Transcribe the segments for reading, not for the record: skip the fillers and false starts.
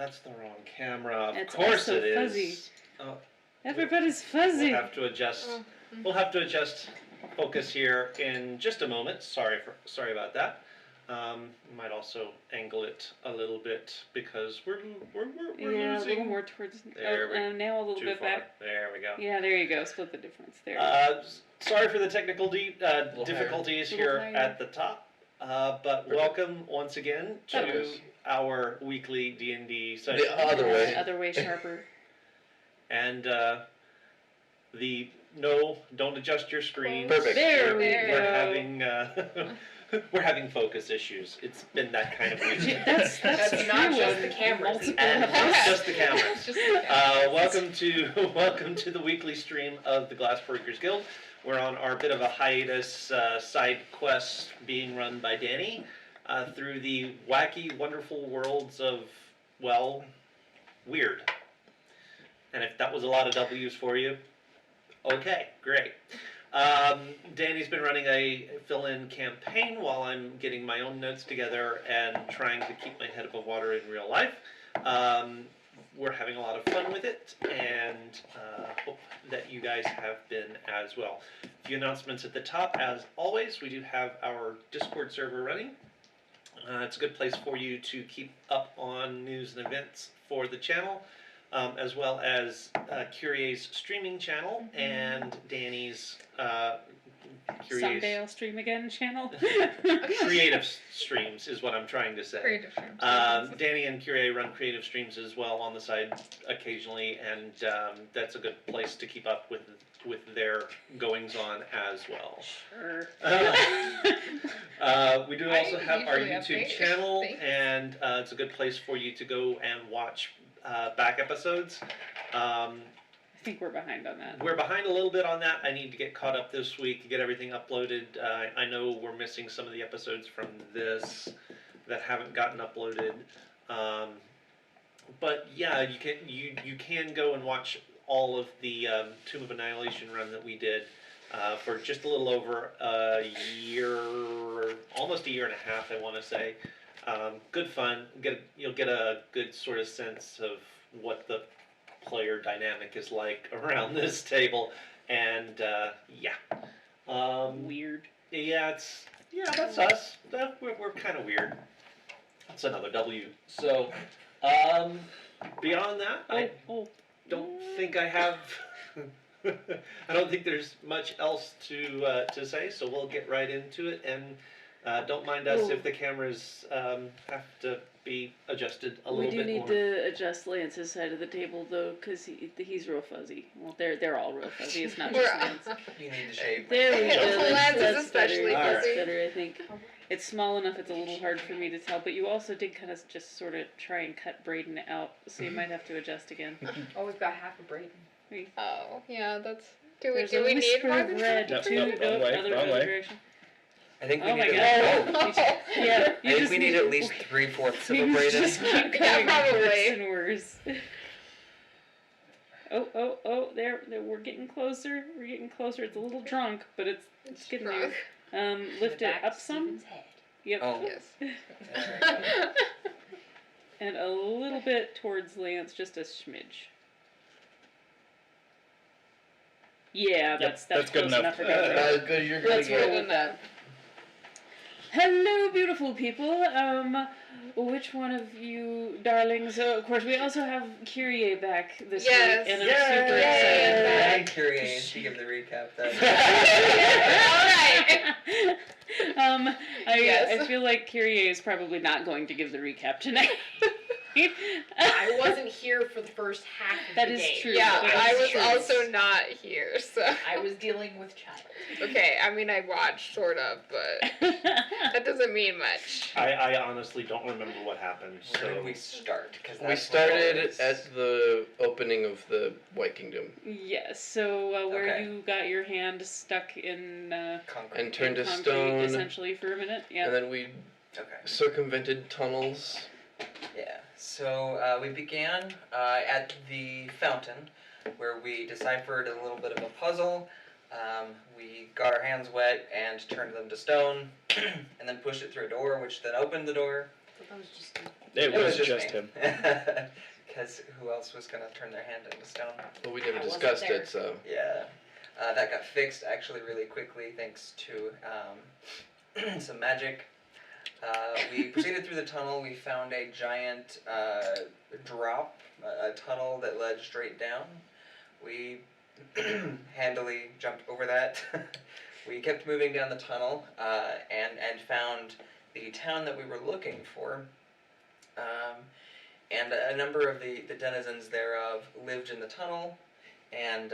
that's the wrong camera. It's Of course also it fuzzy. is. Oh, Everybody's fuzzy. we'll have to adjust. We'll have to adjust focus here in just a moment. Sorry about that. Might also angle it a little bit because we're yeah, losing. a little more towards. There we now a little too bit far. back. There we go. Yeah, there you go. Split the difference there. Sorry for the technical difficulties Little here higher. at the top, but welcome once again to our weekly D&D session. The other way. Other way sharper. And don't adjust your screen. Perfect. There we There. go. We're having we're having focus issues. It's been that kind of week. That's That's true not just of the cameras. multiple And of us. not just the cameras. It's just the cameras. Welcome to the weekly stream of the Glass Breakers Guild. We're on our bit of a hiatus side quest being run by Danny through the wacky, wonderful worlds of, well, weird. And if that was a lot of W's for you, okay, great. Danny's been running a fill-in campaign while I'm getting my own notes together and trying to keep my head above water in real life. We're having a lot of fun with it, and hope that you guys have been as well. A few announcements at the top. As always, we do have our Discord server running. It's a good place for you to keep up on news and events for the channel, as well as Curie's streaming channel and Danny's Someday I'll stream again channel. creative streams is what I'm trying to say. Creative streams. Danny and Curie run creative streams as well on the side occasionally, and that's a good place to keep up with their goings on as well. Sure. We do also I have our usually YouTube update channel, things. and it's a good place for you to go and watch back episodes. I think we're behind on that. We're behind a little bit on that. I need to get caught up this week, get everything uploaded. I know we're missing some of the episodes from this that haven't gotten uploaded. But yeah, you can go and watch all of the Tomb of Annihilation run that we did for just a little over a year, almost a year and a half, I want to say. Good fun. You'll get a good sort of sense of what the player dynamic is like around this table, and yeah. Weird. Yeah, that's us. We're kind of weird. That's another W. So, beyond that, I don't think I have. I don't think there's much else to say. So we'll get right into it, and don't mind us if the cameras have to be adjusted a We little do bit need more. to adjust Lance's side of the table though, because he's real fuzzy. Well, they're all real fuzzy. It's not just Lance. You need to shave. There we go. Yeah, Lance is That's especially better. fuzzy. That's better, I think. It's small enough. It's a little hard for me to tell. But you also did kind of just sort of try and cut Braden out, so you might have to adjust again. Oh, we've got half a Braden. Wait. Oh, yeah, that's. Do we There's a need whisper more of than red that? too. Nope, wrong way, Other wrong way. direction. I think we Oh need my at god. least, Yeah. I think we need at least 3/4 of a You Braden. just keep Yeah, going probably. worse and worse. Oh, there, we're getting closer. We're getting closer. It's a little drunk, but it's getting drunk. there. Lift it up some. Yep. Oh. Yes. And a little bit towards Lance, just a smidge. Yeah, that's that's good close enough. enough. I think. As good as you're gonna Let's roll get. with that. Hello, beautiful people. Which one of you darlings? Of course, we also have Kyrie back this Yes. week, and I'm Yay! super Yay! excited. I'm curious to give the recap then. Alright. I Yes. feel like Kyrie is probably not going to give the recap tonight. I wasn't here for the first half of That the is game. true. Yeah, That I is was true. also not here, so. I was dealing with child. Okay, I mean, I watched, sort of, but that doesn't mean much. I honestly don't remember what happened. Where So did we start? 'Cause We that's started what always- at the opening of the White Kingdom Yes. So where Okay. you got your hand stuck in Concrete. and turned to concrete, stone, essentially for a minute. Yeah. and then we Okay. circumvented tunnels. Yeah. So we began at the fountain, where we deciphered a little bit of a puzzle. We got our hands wet and turned them to stone, and then pushed it through a door, which then opened the door. But that was just It was just me. him. Because who else was going to turn their hand into stone? But we never I wasn't discussed there. it, so Yeah. That got fixed actually really quickly thanks to some magic. We proceeded through the tunnel. We found a giant drop, a tunnel that led straight down. We handily jumped over that. We kept moving down the tunnel and found the town that we were looking for. And a number of the denizens thereof lived in the tunnel, and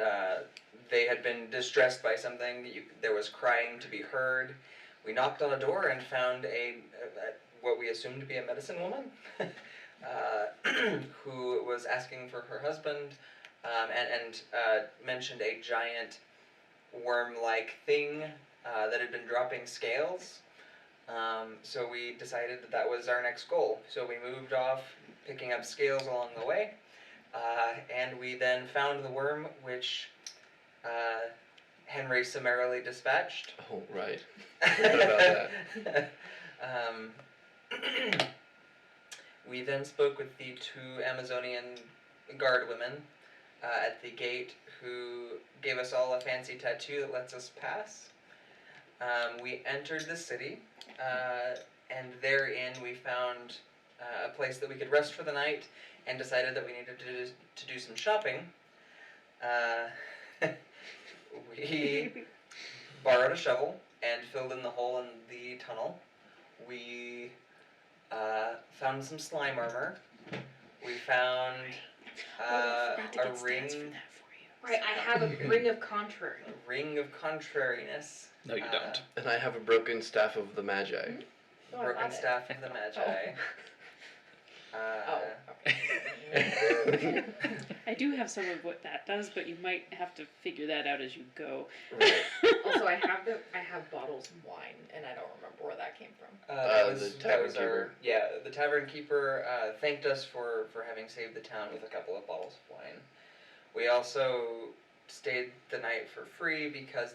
they had been distressed by something. There was crying to be heard. We knocked on a door and found what we assumed to be a medicine woman who was asking for her husband, and mentioned a giant worm-like thing that had been dropping scales. So we decided that was our next goal. So we moved off, picking up scales along the way, and we then found the worm, which Henry summarily dispatched. Oh, right. Forgot about that. We then spoke with the two Amazonian guard women at the gate, who gave us all a fancy tattoo that lets us pass. We entered the city, and therein we found a place that we could rest for the night, and decided that we needed to do some shopping. We borrowed a shovel and filled in the hole in the tunnel. We found some slime armor. We found I forgot to a get stats ring. for that for you. Right, I have a ring of contrary. A ring of contrariness. No, you don't. And I have a broken staff of the Magi. Oh, I Broken bought it. staff of the Magi. Oh, I do have some of what that does, but you might have to figure that out as you go. Right. Also, I have bottles of wine, and I don't remember where that came from. The tavern keeper. The tavern keeper thanked us for having saved the town with a couple of bottles of wine. We also stayed the night for free because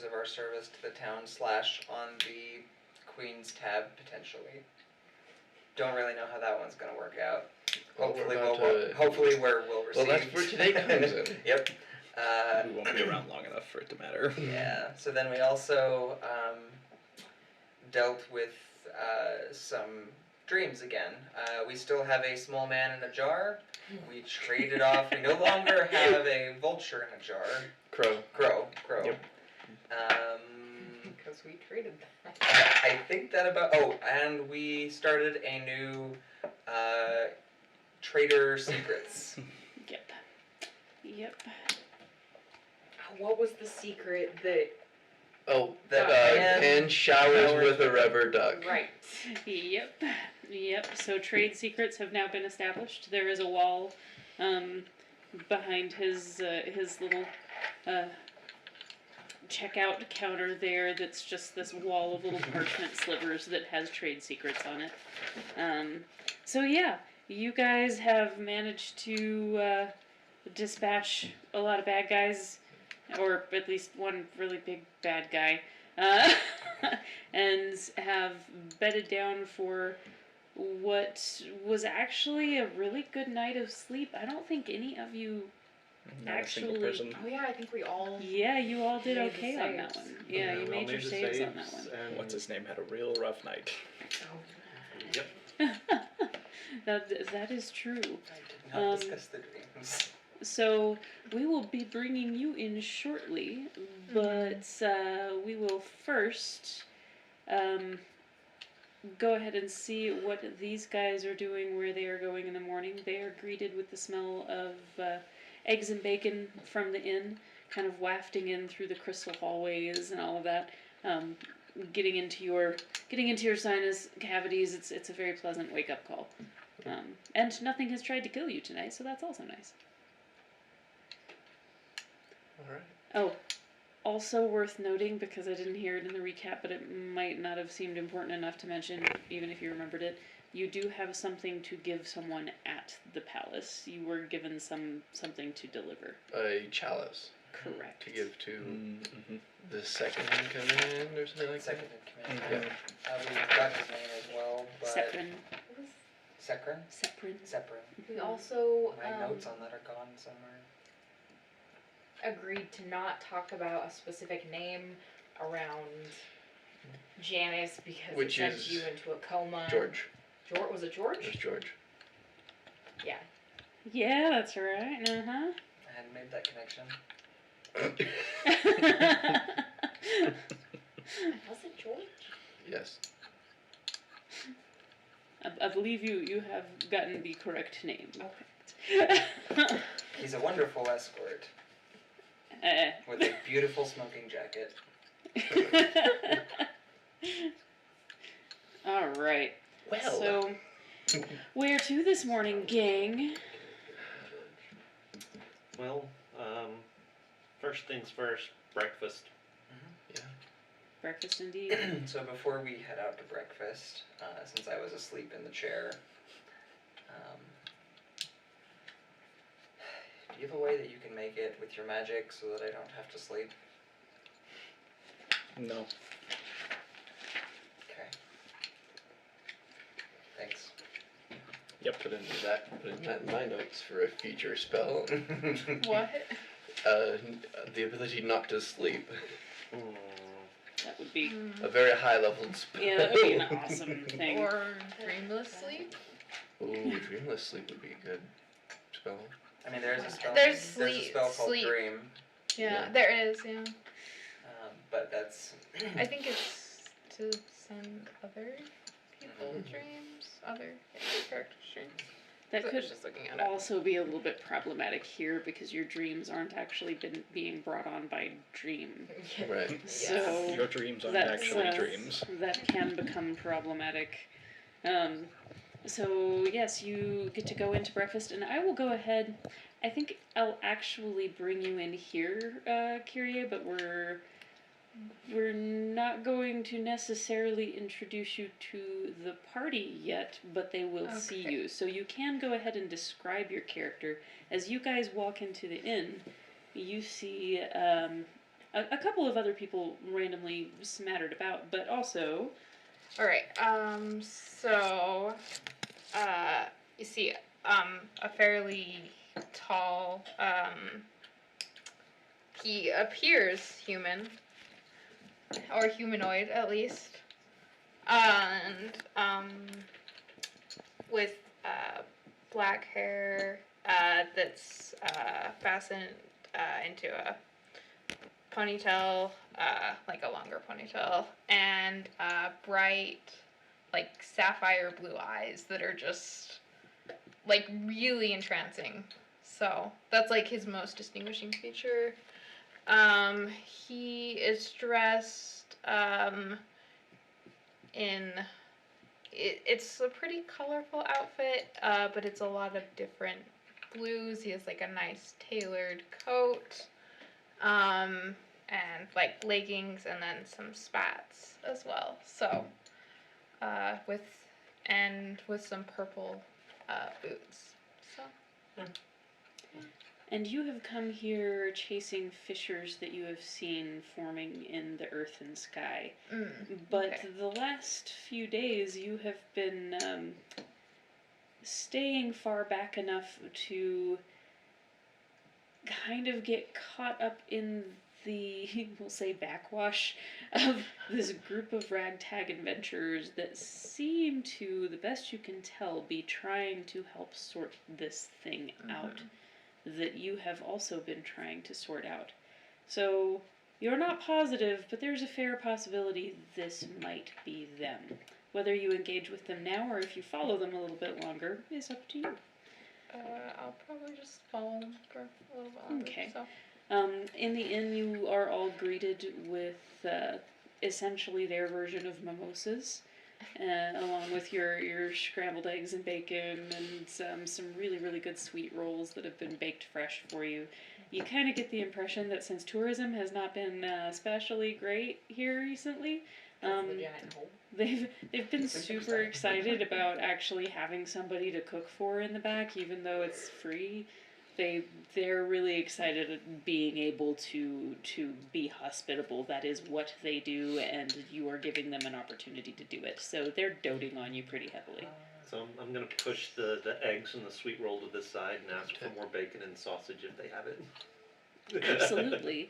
of our service to the town / on the Queen's tab potentially. Don't really know how that one's gonna work out. Well, Hopefully we're about to- hopefully we'll receive. Well, that's where today comes in. Yep. We won't be around long enough for it to matter. Yeah. So then we also dealt with some dreams again. We still have a small man in a jar. We traded off. We no longer have a vulture in a jar. Crow. Crow. Yep. Because we traded that. I think that about. Oh, and we started a new Trader Secrets. Yep. What was the secret that? Oh, That Pan showers with a rubber duck. Right. Yep. So trade secrets have now been established. There is a wall behind his little checkout counter there that's just this wall of little parchment slivers that has trade secrets on it. So yeah, you guys have managed to dispatch a lot of bad guys, or at least one really big bad guy, and have bedded down for what was actually a really good night of sleep. I don't think any of you Not a single actually. person. Oh yeah, I think we all. Yeah, you all did Made the okay on that saves. one. Yeah, you we all made your the saves on that one. and What's his name had a real rough night. That is true. I did not discuss the dreams. So we will be bringing you in shortly, but we will first go ahead and see what these guys are doing, where they are going in the morning. They are greeted with the smell of eggs and bacon from the inn, kind of wafting in through the crystal hallways and all of that. Getting into your sinus cavities. It's a very pleasant wake up call. And nothing has tried to kill you tonight, so that's also nice. Alright. Oh, also worth noting, because I didn't hear it in the recap, but it might not have seemed important enough to mention, even if you remembered it. You do have something to give someone at the palace. You were given something to deliver. A chalice Correct. to give to Mm-hmm. the second in command or something like Second in command. Yeah. We got his name as well, but Seprin. Sekrin? Seprin. Seprin. We also My notes on that are gone somewhere. agreed to not talk about a specific name around Janice because Which it sent is you into a coma. that. George. Was it George? There's George. Yeah. Yeah, that's right. I hadn't made that connection. Was it George? Yes. I believe you have gotten the correct name. He's a wonderful escort with a beautiful smoking jacket. All right. Well. So, where to this morning, gang? Well, first things first, breakfast. Breakfast indeed. So before we head out to breakfast, since I was asleep in the chair, do you have a way that you can make it with your magic so that I don't have to sleep? No. Okay. Thanks. Put in that in my notes for a future spell. What? The ability not to sleep. That would be, A very high leveled spell. yeah, that would be an awesome thing. Or dreamless sleep? Ooh, dreamless sleep would be a good spell. I mean, there's a spell. There's a sleep- spell called sleep. Dream, Yeah, Yeah. there is, yeah. but that's. I think it's to send other people dreams, other characters' dreams. That I was could just looking at it. also be a little bit problematic here because your dreams aren't actually being brought on by dream. Right. So Your dreams aren't that's, actually dreams. that can become problematic. So yes, you get to go into breakfast, and I will go ahead. I think I'll actually bring you in here, Kyrie, but we're not going to necessarily introduce you to the party yet, but they will see Okay. you. So you can go ahead and describe your character. As you guys walk into the inn, you see a couple of other people randomly smattered about, but also Alright, so, you see, a fairly tall, he appears human, or humanoid at least, and, with, black hair, that's, fastened, into a ponytail, like a longer ponytail, and bright, like sapphire blue eyes that are just like really entrancing. So that's like his most distinguishing feature. He is dressed in it's a pretty colorful outfit, but it's a lot of different blues. He has like a nice tailored coat. And like leggings and then some spats as well. So, with some purple, boots. So. and you have come here chasing fissures that you have seen forming in the earth and sky. But Okay. the last few days you have been staying far back enough to kind of get caught up in the, we'll say, backwash of this group of ragtag adventurers that seem to, the best you can tell, be trying to help sort this thing out that you have also been trying to sort out. So, you're not positive, but there's a fair possibility this might be them. Whether you engage with them now or if you follow them a little bit longer is up to you. I'll probably just follow him for a little while. longer, Okay. So. In the inn, you are all greeted with essentially their version of mimosas, along with your scrambled eggs and bacon and some really, really good sweet rolls that have been baked fresh for you. You kind of get the impression that since tourism has not been especially great here recently, The giant hole. they've been super excited about actually having somebody to cook for in the back, even though it's free. They're really excited at being able to be hospitable. That is what they do, and you are giving them an opportunity to do it. So they're doting on you pretty heavily. So I'm gonna push the eggs and the sweet roll to the side and ask for more bacon and sausage if they have it. Absolutely.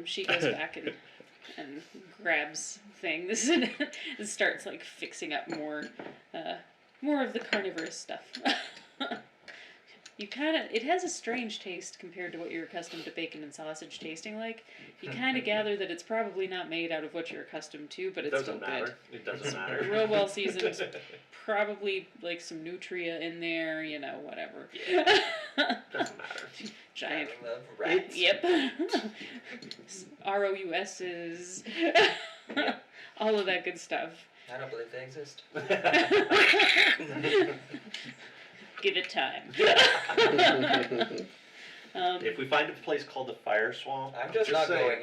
She goes back and grabs things and starts like fixing up more of the carnivorous stuff. it has a strange taste compared to what you're accustomed to bacon and sausage tasting like. You kind of gather that it's probably not made out of what you're accustomed to, but It it's still doesn't matter. good. It doesn't matter. Real well seasoned. Probably like some nutria in there, whatever. Yeah. Doesn't matter. Giant. I love rats. Yep. ROUSs. All of that good stuff. I don't believe they exist. Give it time. If we find a place called the Fire Swamp, I'm just not saying. going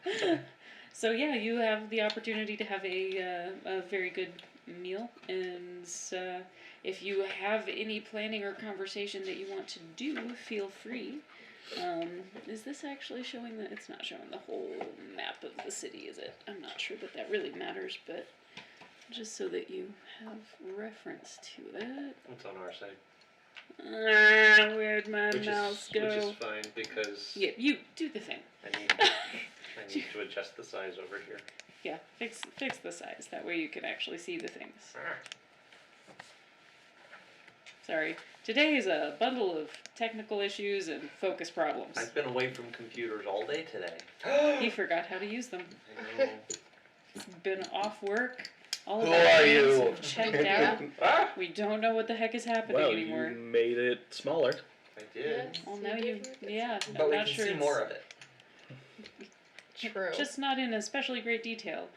in. So yeah, you have the opportunity to have a very good meal, and if you have any planning or conversation that you want to do, feel free. Is this actually showing that it's not showing the whole map of the city? Is it? I'm not sure that really matters, but just so that you have reference to it. It's on our side. Where'd my mouse go? Which is fine because Yeah, you do the thing. I need to adjust the size over here. Yeah, fix the size. That way you can actually see the things. Sorry. Today is a bundle of technical issues and focus problems. I've been away from computers all day today. He forgot how to use them. I know. He's been off work. All of Who our are hands you? have checked out. Ah! We don't know what the heck is happening Well, anymore. you made it smaller. I did. Well, now you, yeah, But I'm we not can sure see it's more of it. True. just not in especially great detail.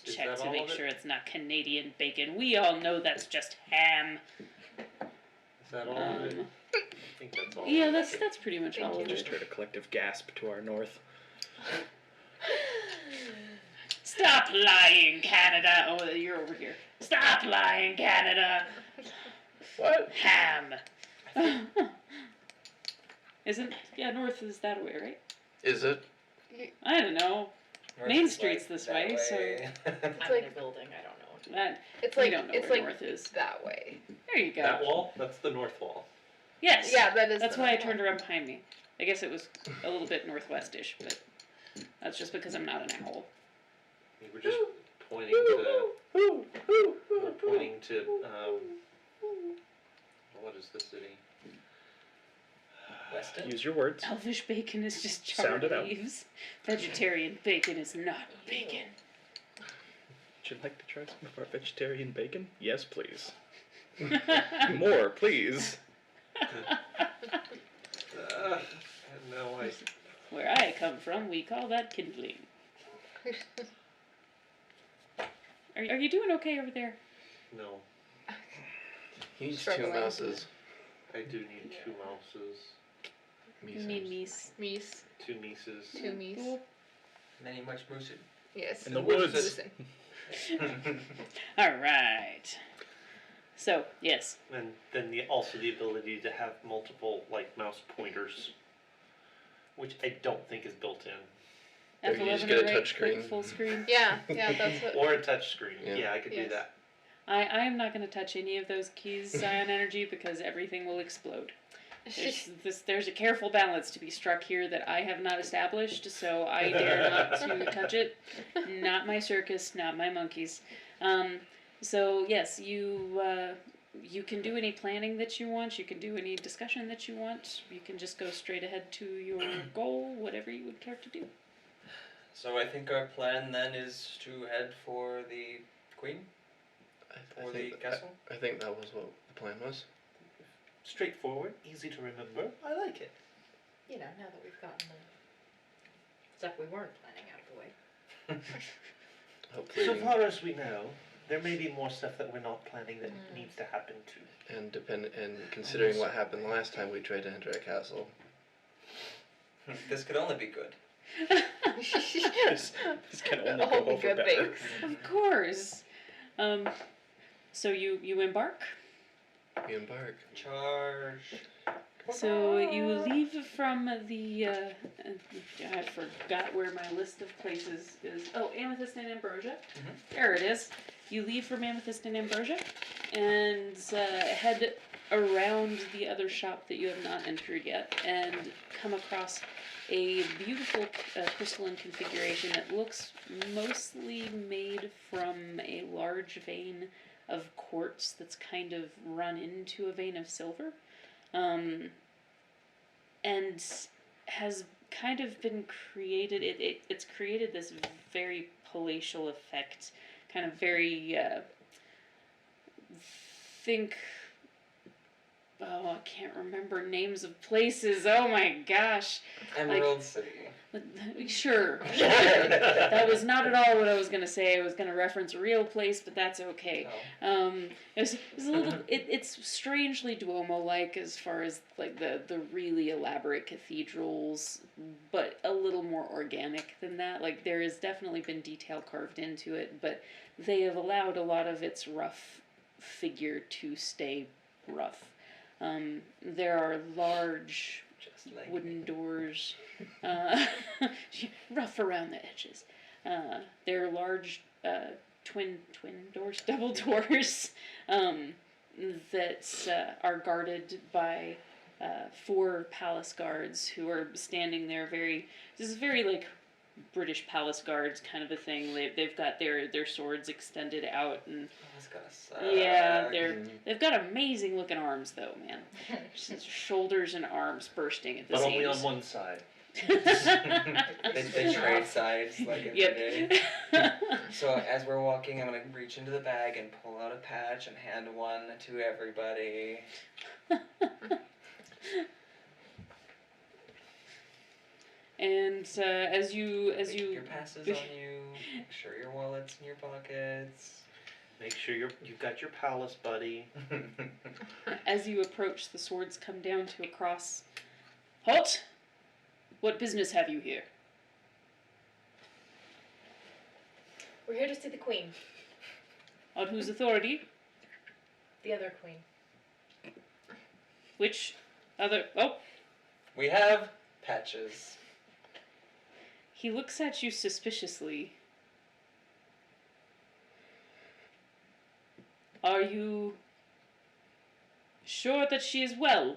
Is Check that to all make of it? sure it's not Canadian bacon. We all know that's just ham. Is that all of it? I think that's all. Yeah, of it. that's pretty much Thank all you. of Just it. heard a collective gasp to our north. Stop lying, Canada. Oh, you're over here. Stop lying, Canada. What? Ham. North is that way, right? Is it? I don't know. North Main is Street's this that way, so- I'm like- in a building, I don't know. That It's we like don't know it's where like north is. that way. There you go. That wall? That's the north wall. Yes. Yeah, that is. That's the why I north turned one. around behind me. I guess it was a little bit northwestish, but that's just because I'm not an owl. We were just pointing to. We're pointing to. What is the city? Weston? Use your words. Elvish bacon is just Sound charred it out. leaves. Vegetarian bacon is not bacon. Would you like to try some of our vegetarian bacon? Yes, please. More, please. No, I. Where I come from, we call that kindling. Are you doing okay over there? No, He needs Struggling. 2 mouses. I do need 2 mouses, You need meese. Meese. 2 nieces. Two meese. Cool. Many much moosin. Yes. In the Woods woods. moosin'. All right. So yes, And then also the ability to have multiple mouse pointers, which I don't think is built in, Or you just F11 get a right, touch click screen. full screen. Yeah, that's what. or a touch screen. Yeah. Yeah, I could do Yes. that. I am not going to touch any of those keys, Scion Energy, because everything will explode. There's a careful balance to be struck here that I have not established, so I dare not to touch it. Not my circus, not my monkeys. So yes, you can do any planning that you want. You can do any discussion that you want. You can just go straight ahead to your goal, whatever you would care to do. So I think our plan then is to head for the Queen? I Or the think castle? I think that was what the plan was. Straightforward, easy to remember. I like it. You know, now that we've gotten the stuff we weren't planning out of the way. Hopefully, So far as we know, there may be more stuff that we're not planning that needs to happen too. and considering what happened last time we tried to enter a castle, This could only be good. This can only go Only over good better. things. Of course. So you embark. we embark. Charge. So you leave from the. I forgot where my list of places is. Oh, Amethyst and Ambrosia. There it is. You leave from Amethyst and Ambrosia, and head around the other shop that you have not entered yet, and come across a beautiful crystalline configuration that looks mostly made from a large vein of quartz that's kind of run into a vein of silver. And has kind of been created. It's created this very palatial effect, kind of very think. Oh, I can't remember names of places. Oh my gosh. Emerald City. Sure. That was not at all what I was gonna say. I was gonna reference a real place, but that's okay. Oh. It's a little. It's strangely Duomo-like as far as like the really elaborate cathedrals, but a little more organic than that. Like there has definitely been detail carved into it, but they have allowed a lot of its rough figure to stay rough. There are large Just like wooden doors, rough around the edges. There are large twin doors, double doors, that are guarded by 4 palace guards who are standing there. This is very like British palace guards kind of a thing. They've got their swords extended out, and that's gotta suck. yeah, they've got amazing looking arms though, man. Just shoulders and arms bursting at the But seams. only on one side. They trade sides like every day. Yep. So as we're walking, I'm gonna reach into the bag and pull out a patch and hand one to everybody. And as you Make your passes on you. Make sure your wallet's in your pockets. Make sure you've got your palace buddy. as you approach, the swords come down to a cross. Halt! What business have you here? We're here to see the queen. On whose authority? The other queen. Which other? Oh, We have patches. he looks at you suspiciously. Are you sure that she is well?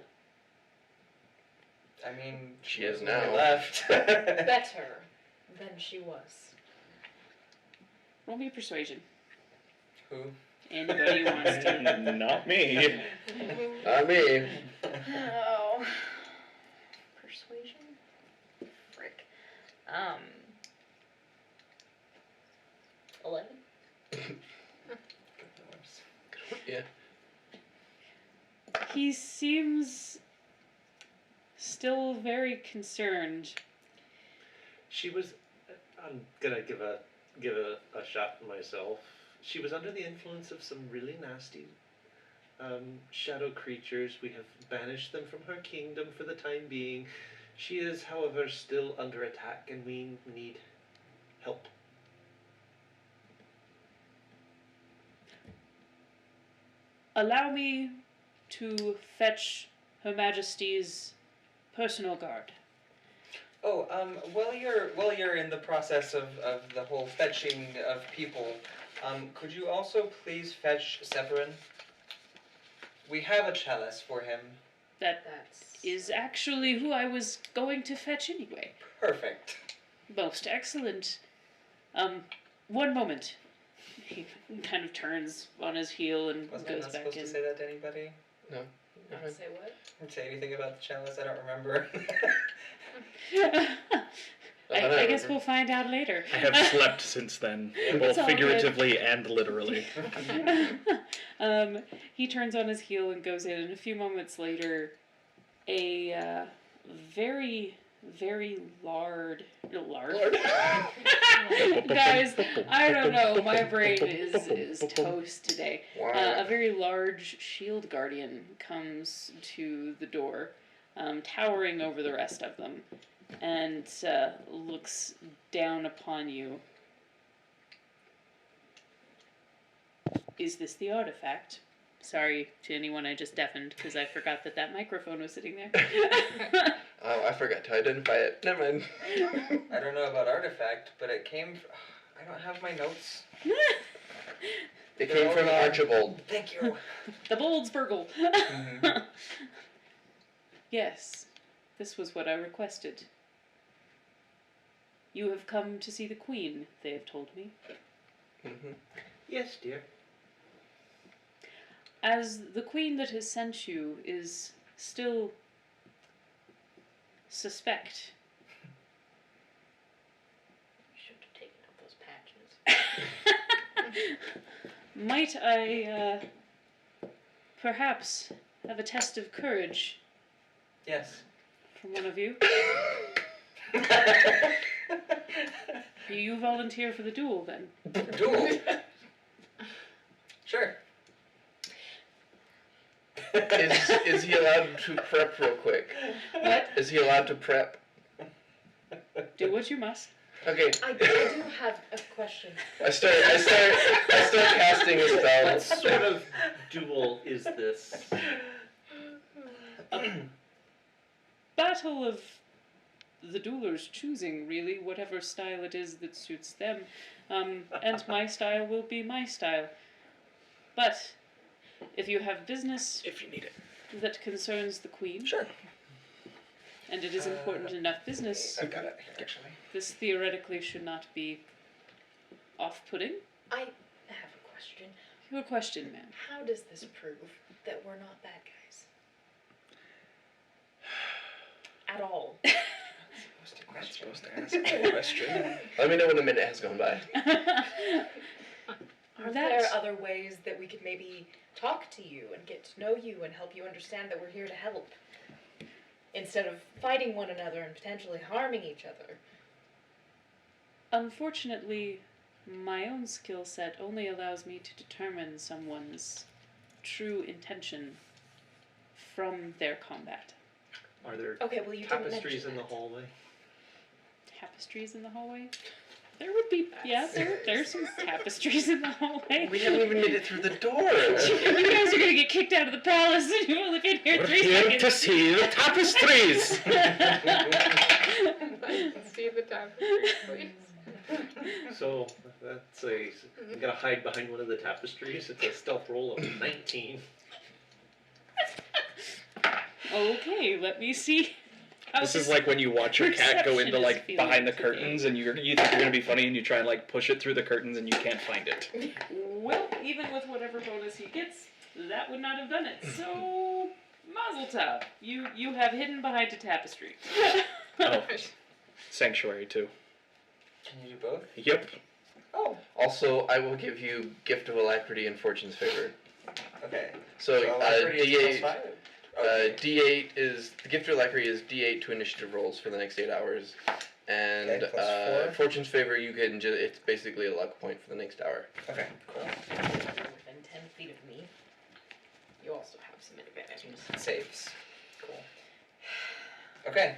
I mean, She is when we now. left. Better than she was. Roll me a persuasion. Who? Anybody who wants to. Not me. Not me. Oh. Persuasion? Frick. 11? Yeah. He seems still very concerned. She was. I'm gonna give a shot for myself. She was under the influence of some really nasty shadow creatures. We have banished them from her kingdom for the time being. She is, however, still under attack, and we need help. Allow me to fetch Her Majesty's personal guard. Oh, while you're in the process of the whole fetching of people, could you also please fetch Severin? We have a chalice for him. That's. Is actually who I was going to fetch anyway. Perfect. Most excellent. One moment. He kind of turns on his heel and Wasn't I goes not back supposed in. to say that to anybody? Say what? Say anything about the chalice? I don't remember. I guess we'll find out later. I have slept since then, both It's all good. figuratively and literally. He turns on his heel and goes in, and a few moments later, a very, very lard. Guys, I don't know. My brain is toast today. A very large shield guardian comes to the door, towering over the rest of them, and looks down upon you. Is this the artifact? Sorry to anyone I just deafened because I forgot that microphone was sitting there. Oh, I forgot to identify it. Never mind. I don't know about artifact, but it came. I don't have my notes. It came from Archibald. Thank you. The Boldsburgle. Mhm. Yes, this was what I requested. You have come to see the Queen, they have told me. Mm-hmm. Yes, dear. As the Queen that has sent you is still suspect, You should have taken out those patches. might I perhaps have a test of courage Yes. from one of you? Do you volunteer for the duel then? Duel. Sure. Is he allowed to prep real quick? What? Is he allowed to prep? Do what you must. Okay. I do have a question. I start casting a spell. What sort of duel is this? Battle of the duelers choosing, really, whatever style it is that suits them. And my style will be my style. But if you have business If you need it. that concerns the Queen, Sure. and it is important enough business, I've got it here, actually. this theoretically should not be off-putting. I have a question. Your question, ma'am. How does this prove that we're not bad guys? At all. Not supposed to ask that question. Let me know when a minute has gone by. Are That- there other ways that we could maybe talk to you and get to know you and help you understand that we're here to help? Instead of fighting one another and potentially harming each other. Unfortunately, my own skill set only allows me to determine someone's true intention from their combat. Are there Okay, well you didn't tapestries mention in the that. hallway? Tapestries in the hallway? There would be, yeah, there's some tapestries in the hallway. We haven't even made it through the door. You guys are gonna get kicked out of the palace and you've only been here We're 3 here seconds. to see the tapestries. See the time, please. So that's I'm gonna hide behind one of the tapestries. It's a stealth roll of 19. Okay, let me see. how This is like when you watch your cat go perception into is like feeling behind the today. curtains and you think you're gonna be funny and you try and like push it through the curtains and you can't find it. Well, even with whatever bonus he gets, that would not have done it. So, Mazel tov. You have hidden behind a tapestry. Oh, Sanctuary too. Can you do both? Yep. Oh. Also, I will give you Gift of Alacrity and Fortune's Favor. Okay. So, Alacrity is D8. +5? Okay. D8 is the Gift of Alacrity is D8 to initiative rolls for the next 8 hours, and Okay, +4. Fortune's Favor you can just it's basically a luck point for the next hour. Okay, cool. Within 10 feet of me. You also have some advantages. Saves. Cool. Okay.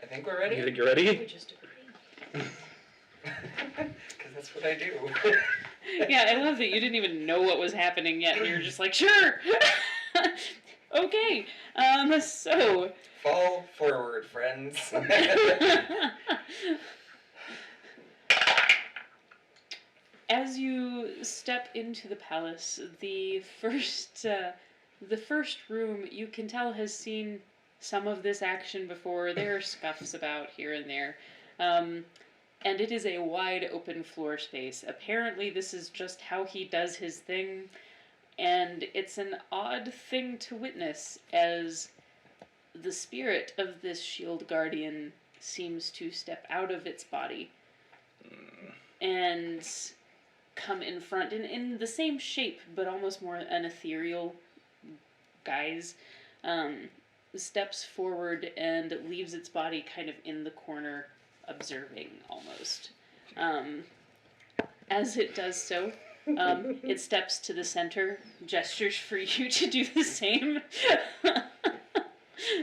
I think we're You ready. think you're ready? We just agreed. Because that's what I do. Yeah, I love that you didn't even know what was happening yet, and you're just like, sure! Okay, so... Fall forward, friends. As you step into the palace, the first room you can tell has seen some of this action before. There are scuffs about here and there. And it is a wide open floor space. Apparently this is just how he does his thing, and it's an odd thing to witness as the spirit of this shield guardian seems to step out of its body and come in front in the same shape but almost more an ethereal guise, steps forward and leaves its body kind of in the corner observing almost. As it does so, it steps to the center, gestures for you to do the same.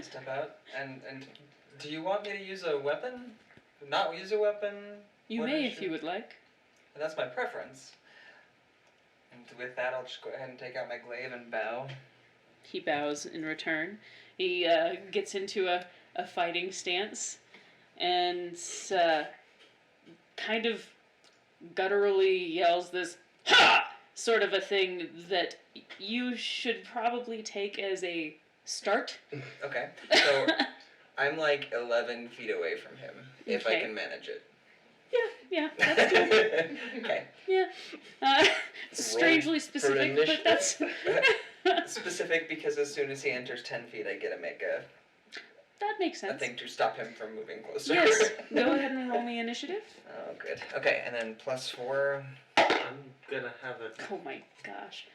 Step out. And do you want me to use a weapon? Not use a weapon? You What may is if you would like. That's my preference. And with that, I'll just go ahead and take out my glaive and bow. He bows in return. He gets into a fighting stance and kind of gutturally yells this "Ha!" sort of a thing that you should probably take as a start. Okay, so I'm like 11 feet away from him, if I Okay. can manage it. Yeah, that's good. Okay. Strangely specific, but initiative. that's Specific because as soon as he enters 10 feet, I get to make that makes a sense. thing to stop him from moving closer. Yes, go ahead and roll me initiative. Oh, good. Okay, and then +4. I'm gonna have a Oh my gosh.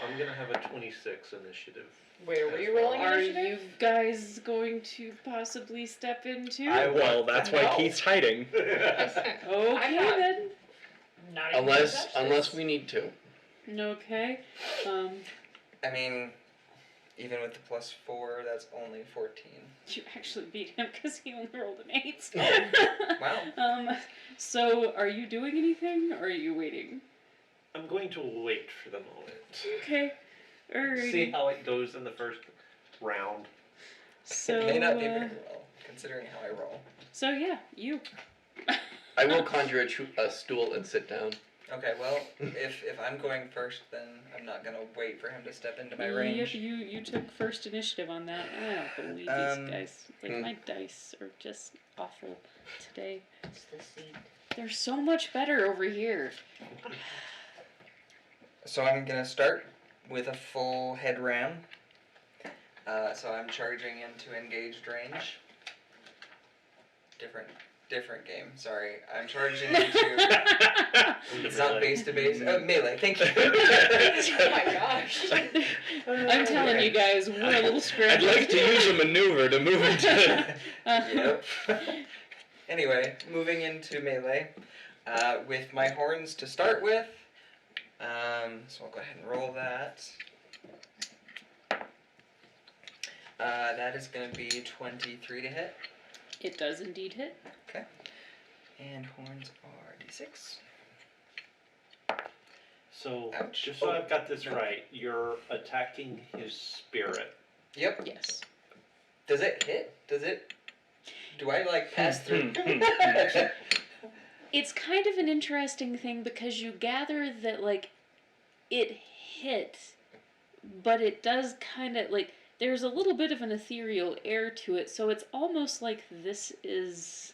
I'm gonna have a 26 initiative. Where were you rolling Are initiative? you guys going to possibly step into? Well, that's why No. Keith's hiding. Okay I'm not- then. Not even gonna touch Unless this. we need to. Okay. I mean, even with the +4, that's only 14. You actually beat him because he only rolled an 8. Wow. So are you doing anything or are you waiting? I'm going to wait for the moment. Okay. Alrighty. See how it goes in the first round. So It may not be very well, considering how I roll. so yeah, you. I will conjure a stool and sit down. Okay, well, if I'm going first, then I'm not gonna wait for him to step into my range. Yep, you took first initiative on that. I don't believe these guys. Like my dice are just awful today. It's the seat. They're so much better over here. So I'm gonna start with a full head ram. So I'm charging into engaged range. Different game. Sorry, I'm charging into. It's not base to base. Melee. Thank you. Oh my gosh. I'm telling you guys, we're a little I'd scratchy. like to use a maneuver to move into. Yep. Anyway, moving into melee, with my horns to start with. So I'll go ahead and roll that. That is going to be 23 to hit. It does indeed hit. And horns are d6. So, Ouch. just so I've got this No. right, you're attacking his spirit. Yep. Yes. Does it hit? Do I like pass through? It's kind of an interesting thing because you gather that like it hit, but it does kind of like there's a little bit of an ethereal air to it, so it's almost like this is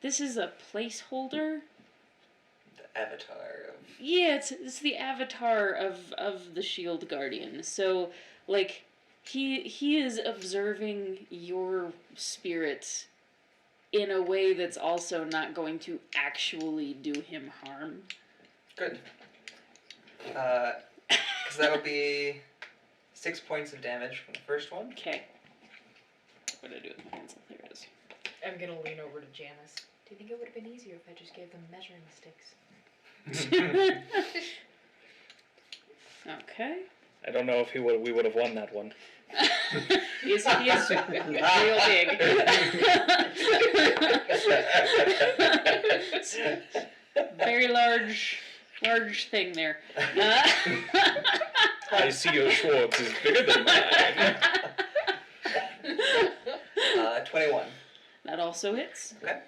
a placeholder. The avatar of. Yeah, it's the avatar of the Shield Guardian. So like he is observing your spirit in a way that's also not going to actually do him harm. Good. Because that'll be 6 points of damage from the first one. Okay. What did I do with my pencil? There it is. I'm gonna lean over to Janice. Do you think it would have been easier if I just gave them measuring sticks? Okay. I don't know if we would have won that one. He's real big. Very large thing there. I see your Schwartz is bigger than mine. 21. That also hits. Okay.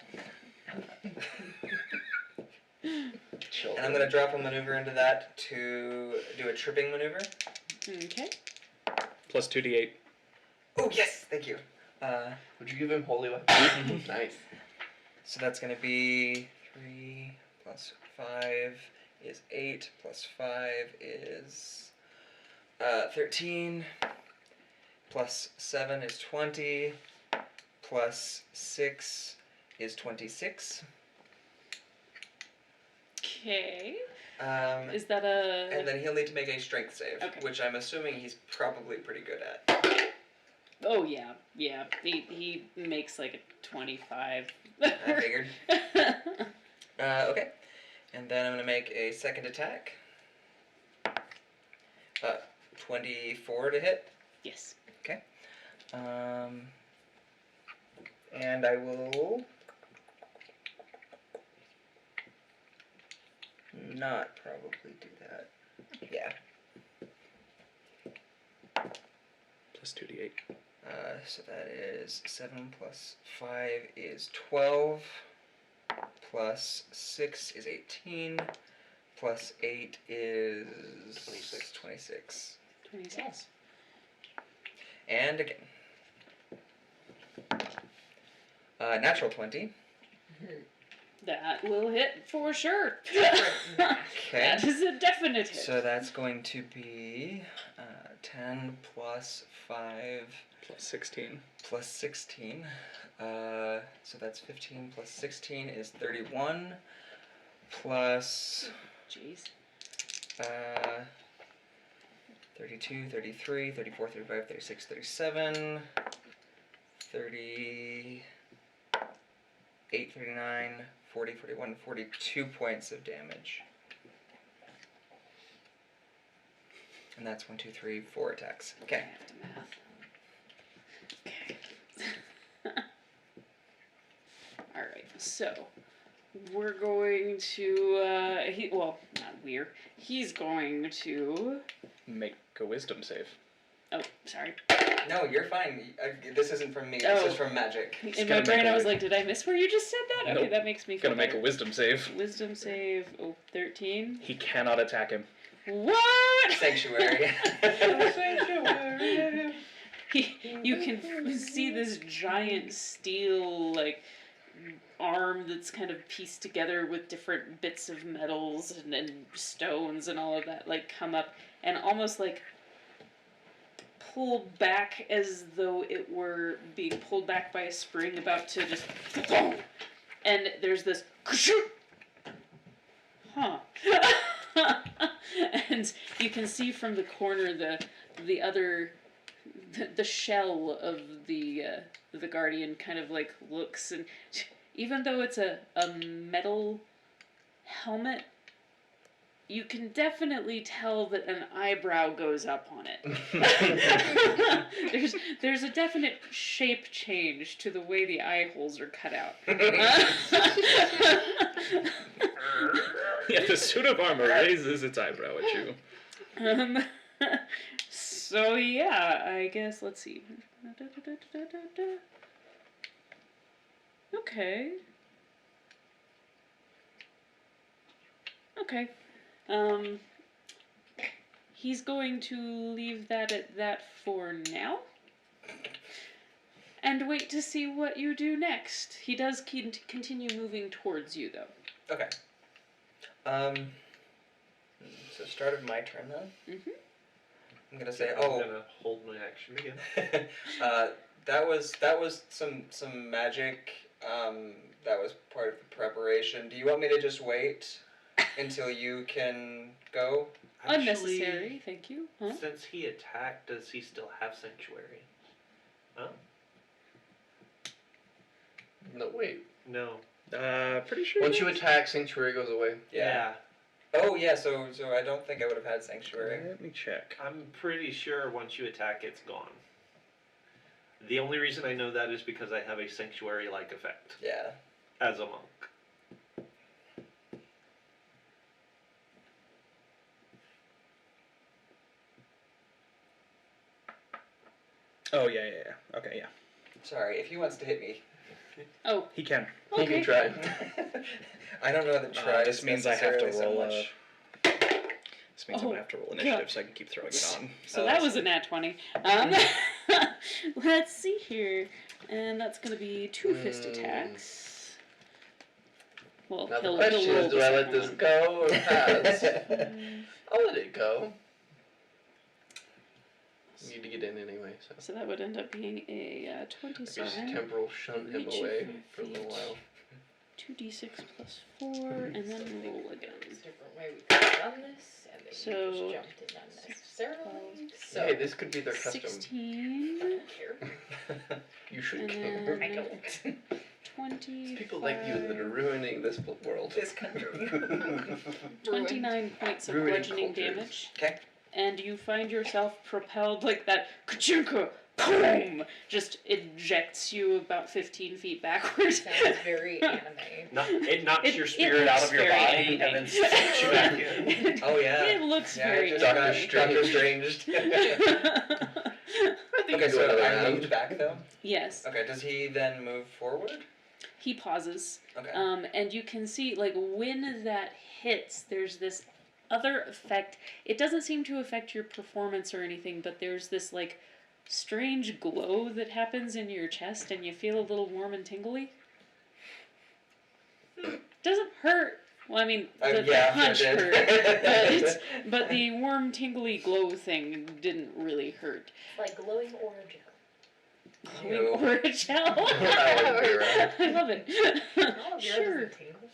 Children. And I'm going to drop a maneuver into that to do a tripping maneuver. Okay. Plus 2d8. Oh, yes! Thank you. Would you give him holy weapon? Nice. So that's going to be 3 plus 5 is 8 plus 5 is 13 plus 7 is 20 plus 6 is 26. Okay. And Is that a? then he'll need to make a strength save, Okay. which I'm assuming he's probably pretty good at. Oh yeah. He makes like a 25. I figured. Okay. And then I'm going to make a second attack. 24 to hit. Yes. And I will not probably do that. Yeah. Plus 2d8. So that is 7 plus 5 is 12. Plus 6 is 18. Plus 8 is 26. 26. 26. And again. Natural 20. That will hit for sure. Okay. That is a definite hit. So that's going to be 10 plus 5 Plus 16. plus 16. So that's 15 plus 16 is 31. Plus Jeez. 32, 33, 34, 35, 36, 37, 38, 39, 40, 41, 42 points of damage. And that's 1, 2, 3, 4 attacks. I Okay. have to math. Okay. Alright, so we're going to he's going to Make a wisdom save. oh, sorry. No, you're fine. This isn't from me. This Oh. is from Magic. In gonna my make brain a I was wi- like, did I miss where you just said that? Okay, Nope. that makes me feel Gonna make a better. wisdom save. Wisdom save, 13. He cannot attack him. What? Sanctuary. You can see this giant steel arm that's kind of pieced together with different bits of metals and stones and all of that come up and almost pull back as though it were being pulled back by a spring about to just and there's this and you can see from the corner the other the shell of the guardian kind of looks, and even though it's a metal helmet, you can definitely tell that an eyebrow goes up on it. there's a definite shape change to the way the eye holes are cut out. Yeah, the suit of armor raises its eyebrow at you. So yeah, I guess let's see. Okay. Okay. He's going to leave that at that for now. And wait to see what you do next. He does continue moving towards you, though. Okay. So start of my turn then. Mhm. I'm gonna say, I'm gonna hold my action again. that was some magic. That was part of the preparation. Do you want me to just wait until you can go? Unnecessary, thank you. Huh? Since he attacked, does he still have sanctuary? Oh No, wait. no. Pretty sure. Once you attack, Sanctuary goes away. Yeah. Oh yeah. So I don't think I would have had sanctuary. Let me check. I'm pretty sure once you attack, it's gone. The only reason I know that is because I have a sanctuary-like effect Yeah. as a monk. Oh yeah. Okay, yeah. Sorry. If he wants to hit me, Oh, He can. You okay. can try. I don't know that try. This means I have to necessarily roll so a. much. This means I'm gonna have to roll initiative so I can keep throwing it on. So Oh, that I was see. a nat 20. Let's see here. And that's going to be 2 fist attacks. Well, Now the he'll question roll is, the do I let second this one. go or pass? Mm, I'll let it go. You need to get in anyway, so. So that would end up being a I just 27. temporal shunt him Reach you away 5 for a little feet. while. 2d6 plus 4, and then roll again. There's a different way we could have done this, and then So, you just jumped in unnecessarily. So, Hey, this could be their custom. 16, I don't care. You should and care. I then don't. 20. People like you that are ruining this world. This country. 29 points of Ruining bludgeoning cultures. damage. Okay. And you find yourself propelled like that, kachinka, boom, just ejects you about 15 feet backwards. Sounds very anime. It knocks It- your it spirit out looks of your very body and anime. then sucks you back in. Oh yeah. It looks Yeah, very just Doctor anime. Strange. Doctor Strange. I think Okay, you go so another I round. moved back though. Yes, Okay, does he then move forward? he pauses. Okay. And you can see, like, when that hits, there's this other effect. It doesn't seem to affect your performance or anything, but there's this, like, strange glow that happens in your chest, and you feel a little warm and tingly. Doesn't hurt. Well, I mean, the Yeah, punch it hurt, did. but the warm, tingly glow thing didn't really hurt. Like glowing orange. Glowing Ew. orange gel. That would be right. I love it. All of yours Sure. is a tingle.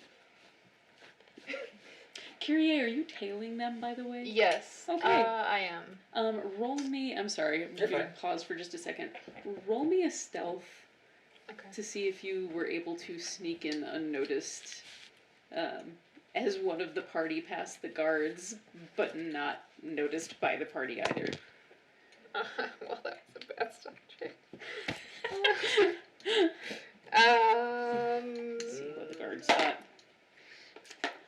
Kyrie, are you tailing them, by the way? Yes. Okay. I am. Roll me. I'm sorry. I'm You're gonna fine. pause for just a second. Roll me a stealth Okay. to see if you were able to sneak in unnoticed, as one of the party past the guards, but not noticed by the party either. Well, that was the best object. See what the guards thought.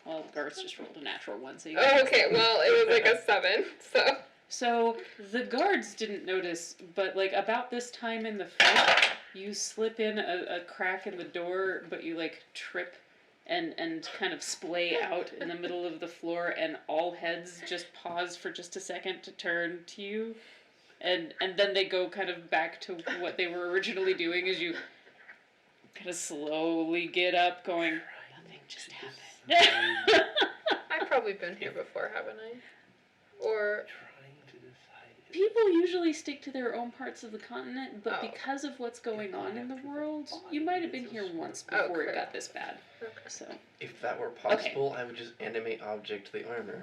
Well, the guards just rolled a natural one, so you. Oh, okay, well, it was like a 7, so. So the guards didn't notice, but like about this time in the fight, you slip in a crack in the door, but you like trip and kind of splay out in the middle of the floor, and all heads just pause for just a second to turn to you, and then they go kind of back to what they were originally doing as you kind of slowly get up, going, nothing just happened. I've probably been here before, haven't I? Or. People usually stick to their own parts of the continent, but Oh. because of what's going on in the world, you might have been here once before it Okay. got this bad. Okay. So, If that were possible, I would just animate object the armor.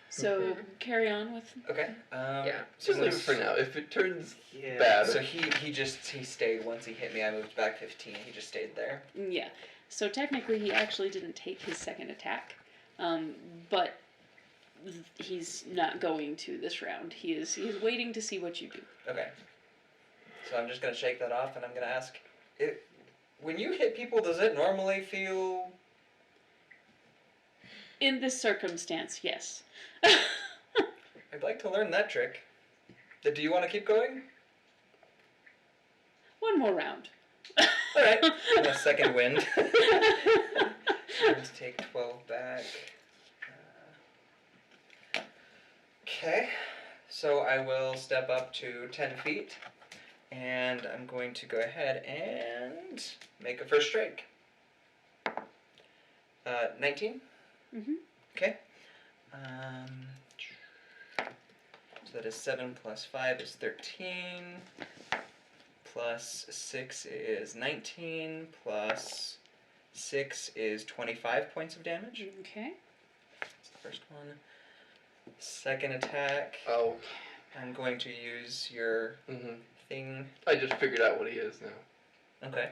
so carry on with. Okay. Yeah. So Just leave it let's- for now. If it turns Yeah. bad, So he stayed once he hit me. I moved back 15. He just stayed there. Yeah. So technically, he actually didn't take his second attack, but he's not going to this round. He's waiting to see what you do. Okay. So I'm just gonna shake that off, and I'm gonna ask, when you hit people, does it normally feel? In this circumstance, yes. I'd like to learn that trick. Do you want to keep going? One more round. All right. A second wind. Let's take 12 back. Okay. So I will step up to 10 feet, and I'm going to go ahead and make a first strike. 19. Mhm. Okay. So that is 7 plus 5 is 13. Plus 6 is 19. Plus 6 is 25 points of damage. Okay. That's the first one. Second attack. oh, I'm going to use your thing. I just figured out what he is now. Okay.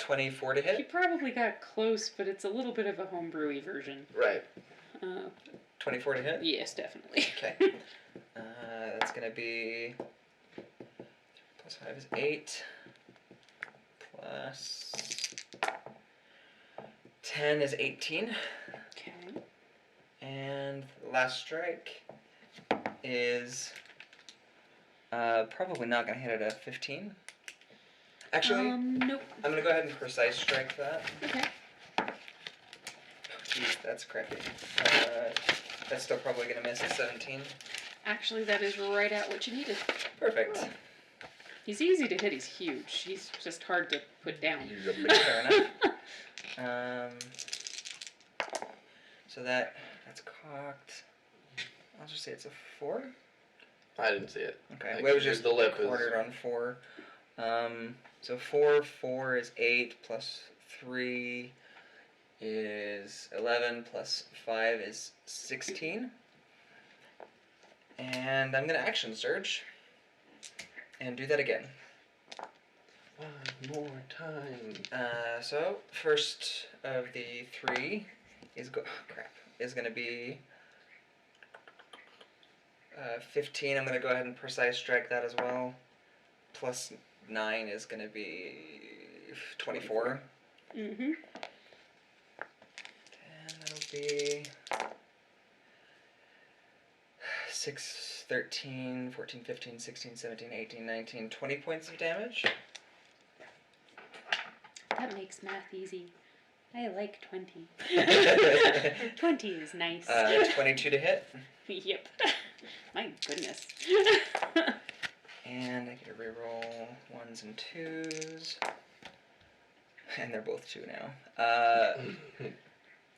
24 to He hit. probably got close, but it's a little bit of a homebrewy version. Right. 24 to hit. Yes, definitely. Okay. That's gonna be plus 5 is 8. Plus 10 is 18. Okay. And the last strike is probably not gonna hit at a 15. Actually, Nope. I'm gonna go ahead and precise strike that. Okay. Jeez, that's crappy. That's still probably gonna miss at 17. Actually, that is right at what you needed. Perfect. He's easy to hit. He's huge. He's just hard to put down. He's a big Fair enough. So that's cocked. I'll just say it's a 4. I didn't see it. Okay. Like, Well, it was just the lip is- quartered on 4. So 4 is 8 plus 3 is 11 plus 5 is 16. And I'm gonna action surge and do that again. One more time. So first of the 3 is is gonna be 15. I'm gonna go ahead and precise strike that as well. Plus 9 is gonna be 24. Mm-hmm. And that'll be 6, 13, 14, 15, 16, 17, 18, 19, 20 points of damage. That makes math easy. I like 20. 20 is nice. 22 to hit. Yep. My goodness. And I get a reroll 1s and 2s. And they're both 2 now.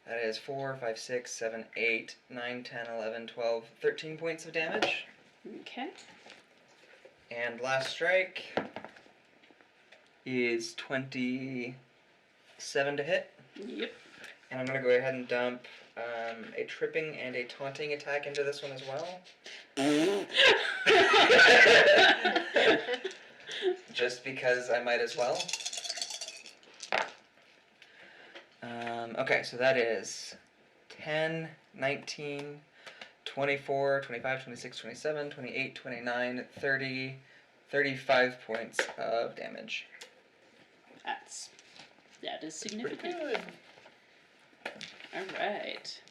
That is 4, 5, 6, 7, 8, 9, 10, 11, 12, 13 points of damage. Okay. And last strike is 27 to hit. Yep. And I'm going to go ahead and dump a tripping and a taunting attack into this one as well. Just because I might as well. Okay, so that is 10, 19, 24, 25, 26, 27, 28, 29, 30, 35 points of damage. That is Pretty significant. good. Alright.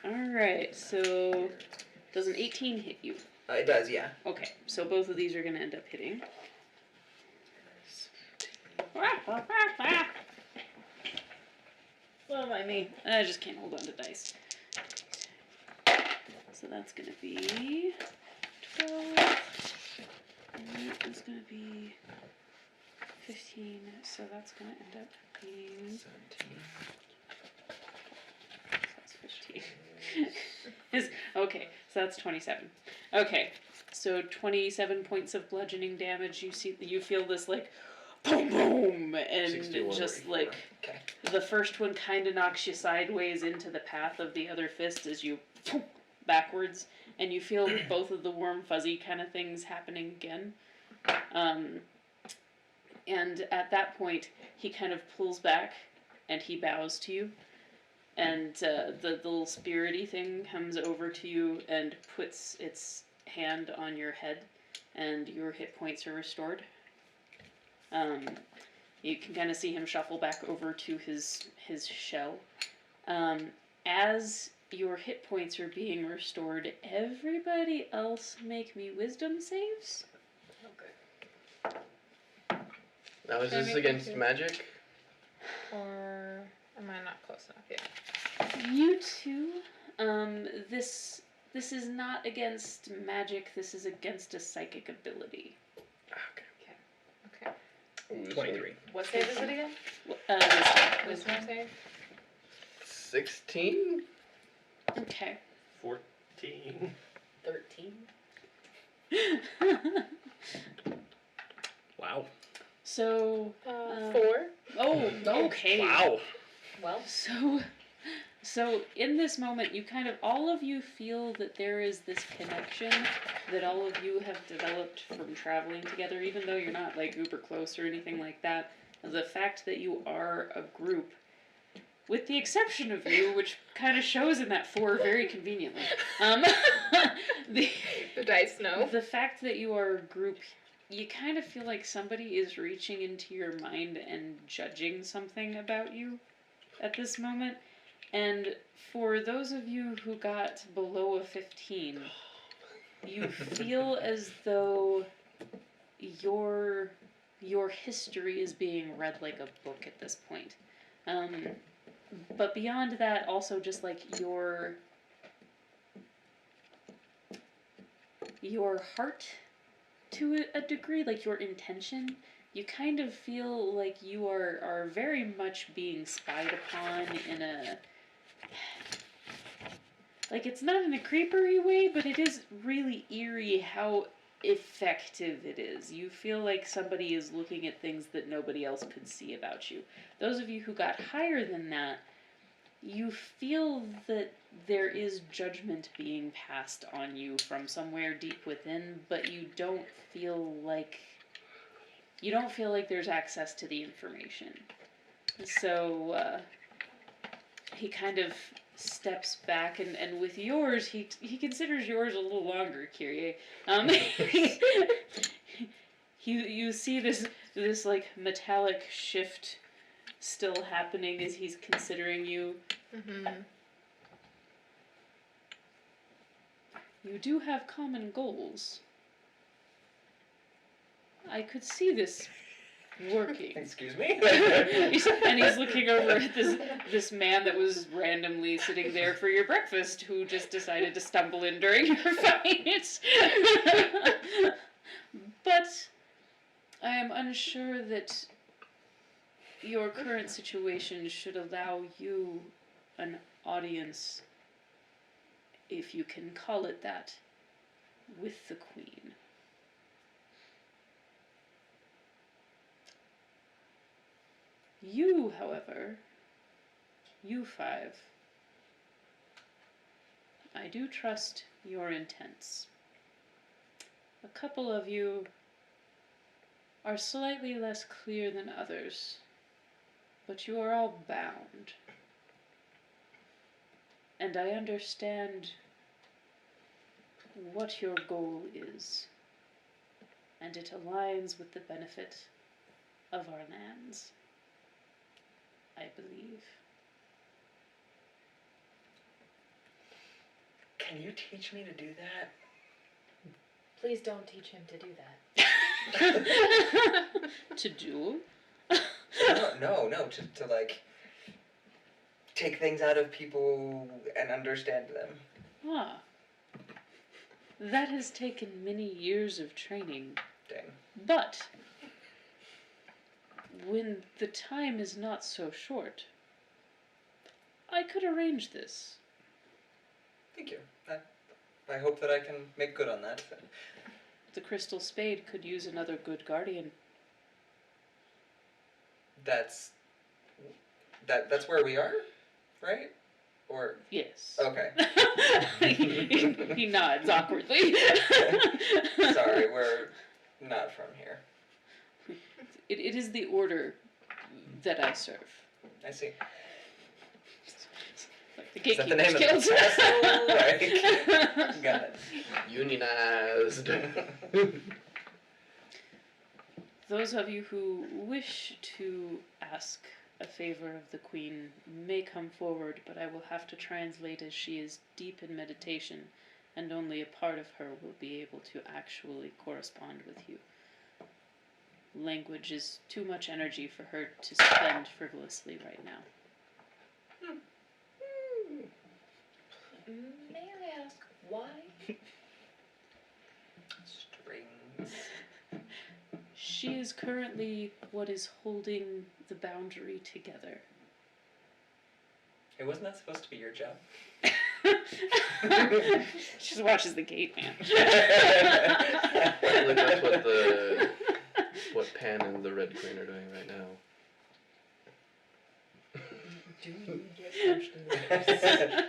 Alright, so does an 18 hit you? It does, yeah. Okay, so both of these are gonna end up hitting. Well, by me. I just can't hold on to dice. So that's gonna be 12. And that is gonna be 15. So that's gonna end up being. 17. That's 15. Okay, so that's 27. Okay, so 27 points of bludgeoning damage. You feel this like boom boom, and 61 just right like Okay. the first one kind of knocks you sideways into the path of the other fist as you backwards, and you feel both of the warm fuzzy kind of things happening again. And at that point, he kind of pulls back and he bows to you. And the little spirity thing comes over to you and puts its hand on your head, and your hit points are restored. You can kind of see him shuffle back over to his shell. As your hit points are being restored, everybody else make me wisdom saves. Now is Can I this make against it? magic? Or am I not close enough yet? You two, this is not against magic. This is against a psychic ability. Okay. Okay. Ooh, 23. What save is it again? Wisdom save? 16? Okay. 14. 13. Wow. So, 4. oh, okay. Wow. Well, So in this moment, you kind of, all of you feel that there is this connection that all of you have developed from traveling together, even though you're not like uber close or anything like that. The fact that you are a group, with the exception of you, which kind of shows in that 4 very conveniently. The dice know. the fact that you are a group, you kind of feel like somebody is reaching into your mind and judging something about you at this moment. And for those of you who got below a 15, you feel as though your history is being read like a book at this point. But beyond that, also just like your heart, to a degree, like your intention, you kind of feel like you are very much being spied upon in a, like, it's not in a creepery way, but it is really eerie how effective it is. You feel like somebody is looking at things that nobody else could see about you. Those of you who got higher than that, you feel that there is judgment being passed on you from somewhere deep within, but you don't feel like there's access to the information. So he kind of steps back, and with yours, he considers yours a little longer, Kyrie. You see this like metallic shift still happening as he's considering you. Mm-hmm. You do have common goals. I could see this working. Excuse me? And he's looking over at this man that was randomly sitting there for your breakfast, who just decided to stumble in during your fight. But I am unsure that your current situation should allow you an audience, if you can call it that, with the Queen. You, however, you five, I do trust your intents. A couple of you are slightly less clear than others, but you are all bound. And I understand what your goal is, and it aligns with the benefit of our lands, I believe. Can you teach me to do that? Please don't teach him to do that. To do? No, to like take things out of people and understand them. Ah. That has taken many years of training. Dang. But when the time is not so short, I could arrange this. Thank you. I hope that I can make good on that. The Crystal Spade could use another good guardian. That's where we are, right? Or Yes. okay. he nods awkwardly. Sorry, we're not from here. It is the order that I serve. I see. Like the Is that the name Gatekeepers of the Guild. castle? Like, got it. Unionized. Those of you who wish to ask a favor of the Queen may come forward, but I will have to translate, as she is deep in meditation, and only a part of her will be able to actually correspond with you. Language is too much energy for her to spend frivolously right now. May I ask why? Strings. She is currently what is holding the boundary together. Hey, wasn't that supposed to be your job? She just watches the gate, man. Look, that's what Pan and the Red Queen are doing right now. Do you get punched in the face?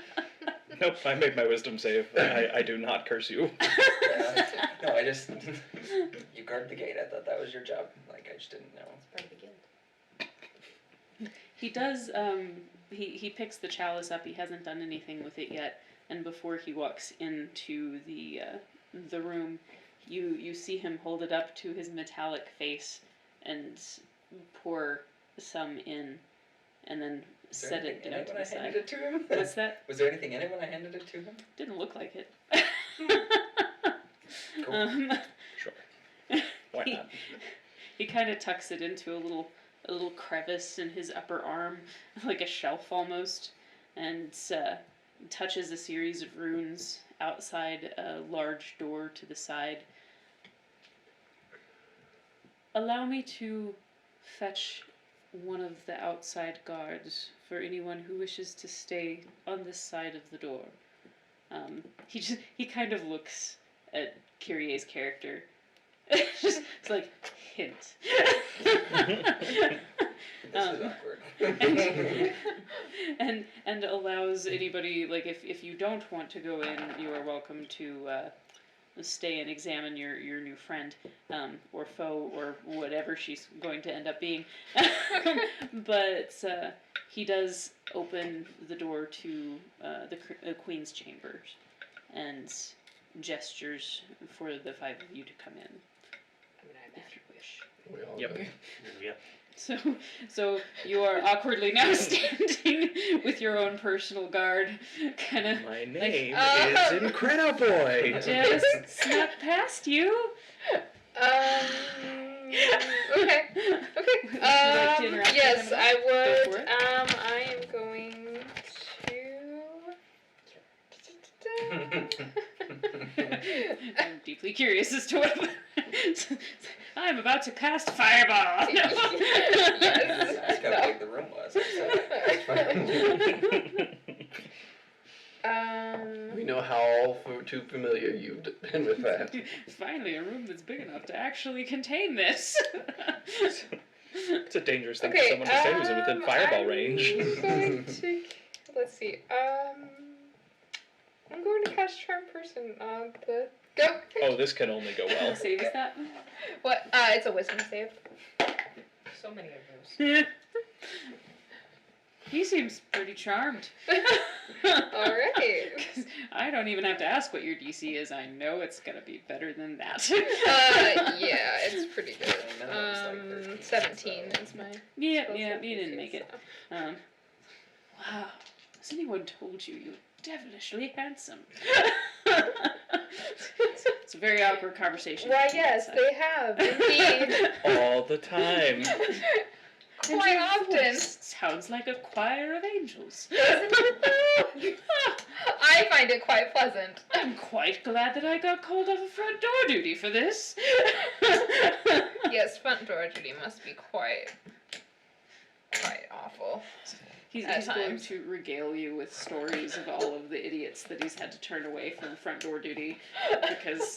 Nope, I made my wisdom save. I do not curse you. No, I just you guard the gate. I thought that was your job. Like I just didn't know. It's part of the guild. He does, he picks the chalice up. He hasn't done anything with it yet. And before he walks into the room, you see him hold it up to his metallic face and pour some in, and then Was there set anything it in down it to when the I handed side. it to him? What's that? Was there anything in it when I handed it to him? Didn't look like it. Cool. Sure. Why he, not? he kind of tucks it into a little crevice in his upper arm, like a shelf almost, and touches a series of runes outside a large door to the side. Allow me to fetch one of the outside guards for anyone who wishes to stay on this side of the door. He kind of looks at Kyrie's character. It's like, hint. This is awkward. and allows anybody, like, if you don't want to go in, you are welcome to stay and examine your new friend, or foe, or whatever she's going to end up being. But he does open the door to the Queen's chambers and gestures for the five of you to come in, if you wish. We all Yep. do. Yeah. So you are awkwardly now standing with your own personal guard, kind of My name Oh. is Incrediboy. just snuck past you. Okay. Would you like to interact with Yes, him? I Go would. for it. I am going to. I'm deeply curious as to what. I'm about to cast fireball. Yes. Ask how big the room was. We know how all too familiar you've been with that. Finally, a room that's big enough to actually contain this. It's a dangerous thing for Okay, someone to say who's within fireball I'm range. going to, let's see. I'm going to cast Charm Person on the go. Oh, this can only go well. What save is that? What? It's a Wisdom save. So many of those. He seems pretty charmed. All right. 'Cause I don't even have to ask what your DC is. I know it's gonna be better than that. Yeah, it's pretty good. Minimum's like 13, 17 so- is my. Yeah, spell yeah, save you didn't DC, make it. so. Wow. Has anyone told you you're devilishly handsome? It's a very awkward conversation. Why, between yes, us. they have indeed. All the time. And Quite your often. voice sounds like a choir of angels. Doesn't it though? I find it quite pleasant. I'm quite glad that I got called off of front door duty for this. Yes, front door duty must be quite awful. He's At going times. to regale you with stories of all of the idiots that he's had to turn away from front door duty because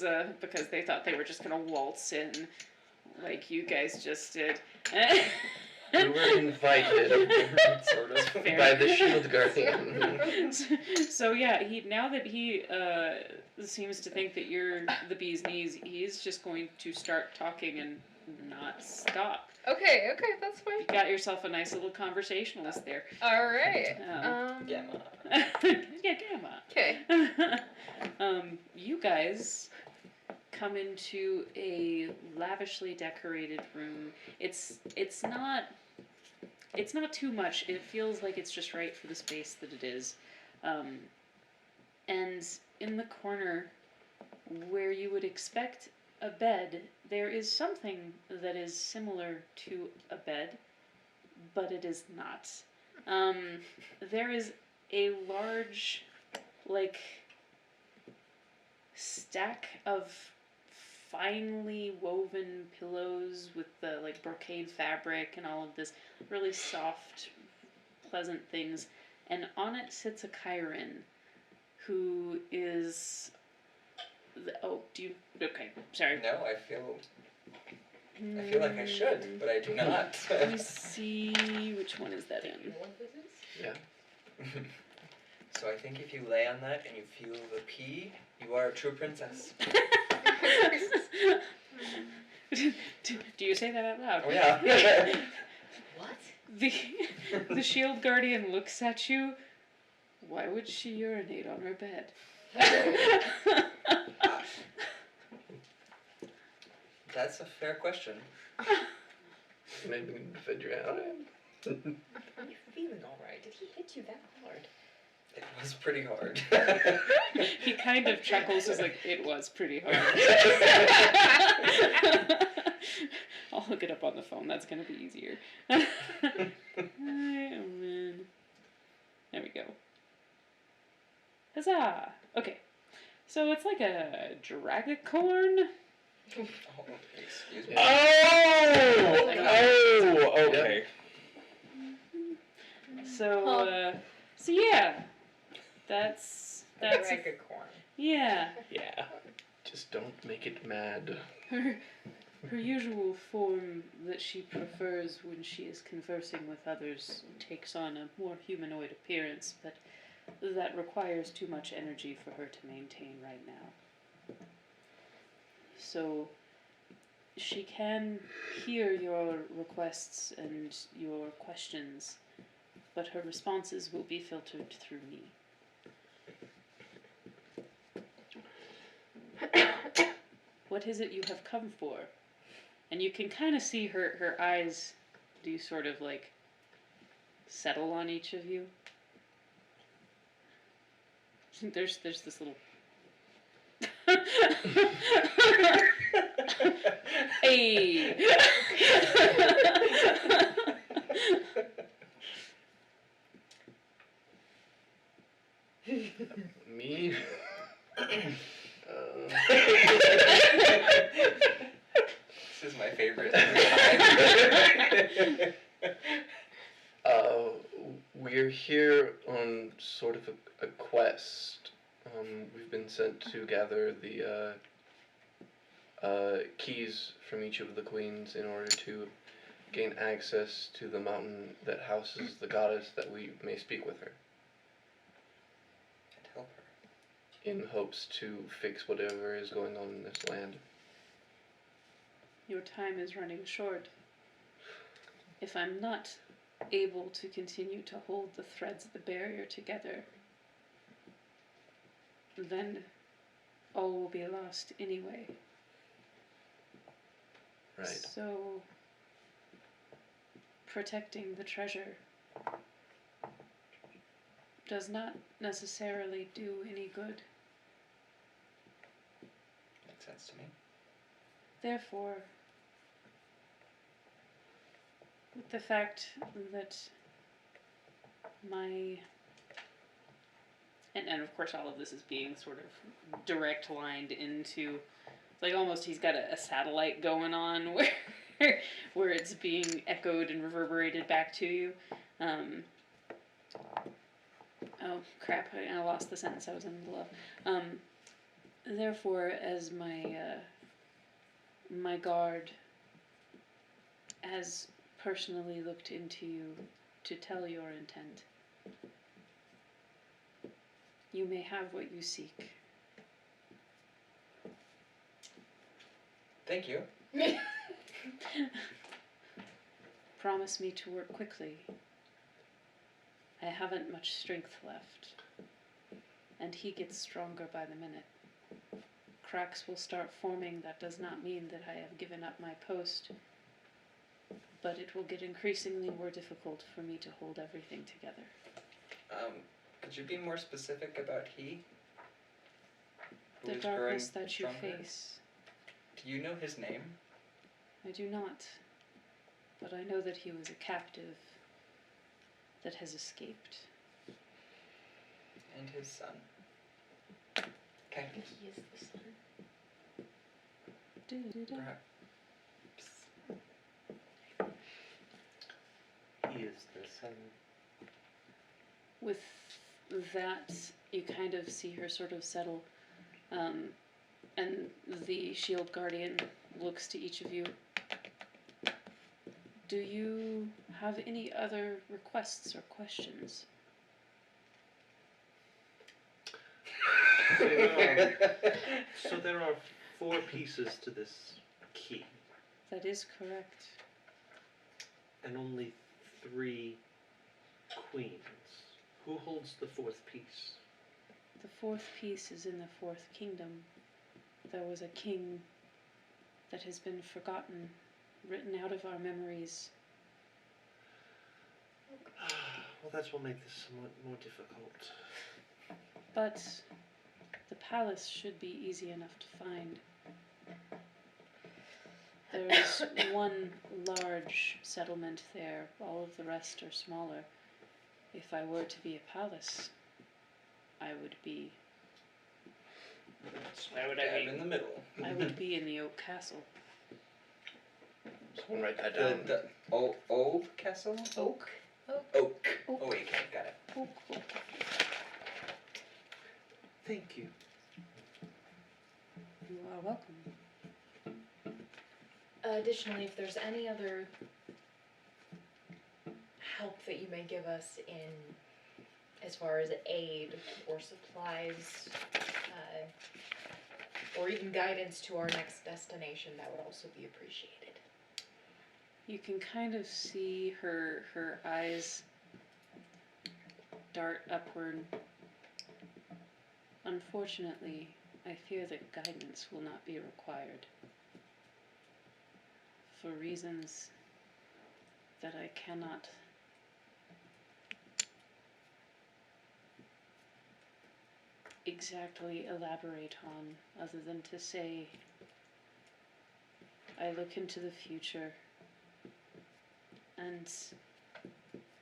they thought they were just gonna waltz in like you guys just did. We were invited Sort of. Fair. by the Shield Guardian. So yeah, now that he seems to think that you're the bee's knees, he's just going to start talking and not stop. Okay, that's fine. You got yourself a nice little conversationalist there. All right. Gamma. Yeah, Gamma. Okay. You guys come into a lavishly decorated room. It's not too much. It feels like it's just right for the space that it is. And in the corner where you would expect a bed, there is something that is similar to a bed, but it is not. There is a large, like, stack of finely woven pillows with the, like, brocade fabric and all of this really soft, pleasant things. And on it sits a Chiron who is... Okay, sorry. No, I feel like I should, but I do not. Let me see, which one is that in? So I think if you lay on that and you feel the pee, you are a true princess. Do you say that out loud? Oh yeah. What? The shield guardian looks at you. Why would she urinate on her bed? That's a fair question. Maybe we can defend your out. Are you feeling alright? Did he hit you that hard? It was pretty hard. He kind of chuckles. He's like, it was pretty hard. I'll look it up on the phone. That's gonna be easier. Oh man. There we go. Huzzah! Okay. So it's like a dragoncorn. Oh, excuse me. Oh, okay. So yeah. That's Dragoncorn. yeah. Yeah. Just don't make it mad. Her usual form that she prefers when she is conversing with others takes on a more humanoid appearance, but that requires too much energy for her to maintain right now. So she can hear your requests and your questions, but her responses will be filtered through me. What is it you have come for? And you can kind of see her eyes do sort of like settle on each of you. There's this little hey. Me? This is my favorite. We're here on sort of a quest. We've been sent to gather the keys from each of the queens in order to gain access to the mountain that houses the goddess, that we may speak with her, And help her. in hopes to fix whatever is going on in this land. Your time is running short. If I'm not able to continue to hold the threads of the barrier together, then all will be lost anyway. Right. So, protecting the treasure does not necessarily do any good. Makes sense to me. Therefore, with the fact that my and of course all of this is being sort of direct lined into, like, almost he's got a satellite going on where where it's being echoed and reverberated back to you. Oh crap, I lost the sentence I was in the middle of. Therefore, as my guard has personally looked into you to tell your intent, you may have what you seek. Thank you. Promise me to work quickly. I haven't much strength left, and he gets stronger by the minute. Cracks will start forming. That does not mean that I have given up my post, but it will get increasingly more difficult for me to hold everything together. Could you be more specific about he? Who The is darkness growing that you stronger? face. Do you know his name? I do not, but I know that he was a captive that has escaped. And his son. Okay. He is the son. Du-du-du. Perhaps. He is the son. With that, you kind of see her sort of settle, and the shield guardian looks to each of you. Do you have any other requests or questions? So there are 4 pieces to this key, That is correct. and only 3 queens. Who holds the 4th piece? The 4th piece is in the 4th kingdom. There was a king that has been forgotten, written out of our memories. Well, that will make this somewhat more difficult. But the palace should be easy enough to find. There is one large settlement there, all of the rest are smaller. If I were to be a palace, I would be Where would I Dab be? in the middle. I would be in the Oak Castle. Someone write that down. The Oak Castle? Oak. Oak. Oak. O-A-K, got it. Oak, oak. Thank you. You are welcome. Additionally, if there's any other help that you may give us in, as far as aid or supplies, or even guidance to our next destination, that would also be appreciated. You can kind of see her eyes dart upward. Unfortunately, I fear that guidance will not be required. For reasons that I cannot exactly elaborate on, other than to say I look into the future and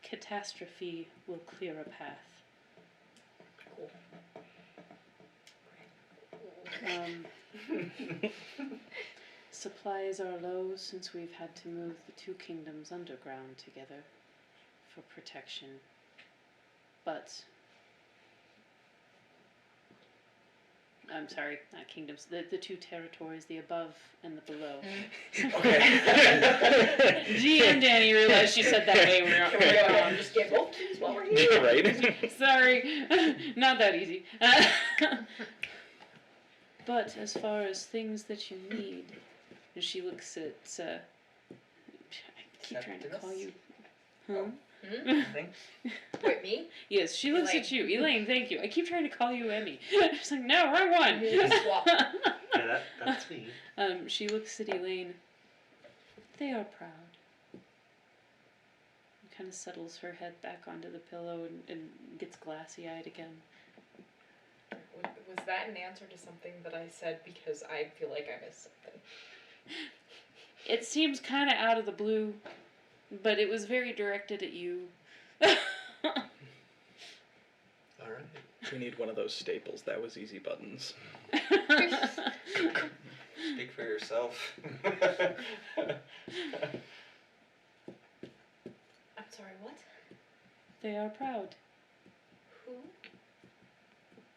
catastrophe will clear a path. Supplies are low since we've had to move the two kingdoms underground together for protection. But I'm sorry, not kingdoms, the two territories, the above and the below. Okay. G and Danny realized she said that way wrong. Just get both keys while we're here. Right? Sorry, not that easy. But as far as things that you need, and she looks at, I keep trying to call you, huh? Thanks. Wait, me? Yes, she looks at you, Elaine. Thank you. I keep trying to call you Emmy. She's like, no, wrong one. Swap. Yeah, that's me. She looks at Elaine. They are proud. Kind of settles her head back onto the pillow and gets glassy-eyed again. Was that an answer to something that I said because I feel like I missed something? It seems kind of out of the blue, but it was very directed at you. Alright. We need one of those staples. That was easy buttons. Speak for yourself. I'm sorry, what? They are proud. Who?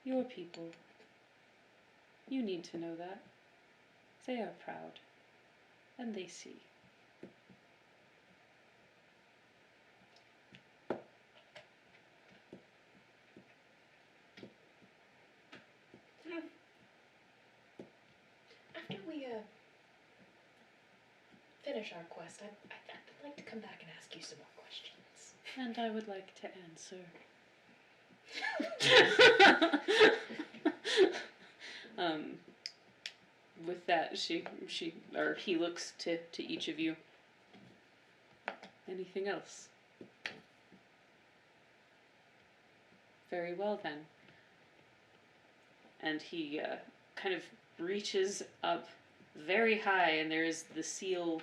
Your people. You need to know that. They are proud. And they see. After we finish our quest, I'd like to come back and ask you some more questions. And I would like to answer. With that, he looks to each of you. Anything else? Very well then. And he kind of reaches up very high, and there is the seal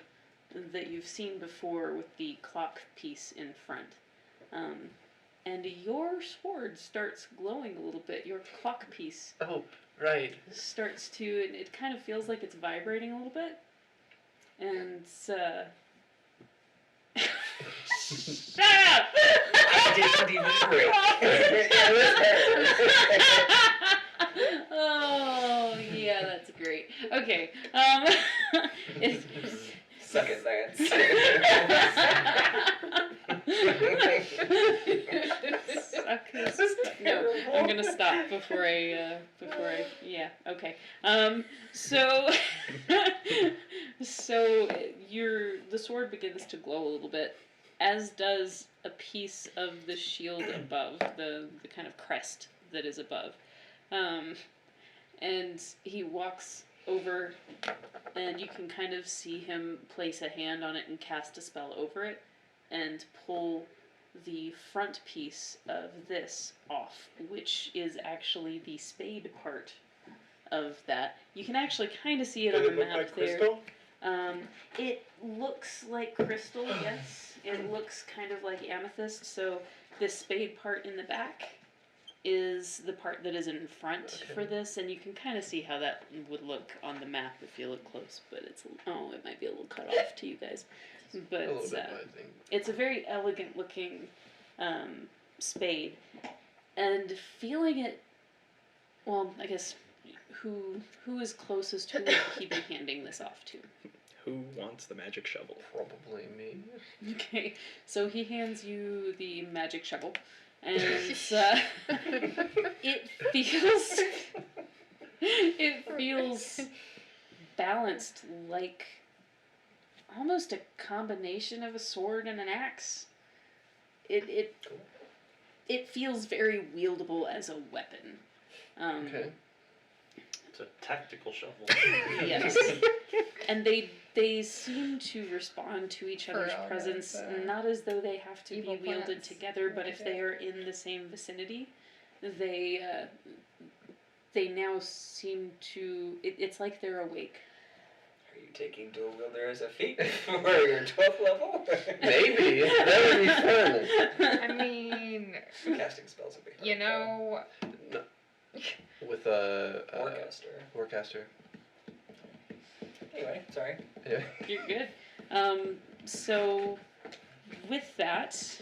that you've seen before with the clock piece in front. And your sword starts glowing a little bit. Your clock piece Oh, right. starts to, and it kind of feels like it's vibrating a little bit. And shut up! I didn't even break. Oh, yeah, that's great. Okay, it's, Suck it, Lance. Suckers. No, I'm gonna stop before I, yeah, okay. So, the sword begins to glow a little bit, as does a piece of the shield above, the kind of crest that is above. And he walks over, and you can kind of see him place a hand on it and cast a spell over it, and pull the front piece of this off, which is actually the spade part of that. You can actually kind of see it on the map there. It looks like crystal, yes. It looks kind of like amethyst, so this spade part in the back is the part that is in front for this, and you can kind of see how that would look on the map if you look close, but it might be a little cut off to you guys. But A little bit, I think. it's a very elegant looking spade, and feeling it, well, I guess, who is closest, who would he be handing this off to? Who wants the magic shovel? Probably me. Okay, so he hands you the magic shovel, and it feels It feels balanced like almost a combination of a sword and an axe. It Cool. it feels very wieldable as a weapon. Okay. It's a tactical shovel. Yes. And they seem to respond to each other's Corona, presence, the not as though they have to be evil wielded plants. together, but if they are in the same vicinity, they now seem to. It's like they're awake. Are you taking dual wielder as a feat for your 12th level? Maybe that would be fun. I mean, Casting spells would be hard. you know, With a Warcaster. Warcaster. Anyway, sorry. Yeah. You're good. So, with that,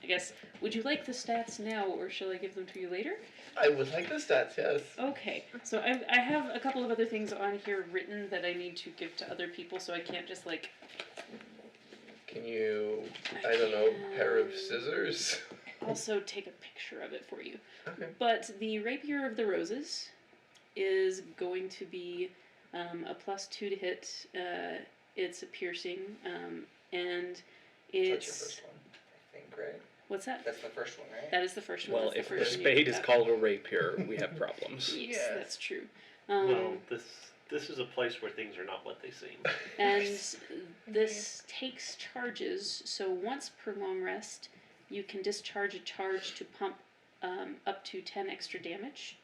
I guess, would you like the stats now, or shall I give them to you later? I would like the stats. Yes. Okay, so I have a couple of other things on here written that I need to give to other people, so I can't just like. Can you? I don't know. Pair of scissors. Also take a picture of it for you. Okay. But the Rapier of the Roses is going to be a +2 to hit. It's a piercing, and That's your it's first one, I think, right? what's that? That's the first one, right? That is the first one. Well, That's if the the first one you spade picked is up. called a rapier, we have problems. Yes, Yes. that's true. Well, this is a place where things are not what they seem. And this takes charges, so once per long rest, you can discharge a charge to pump up to 10 extra damage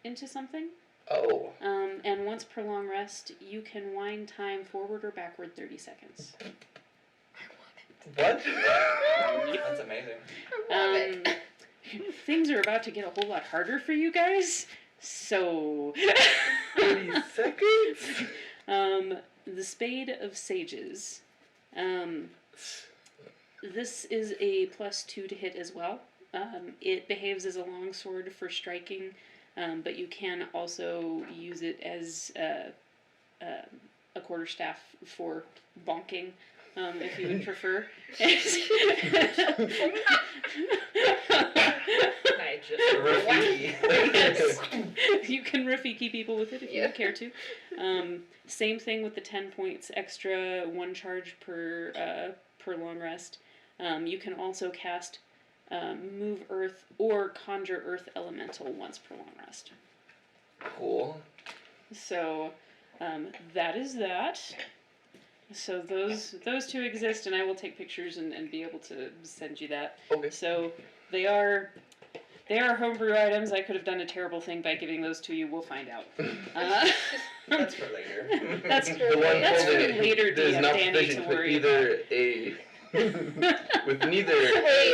into something. Oh. And once per long rest, you can wind time forward or backward 30 seconds. What? That's amazing. I love it. Things are about to get a whole lot harder for you guys, so. 30 seconds. The Spade of Sages. This is a +2 to hit as well. It behaves as a longsword for striking, but you can also use it as a quarterstaff for bonking, if you would prefer. I just Rafiki. Yes. You can Rafiki people with it if you Yeah. would care to. Same thing with the 10 points extra, 1 charge per long rest. You can also cast Move Earth or Conjure Earth Elemental once per long rest. Cool. So that is that. So those two exist, and I will take pictures and be able to send you that. Okay. So they are homebrew items. I could have done a terrible thing by giving those to you. We'll find out. That's for later. That's The one that's for holding it, later there's DM not Danny to sufficient with worry either a with neither Hey,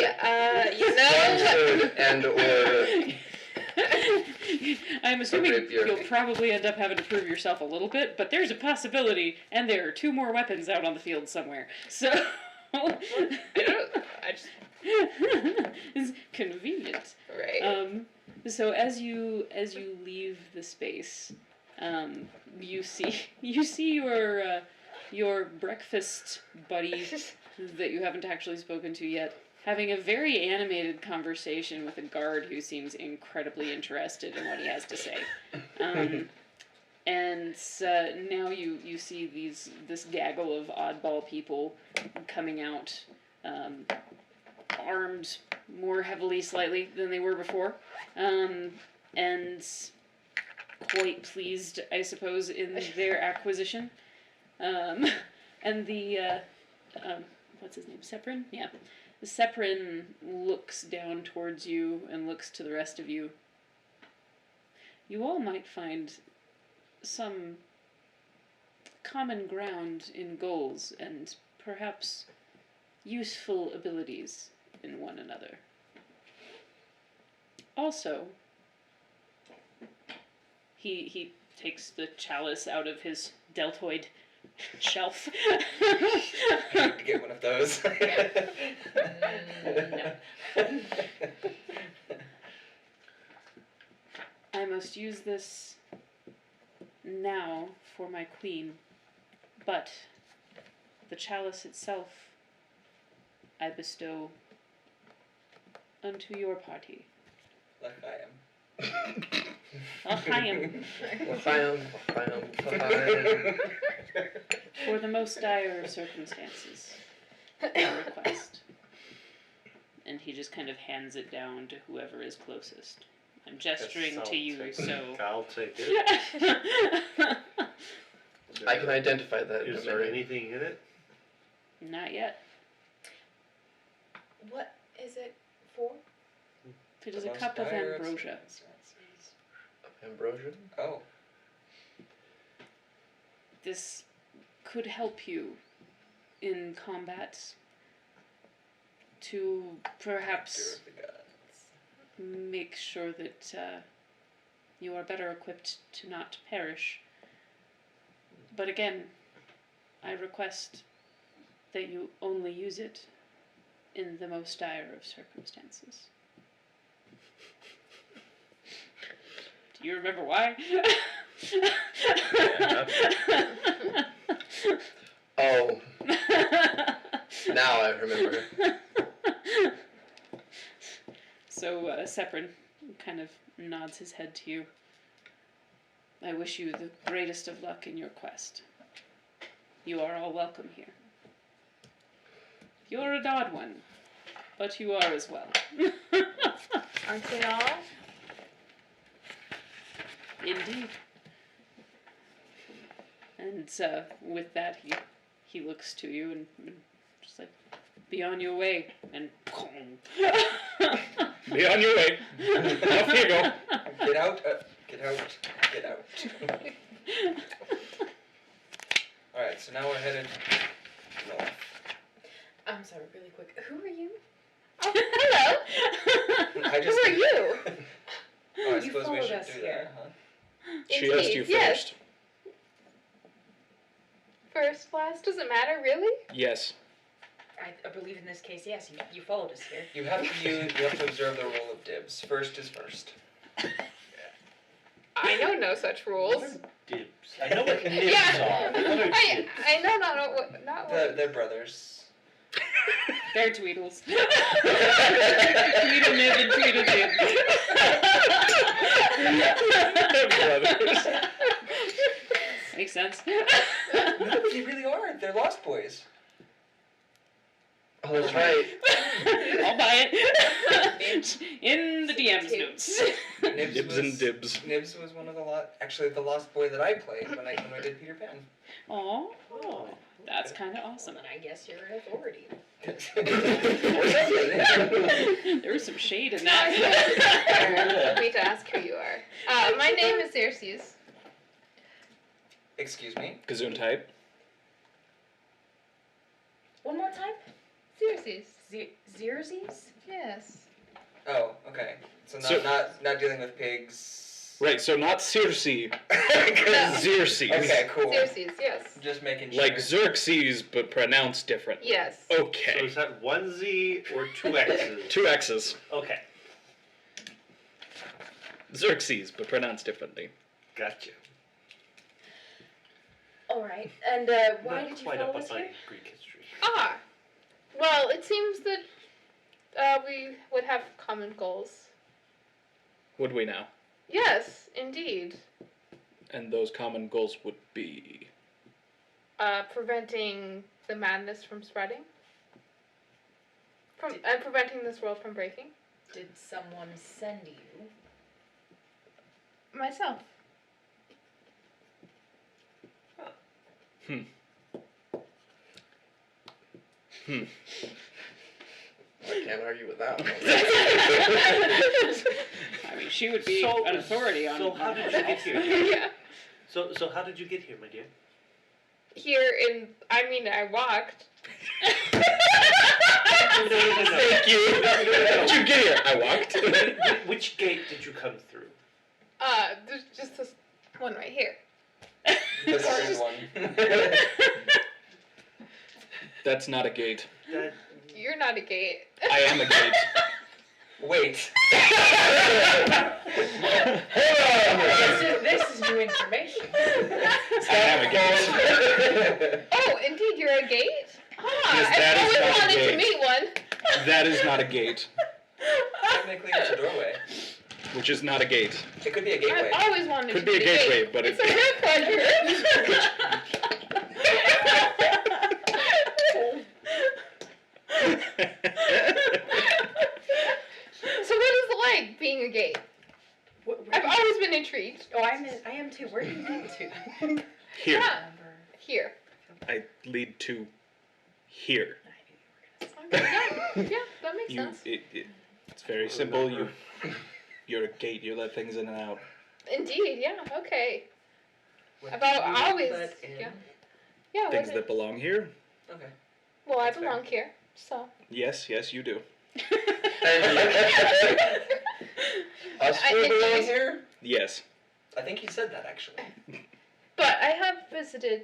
you know, sword and or I'm assuming rapier. you'll probably end up having to prove yourself a little bit, but there's a possibility, and there are 2 more weapons out on the field somewhere. So I just it's convenient. right. So as you leave the space, you see your breakfast buddy that you haven't actually spoken to yet, having a very animated conversation with a guard who seems incredibly interested in what he has to say. And now you see this gaggle of oddball people coming out, armed more heavily slightly than they were before, and quite pleased, I suppose, in their acquisition. And the what's his name? Seprin? Yeah. Seprin looks down towards you and looks to the rest of you. You all might find some common ground in goals and perhaps useful abilities in one another. Also, he takes the chalice out of his deltoid shelf. I need to get one of those. I must use this now for my queen, but the chalice itself I bestow unto your party. Like I am. L'chaim. L'chaim. For the most dire of circumstances, I request. And he just kind of hands it down to whoever is closest. I'm gesturing Guess to I'll you, take so. it. I'll take it. I can identify that. Is there anything in it? Not yet. What is it for? It is The a most cup of dire ambrosia. circumstances. Ambrosia? Oh, This could help you in combat to perhaps Nectar of the gods. make sure that you are better equipped to not perish. But again, I request that you only use it in the most dire of circumstances. Do you remember why? Oh, now I remember. So Seprin kind of nods his head to you. I wish you the greatest of luck in your quest. You are all welcome here. You're an odd one, but you are as well. Aren't we all? Indeed. And with that, he looks to you and just like, be on your way. And Be on your way. Off you go. Get out, get out, get out. Alright, so now we're headed north. I'm sorry, really quick. Who are you? Oh, hello. I just Who are you? Oh, I You suppose we followed should us do here. that, huh? She asked Indeed, you yes. first. First, last, does it matter, really? Yes. I believe in this case, yes. You followed us here. You have to observe the rule of dibs. First is first. I know no such rules. Dibs. I know what nibs Yeah. are. What are dibs? I know not what. They're brothers. they're Tweedles. Tweedle nib and Tweedle dib. Brothers. Makes sense. No, but they really are. They're Lost Boys. Oh, that's right. I'll buy it. In the DM's notes. Dibs and dibs. Nibs was one of actually the Lost Boy that I played when I did Peter Pan. Oh, that's kind of awesome. Then I guess you're an authority. There was some shade in that. Me to ask who you are. My name is Xerxes. Excuse me. Gazoon type. One more time? Xerxes. Xerxes? Yes. Oh, okay. So So- not dealing with pigs. Right, so not Circe. Xerxes. Okay, cool. Xerxes, yes. Just making sure. Like Xerxes, but pronounced different. Yes. So Okay. is that one Z or two X's? Two X's. Okay, Xerxes, but pronounced differently. gotcha. Alright, and why Not did you quite follow up on us my here? Greek history. Ah. Well, it seems that we would have common goals. Would we now? Yes, indeed. And those common goals would be. Preventing the madness from spreading. And preventing this world from breaking. Did someone send you? Myself. I can't argue with that one. I mean, she would be So- an authority on. so how on did you get here? Yeah. So how did you get here, my dear? I walked. No. Thank you! How'd you get here? I walked. Which gate did you come through? There's just this one right here. The third one. That's not a gate. That, You're not a gate. I am a gate. Wait. This is new information. I am a gate. Oh, indeed, you're a gate? Yes, that I've is always not a wanted gate. to meet one. That is not a gate. Technically, it's a doorway. which is not a gate. It could be a gateway. I've always wanted Could to be a gateway, but it's it- a real pleasure. So what is it like being a gate? Where I've always been intrigued. Oh, I am too. Where do you go to? Here. Yeah. Here. I lead to here. Yeah, that makes sense. It's very simple. You're a gate. You let things in and out. Indeed, yeah, okay. What I've do you always, let in? yeah. Yeah, Things what that belong here. Okay. well, I that's fair. belong here, so. Yes, you do. Us I four think belong he's- here? Yes. I think he said that actually. But I have visited,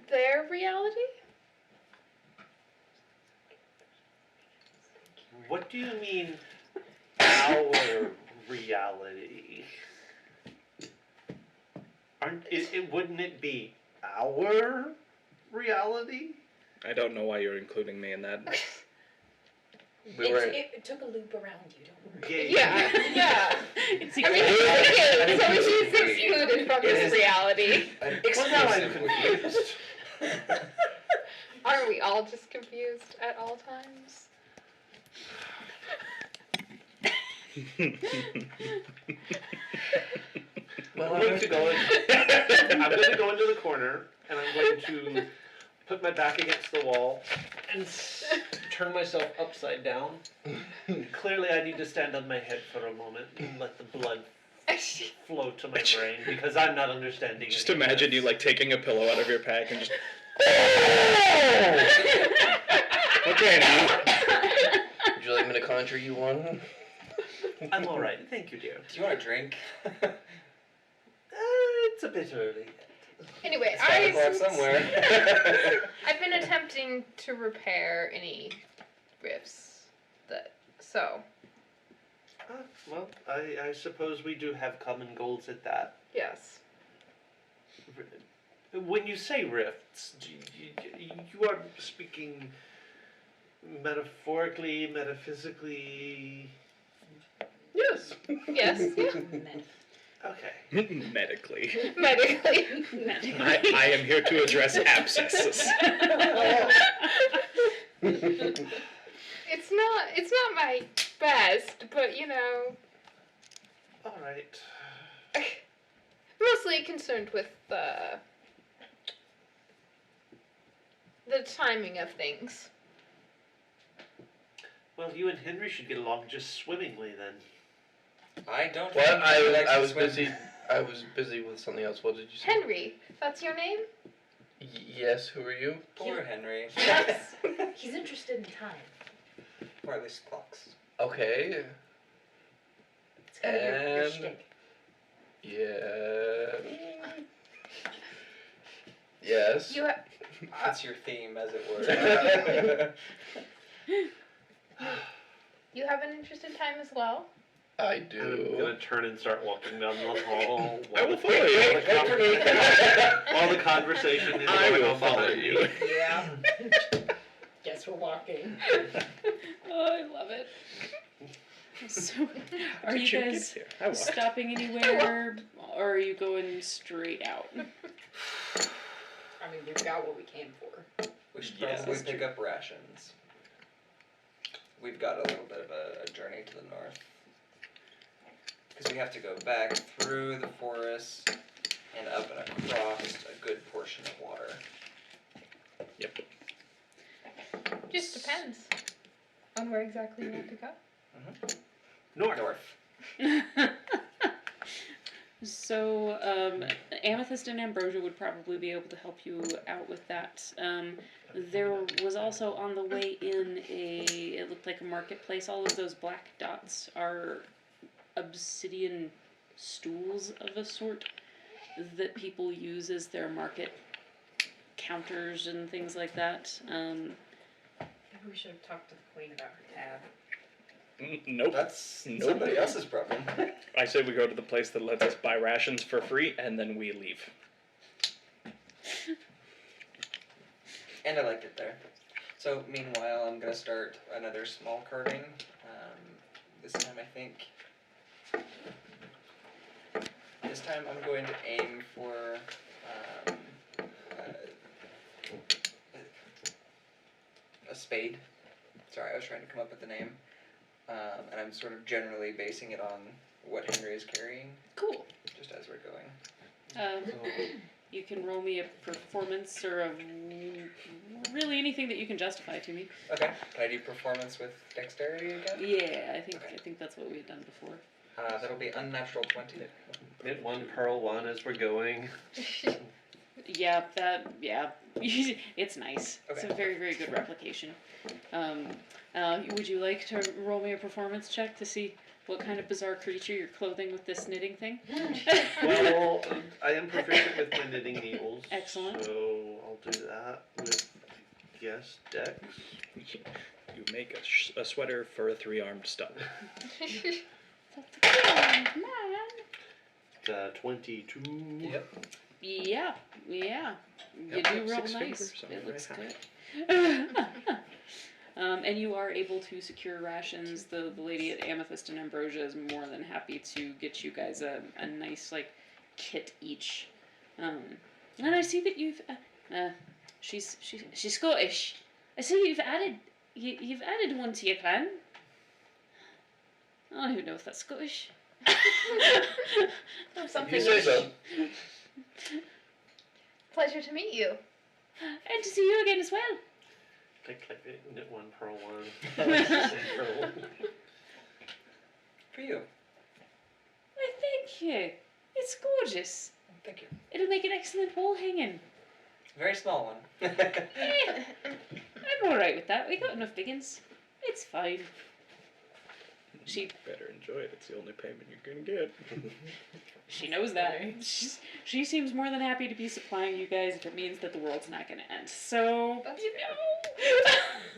their reality? What do you mean, our reality? Wouldn't it be our reality? I don't know why you're including me in that. We were. It took a loop around you. Don't worry. Yeah, yeah. It's I mean, he's a kid, so he's excluded from It this is- reality. Well, now I'm confused. Aren't we all just confused at all times? Well, I'm going to go into the corner, and I'm going to put my back against the wall and turn myself upside down. Clearly, I need to stand on my head for a moment and let the blood flow to my brain because I'm not understanding. Just any of imagine this. you like taking a pillow out of your pack and just. Okay now. Would you like me to conjure you one? I'm all right, thank you, dear. Do you want a drink? It's a bit early. Anyway, It's 5 o'clock somewhere. I've been attempting to repair any rifts so, Well, I suppose we do have common goals at that. yes. When you say rifts, you are speaking metaphorically, metaphysically. Yes. Yes, yeah. Okay. Medically. Medically. I am here to address abscesses. It's not my best, but you know, All right. mostly concerned with the timing of things. Well, you and Henry should get along just swimmingly then. I don't. Well, think he likes I to was swim. busy. I was busy with something else. What did you say? Henry, that's your name? Yes. Who are you? Poor Henry. Yes. He's interested in time. Or at least clocks. Okay. It's kind of your And- shtick. Yeah. Yes. You That's your theme, as it were. you have an interest in time as well? I I'm do. gonna turn and start walking down the hall. I will follow you. While the conversation is I going will on follow behind you. Yeah. Guess we're walking. Oh, I love it. So, are Did you get guys here? I walked. stopping anywhere, or are you going straight out? I mean, we've got what we came for. We should Yes, probably that's pick true. up rations. We've got a little bit of a journey to the north. Because we have to go back through the forest and up and across a good portion of water. Yep. Just depends on where exactly you want to go. North. So, Amethyst and Ambrosia would probably be able to help you out with that. There was also on the way in it looked like a marketplace. All of those black dots are obsidian stools of a sort that people use as their market counters and things like that. Maybe we should have talked to the queen about her tab. Nope. That's Nope. somebody else's problem. I say we go to the place that lets us buy rations for free, and then we leave. And I liked it there. So meanwhile, I'm gonna start another small carving. this time I think. This time I'm going to aim for a spade. Sorry, I was trying to come up with a name. And I'm sort of generally basing it on what Henry is carrying, Cool. just as we're going. You can roll me a performance or a really anything that you can justify to me. Okay. Can I do performance with dexterity again? Yeah, I think Okay. I think that's what we had done before. That'll be unnatural 20. Hit 1, pearl 1 as we're going. Yeah, it's nice. It's a Okay. very, very good replication. Would you like to roll me a performance check to see what kind of bizarre creature you're clothing with this knitting thing? Well, I am proficient with my knitting needles. Excellent. So I'll do that with, yes, dex. You make a sweater for a 3-armed stub. 22. Yep. Yeah. You Yep, do real 6 nice. fingers, It looks very good. And you are able to secure rations. The lady at Amethyst and Ambrosia is more than happy to get you guys a nice like kit each. And I see that you've she's Scottish. I see you've added one to your clan. I don't even know if that's Scottish. Something. You say so. Pleasure to meet you. And to see you again as well. Click, knit 1, pearl 1. Pearl 1. For you. Why, thank you. It's gorgeous. Thank you. It'll make an excellent wall hanging. Very small one. I'm alright with that. We got enough biggins. It's fine. She Better enjoy it. It's the only payment you're gonna get. she knows that. She seems more than happy to be supplying you guys if it means that the world's not gonna end. So That's you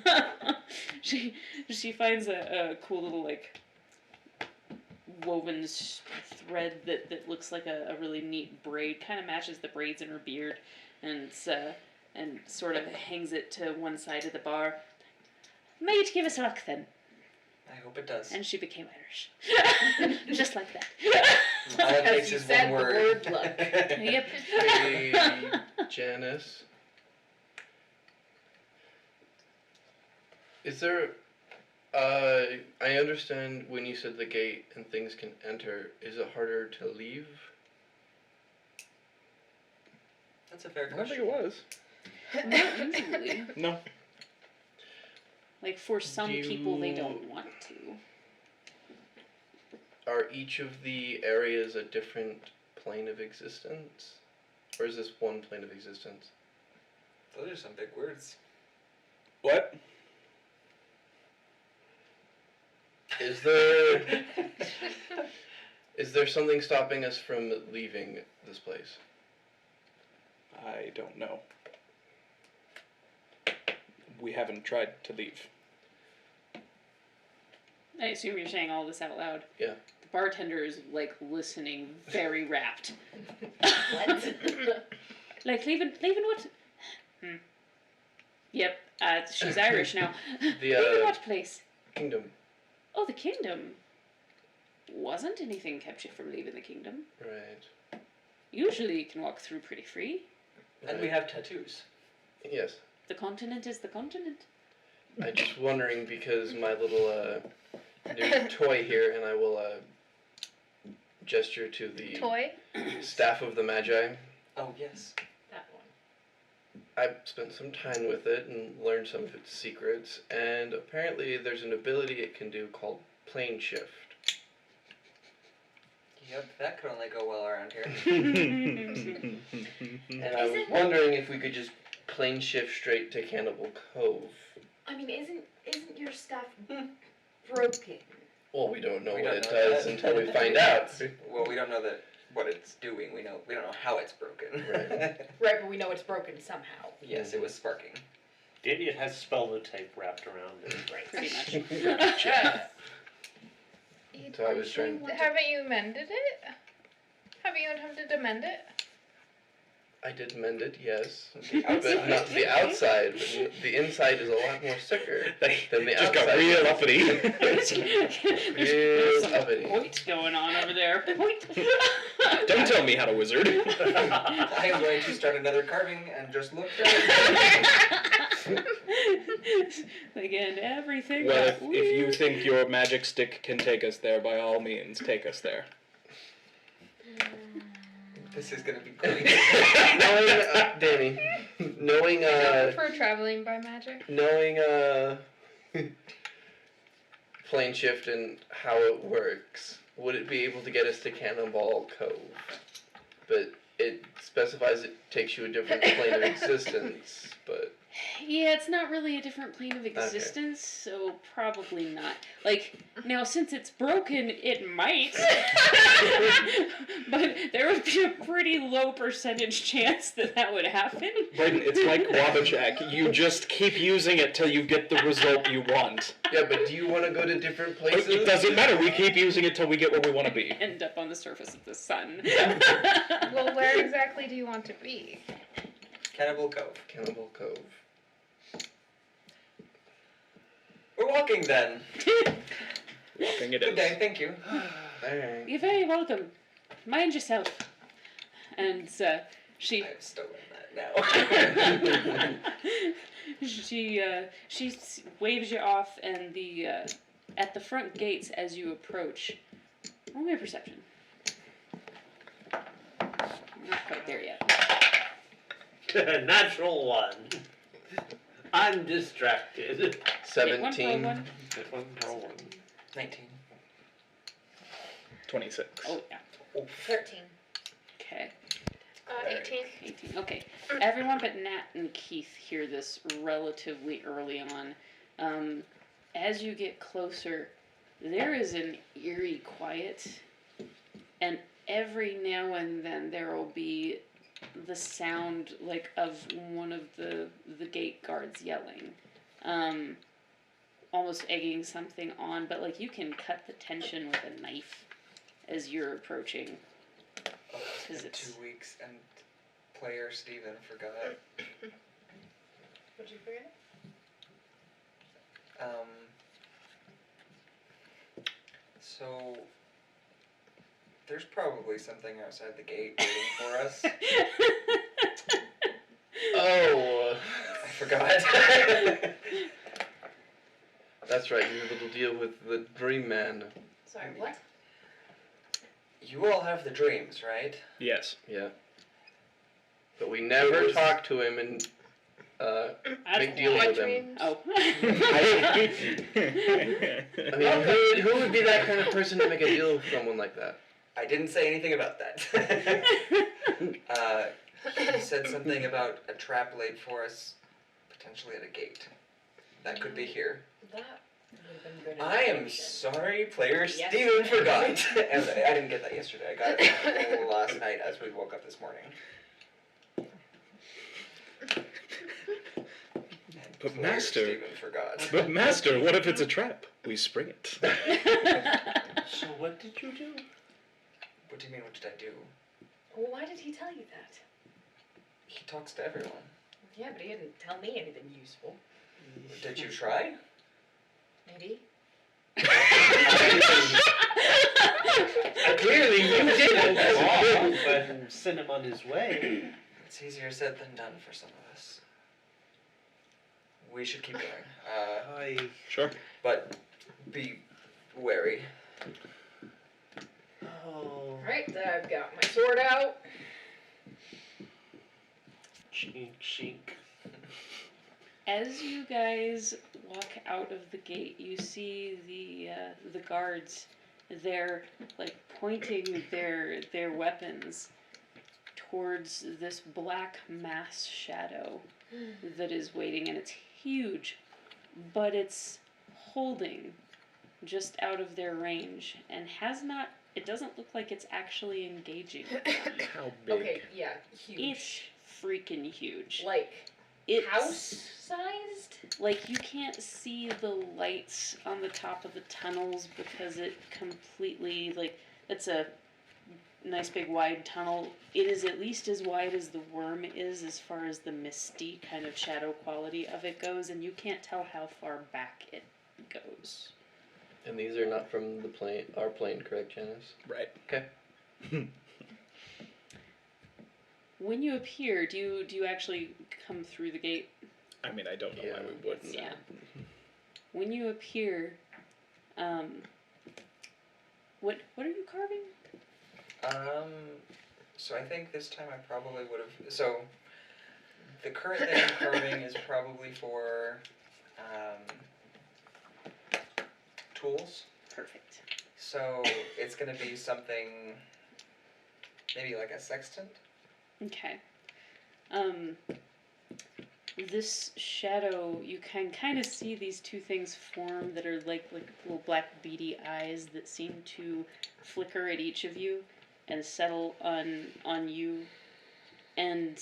know. she finds a cool little like woven thread that looks like a really neat braid. Kind of matches the braids in her beard, and sort of hangs it to one side of the bar. May it give us luck then. I hope it does. And she became Irish. Just like that. All it As takes you is said, one the word. word luck. Yep. Hey, Janice. Is there, I understand when you said the gate and things can enter, is it harder to leave? That's a fair I don't think question. it was. Not usually. No. Like for some Do people, they you- don't want to. Are each of the areas a different plane of existence? Or is this one plane of existence? Those are some big words. What? Is there something stopping us from leaving this place? I don't know. We haven't tried to leave. I assume you're saying all this out loud. Yeah. The bartender is like listening, very rapt. What? Like leaving what? Yep. She's Irish now. The Leaving what place? kingdom. Oh, the kingdom. Wasn't anything kept you from leaving the kingdom. Right. Usually you can walk through pretty free. And we have tattoos. Yes. The continent is the continent. I'm just wondering because my little new toy here, and I will gesture to the Toy. staff of the Magi. Oh, yes. That one. I spent some time with it and learned some of its secrets, and apparently there's an ability it can do called plane shift. Yep, that could only go well around here. And I was wondering if we could just plane shift straight to Cannibal Cove. I mean, isn't your stuff broken? Well, we don't know We what don't it know does that. until we find out. Well, we don't know what it's doing. We don't know how it's broken. Right. Right, but we know it's broken somehow. Yes, it was sparking. It has spell tape wrapped around it. Right. Pretty much. So I was trying. Haven't you mended it? Have you attempted to mend it? I did mend it, yes. The But outside. not the outside. But the inside is a lot more sicker than the Just outside. got real uppity. There's some uppity. point going on over there. Point. Don't tell me how to wizard. I am going to start another carving and just look down. Again, everything. Well, got if you weird. think your magic stick can take us there, by all means, take us there. This is gonna be great. Knowing, Danny, knowing, I prefer traveling by magic. knowing, plane shift and how it works, would it be able to get us to Cannonball Cove? But it specifies it takes you a different plane of existence, but... Yeah, it's not really a different plane of existence, so probably not. Like, now since it's broken, it might. But there would be a pretty low percentage chance that that would happen. Brayden, it's like Wabachak. You just keep using it till you get the result you want. Yeah, but do you want to go to different places? It doesn't matter. We keep using it till we get where we want to be. End up on the surface of the sun. Well, where exactly do you want to be? Cannibal Cove. Cannonball Cove. We're walking then. Walking it Good is. day, thank you. Alright. You're very welcome. Mind yourself. And she I've stolen that now. she waves you off, and the at the front gates as you approach. Roll me a perception. Not quite there yet. Natural 1. I'm distracted. 17. One. 19. 26. Oh yeah. 13. Okay. 18. 18. Okay. Everyone but Nat and Keith hear this relatively early on. As you get closer, there is an eerie quiet, and every now and then there will be the sound like of one of the gate guards yelling, almost egging something on. But like you can cut the tension with a knife as you're approaching. Oh, it's 'Cause been it's- 2 weeks and player Steven forgot. What'd you forget? So there's probably something outside the gate waiting for us. Oh, I forgot. that's right. You were able to deal with the Dream Man. Sorry, what? You all have the dreams, right? Yes. Yeah. But we never talked to him and big deal What with him. dreams? Oh. I mean, who would be that kind of person to make a deal with someone like that? I didn't say anything about that. He said something about a trap laid for us, potentially at a gate. That could be here. That would have been good. I am information. sorry, player Yes. Steven forgot. And I didn't get that yesterday. I got it last night as we woke up this morning. But Player Master, Steven forgot. but Master, what if it's a trap? We spring it. So what did you do? What do you mean, what did I do? Well, why did he tell you that? He talks to everyone. Yeah, but he didn't tell me anything useful. Did you try? Maybe. Clearly you didn't. And send him on his way. It's easier said than done for some of us. We should keep going. Sure. But be wary. Oh. Alright, I've got my sword out. Chink, chink. As you guys walk out of the gate, you see the guards. They're like pointing their weapons towards this black mass shadow that is waiting, and it's huge, but it's holding just out of their range and has not. It doesn't look like it's actually engaging. How big? Okay, yeah, huge. It's freaking huge. Like, It's house-sized? like you can't see the lights on the top of the tunnels because it completely like it's a nice big wide tunnel. It is at least as wide as the worm is as far as the misty kind of shadow quality of it goes, and you can't tell how far back it goes. And these are not from the plane, our plane, correct, Janice? Right. Okay. When you appear, do you actually come through the gate? I mean, I don't know why Yeah. we wouldn't. Yeah. When you appear, what are you carving? So I think this time I probably would have. So the current thing I'm carving is probably for tools. Perfect. So it's gonna be something maybe like a sextant. Okay. This shadow, you can kind of see these two things form that are like little black beady eyes that seem to flicker at each of you and settle on you. And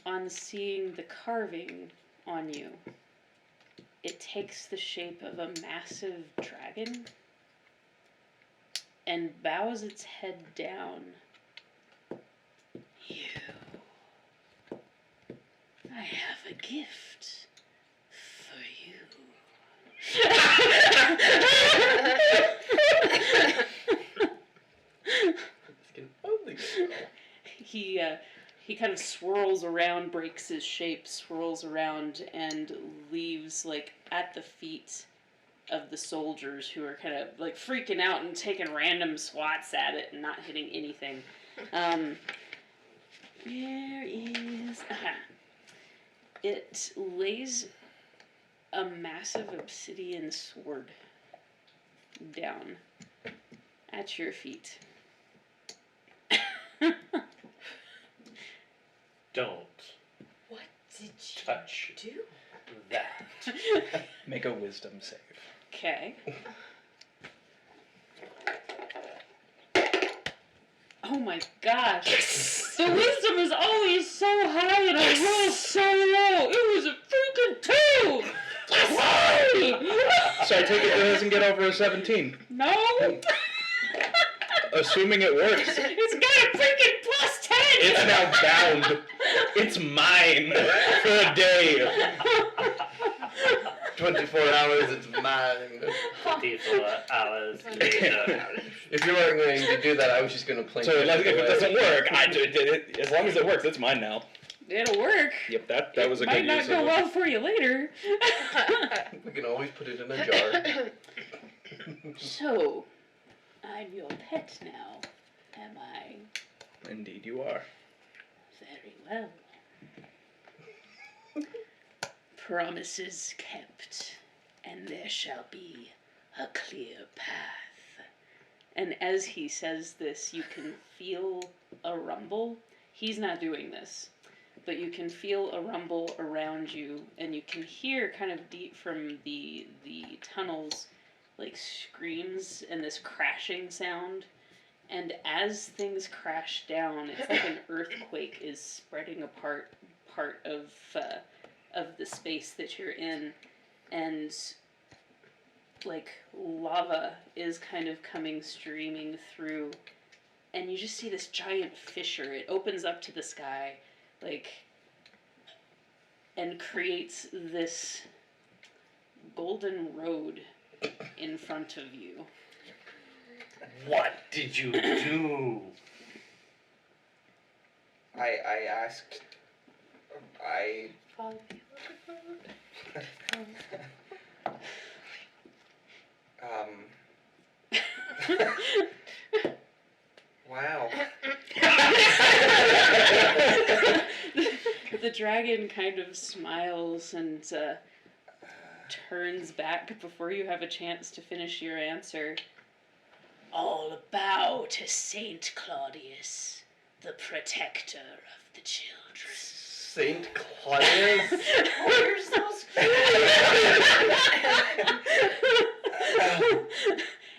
on seeing the carving on you, it takes the shape of a massive dragon and bows its head down. You. I have a gift for you. This can only go well. He kind of swirls around, breaks his shape, swirls around, and leaves like at the feet of the soldiers who are kind of like freaking out and taking random swats at it and not hitting anything. Where is... It lays a massive obsidian sword down at your feet. Don't What did you touch do? that. Make a wisdom save. Okay. Oh my gosh. The wisdom is always so high and I roll so low. It was a freaking 2! Why? So I take it it doesn't get over a 17. No. Assuming it works. It's got a freaking plus 10! It's now bound. It's mine for a day. 24 hours, it's mine. 24 hours later. If you weren't going to do that, I was just going to play. So if it doesn't work, as long as it works, it's mine now. It'll work. Yep, that was a Might good not use go of it. well for you later. We can always put it in a jar. So, I'm your pet now, am I? Indeed you are. Very well. Promises kept, and there shall be a clear path. And as he says this, you can feel a rumble. He's not doing this, but you can feel a rumble around you, and you can hear kind of deep from the tunnels, like screams and this crashing sound. And as things crash down, it's like an earthquake is spreading apart part of the space that you're in, and like lava is kind of coming streaming through, and you just see this giant fissure. It opens up to the sky, like, and creates this golden road in front of you. What did you do? I asked. I. Follow Wow. The dragon kind of smiles and turns back before you have a chance to finish your answer. All about Saint Claudius, the protector of the children. Saint Claudius? Oh, you're so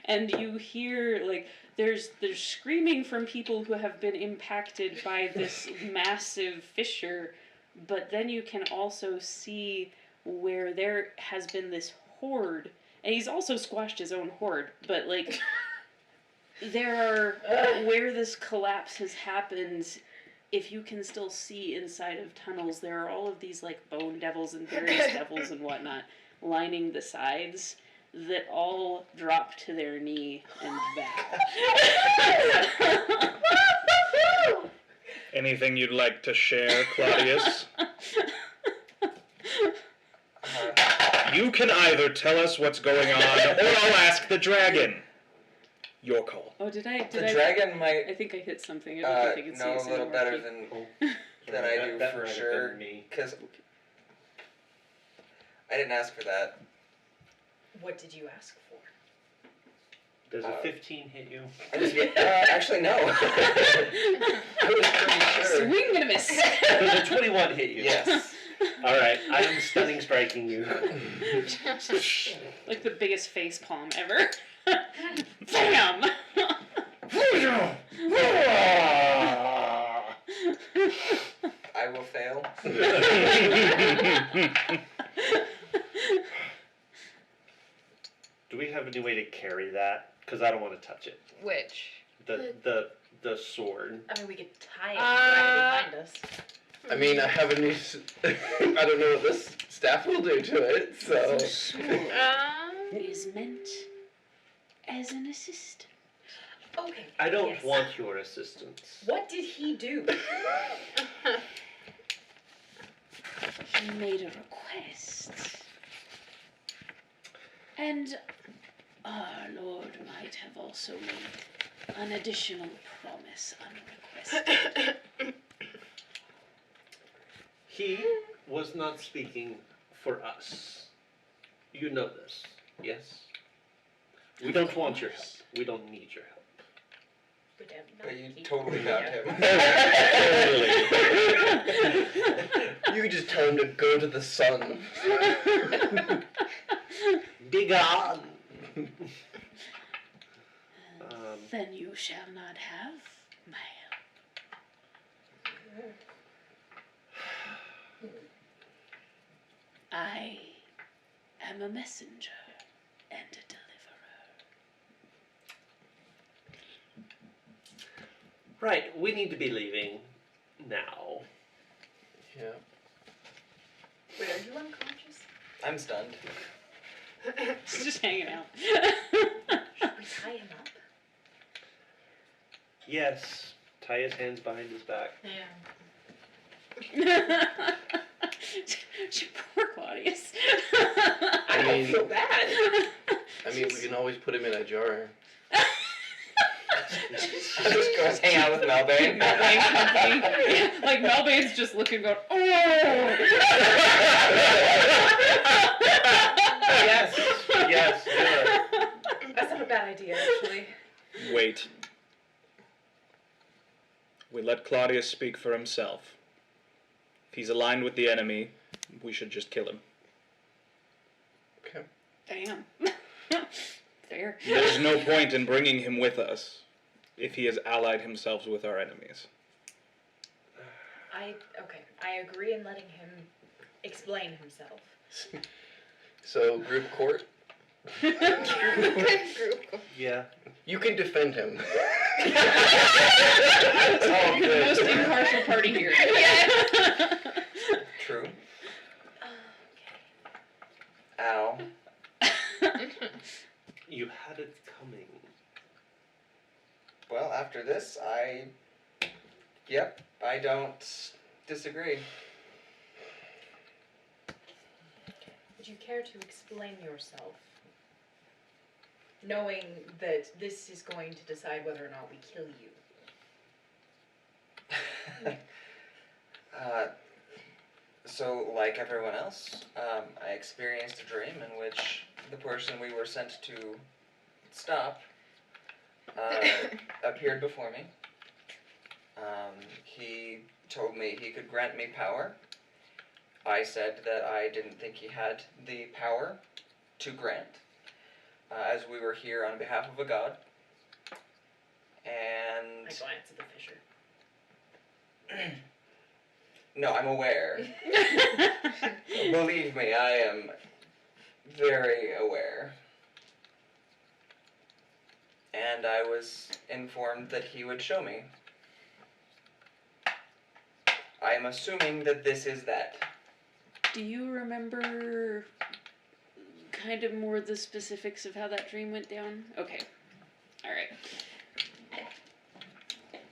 And you hear like there's screaming from people who have been impacted by this massive fissure, but then you can also see where there has been this horde, and he's also squashed his own horde, but like There are where this collapse has happened. If you can still see inside of tunnels, there are all of these like bone devils and various devils and whatnot lining the sides that all drop to their knee and bow. Anything you'd like to share, Claudius? You can either tell us what's going on, or I'll ask the dragon. Your call. Oh, did I? The dragon might I think I hit something. I don't think I can see know a a single little better marquee. than I do That for might have sure. been me. Because I didn't ask for that. What did you ask for? Does a 15 hit you? I just actually no. I was pretty sure. Swing and a miss. Does a 21 hit you? Yes. All right, I am stunning striking you. Like the biggest face palm ever. Bam! I will fail. Do we have any way to carry that? Because I don't want to touch it. Which? The sword. I mean, we could tie it and drag it behind us. I mean, I have a new. I don't know what this staff will do to it, so. The sword is meant as an assistant. Okay. I don't yes. want your assistance. What did he do? He made a request. And our Lord might have also made an additional promise unrequested. He was not speaking for us. You know this, yes? We don't want your help. We don't need your help. But you totally got him. You could just tell him to go to the sun. Be gone! Then you shall not have my help. I am a messenger and a deliverer. Right, we need to be leaving now. Yeah. Wait, are you unconscious? I'm stunned. He's just hanging out. Should we tie him up? Yes, tie his hands behind his back. Yeah. Poor Claudius. I mean, feel bad. we can always put him in a jar. Just go hang out with Melbane. Melbane company. Like Melbane's just looking, going, oh. Yes, yes, do it. That's not a bad idea, actually. Wait. We let Claudius speak for himself. If he's aligned with the enemy, we should just kill him. Okay. Damn. Fair. There's no point in bringing him with us if he has allied himself with our enemies. I agree in letting him explain himself. So, group court, Yeah. you can defend him. Oh, You're the good. most impartial party here. True. Ow. You had it coming. Well, after this, I don't disagree. Would you care to explain yourself? Knowing that this is going to decide whether or not we kill you. So, like everyone else, I experienced a dream in which the person we were sent to stop appeared before me. He told me he could grant me power. I said that I didn't think he had the power to grant, as we were here on behalf of a god. And I glance at the fissure. no, I'm aware. Believe me, I am very aware. And and I was informed that he would show me. I am assuming that this is that. Do you remember kind of more the specifics of how that dream went down? Okay. Alright.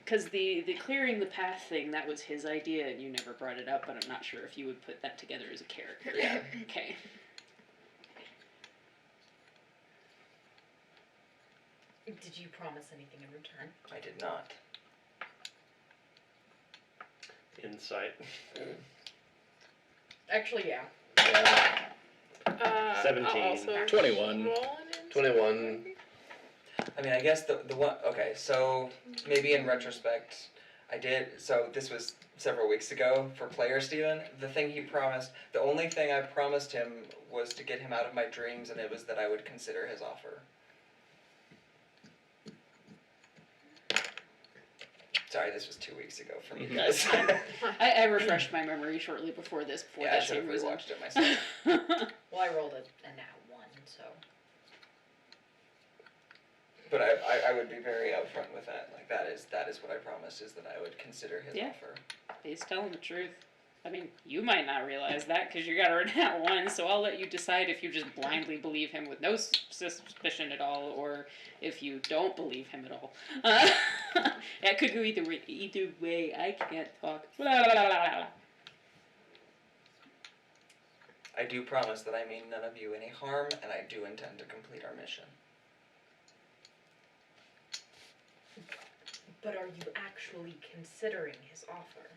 Because the clearing the path thing, that was his idea and you never brought it up, but I'm not sure if you would put that together as a character. Yeah. Okay. Did you promise anything in return? I did not. Insight. Actually, yeah. Yeah. 17. I'll also 21. roll an 21. I mean, I guess the one. Okay, so maybe in retrospect, I did. So this was several weeks ago for player Steven. The thing he promised, the only thing I promised him was to get him out of my dreams, and it was that I would consider his offer. Sorry, this was 2 weeks ago for you guys. I refreshed my memory shortly before this, before Yeah, I that should have scene was in. rewatched it myself. Well, I rolled a nat 1, so. But I would be very upfront with that. Like that is what I promised, is that I would consider his Yeah. offer. He's telling the truth. I mean, you might not realize that because you got a nat 1, so I'll let you decide if you just blindly believe him with no suspicion at all, or if you don't believe him at all. That could go either way. Either way, I can't talk. Blah, blah, blah, blah, blah. I do promise that I mean none of you any harm, and I do intend to complete our mission. But are you actually considering his offer?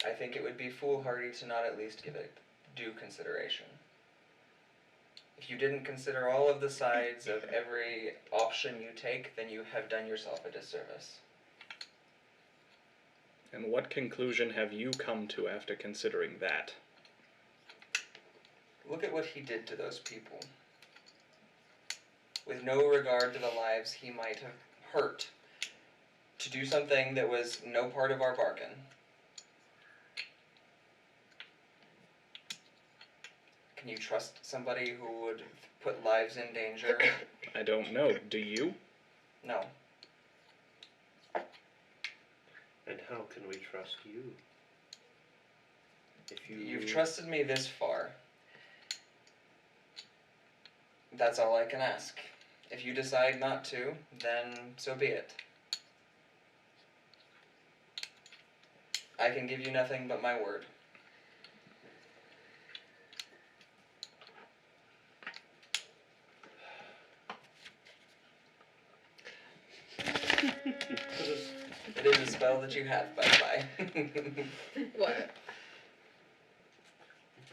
I think it would be foolhardy to not at least give it due consideration. If you didn't consider all of the sides of every option you take, then you have done yourself a disservice. And what conclusion have you come to after considering that? Look at what he did to those people. With no regard to the lives he might have hurt, to do something that was no part of our bargain. Can you trust somebody who would put lives in danger? I don't know. Do you? No. And how can we trust you? If You've trusted me this far. That's all I can ask. If you decide not to, then so be it. I can give you nothing but my word. It is a spell that you have, by the by. What?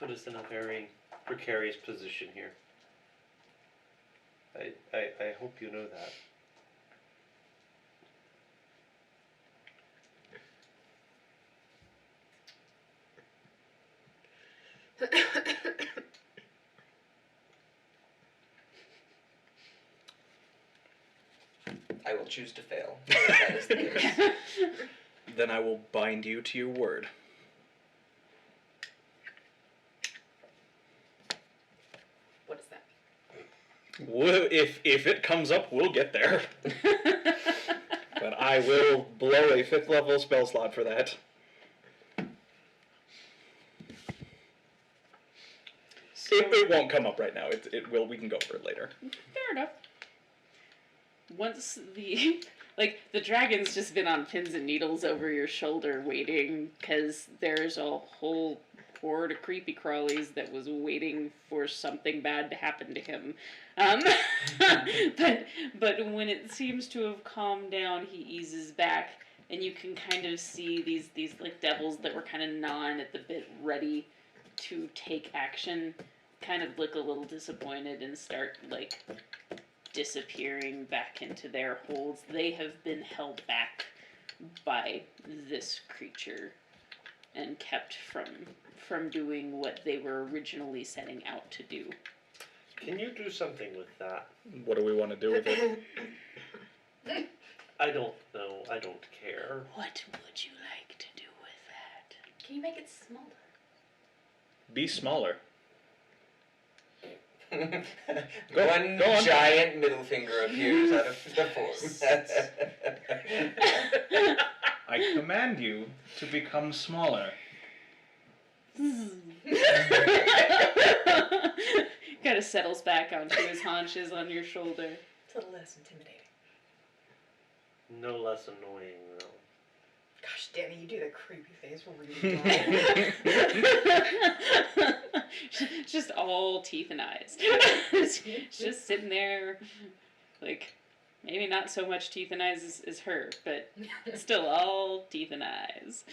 put us in a very precarious position here. I hope you know that. I will choose to fail. That is the case. Then I will bind you to your word. What is that? If it comes up, we'll get there. But I will blow a 5th level spell slot for that. It won't come up right now. It will. We can go over it later. Fair enough. Once the the dragon's just been on pins and needles over your shoulder waiting because there's a whole horde of creepy crawlies that was waiting for something bad to happen to him. But when it seems to have calmed down, he eases back, and you can kind of see these like devils that were kind of gnawing at the bit, ready to take action, kind of look a little disappointed and start disappearing back into their holds. They have been held back by this creature and kept from doing what they were originally setting out to do. Can you do something with that? What do we want to do with it? I don't know. I don't care. What would you like to do with that? Can you make it smaller? Be smaller. One go on. giant middle finger appears out of the form. I command you to become smaller. Kind of settles back onto his haunches on your shoulder. It's a little less intimidating. No less annoying though. Gosh, Danny, you do the creepy face really well. Just all teeth and eyes. Just sitting there, like, maybe not so much teeth and eyes as her, but still all teeth and eyes.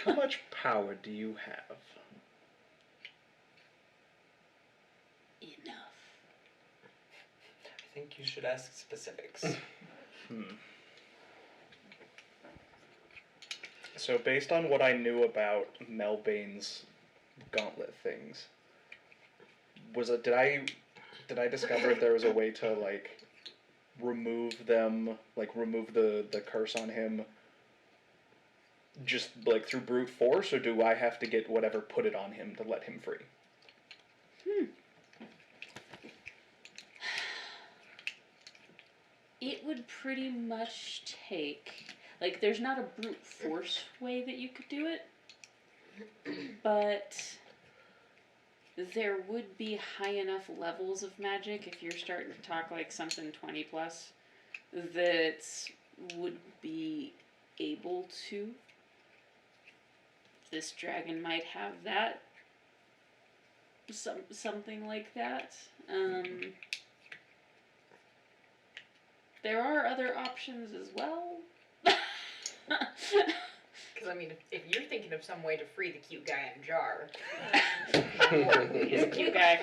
How much power do you have? Enough. I think you should ask specifics. So based on what I knew about Melbane's gauntlet things, did I discover if there was a way to like remove them, like remove the curse on him just like through brute force, or do I have to get whatever put it on him to let him free? It would pretty much take, like, there's not a brute force way that you could do it, but there would be high enough levels of magic, if you're starting to talk like something 20 plus, that would be able to. This dragon might have that. Something like that. There are other options as well. Because, I mean, if you're thinking of some way to free the cute guy in a jar. He's a cute guy.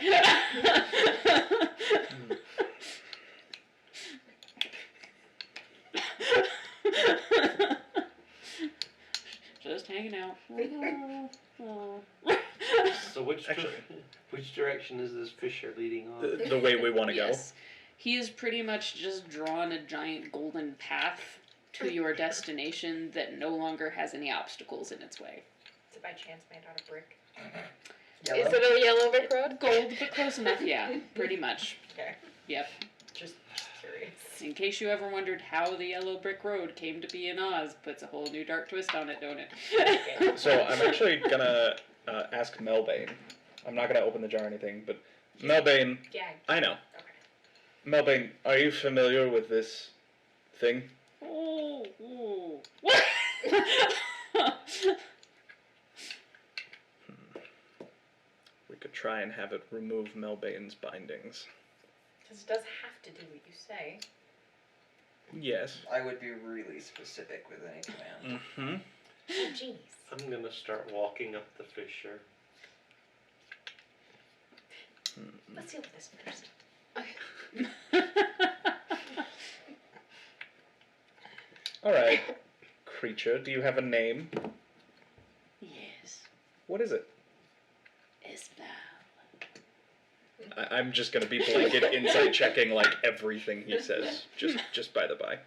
Just hanging out. So which Actually- which direction is this Fisher leading on? The way we want to Yes. He has pretty much just drawn a giant golden path to your destination that no longer has any obstacles in its way. Is it by chance made out of brick? Yellow? Is it a yellow brick road? Gold, but close enough, yeah. Pretty much. Okay. Yep. Just curious. In case you ever wondered how the yellow brick road came to be in Oz, puts a whole new dark twist on it, don't it? Okay. So I'm actually gonna ask Melbane. I'm not gonna open the jar or anything, but Melbane, Yeah. I know. Okay. Melbane, are you familiar with this thing? Oh. We could try and have it remove Melbane's bindings. Because it does have to do what you say. Yes. I would be really specific with any command. Mm-hmm. Oh, genies. I'm gonna start walking up the Fisher. Let's deal with this first. All right, creature. Do you have a name? Yes. What is it? Isbal. I'm just gonna be blanket insight checking like everything he says. Just by the by.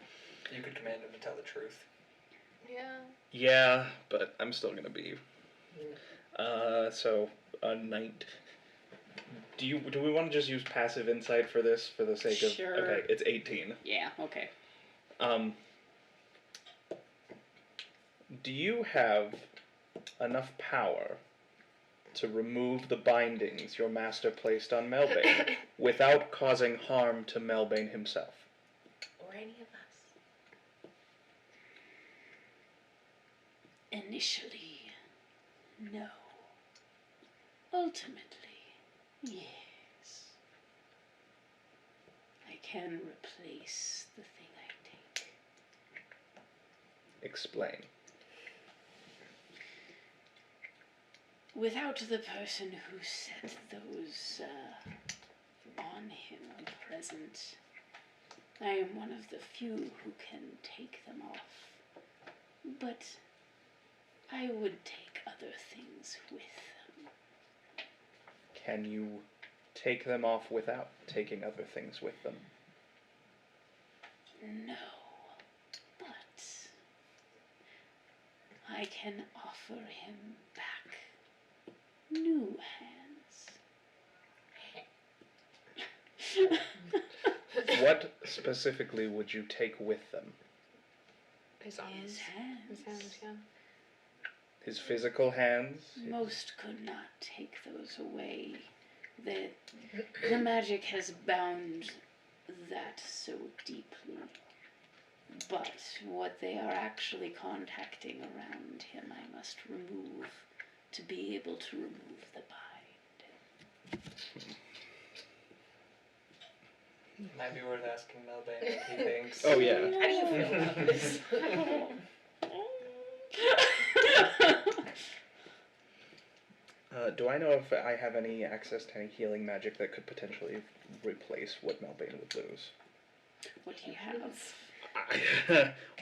You could command him to tell the truth. Yeah. Yeah, but I'm still gonna be. So a knight. Do we want to just use passive insight for this for the sake of? Sure. Okay, it's 18. Yeah, okay. Do you have enough power to remove the bindings your master placed on Melbane without causing harm to Melbane himself? Or any of us. Initially, no. Ultimately, yes. I can replace the thing I take. Explain. Without the person who set those on him present, I am one of the few who can take them off. But I would take other things with them. Can you take them off without taking other things with them? No, but I can offer him back new hands. What specifically would you take with them? His arms. His hands. His hands, yeah. His physical hands? Most could not take those away. The magic has bound that so deeply. But what they are actually contacting around him, I must remove to be able to remove the bind. Might be worth asking Melbane what he thinks. Oh, yeah. How do you feel about this? Do I know if I have any access to any healing magic that could potentially replace what Melbane would lose? What do you have?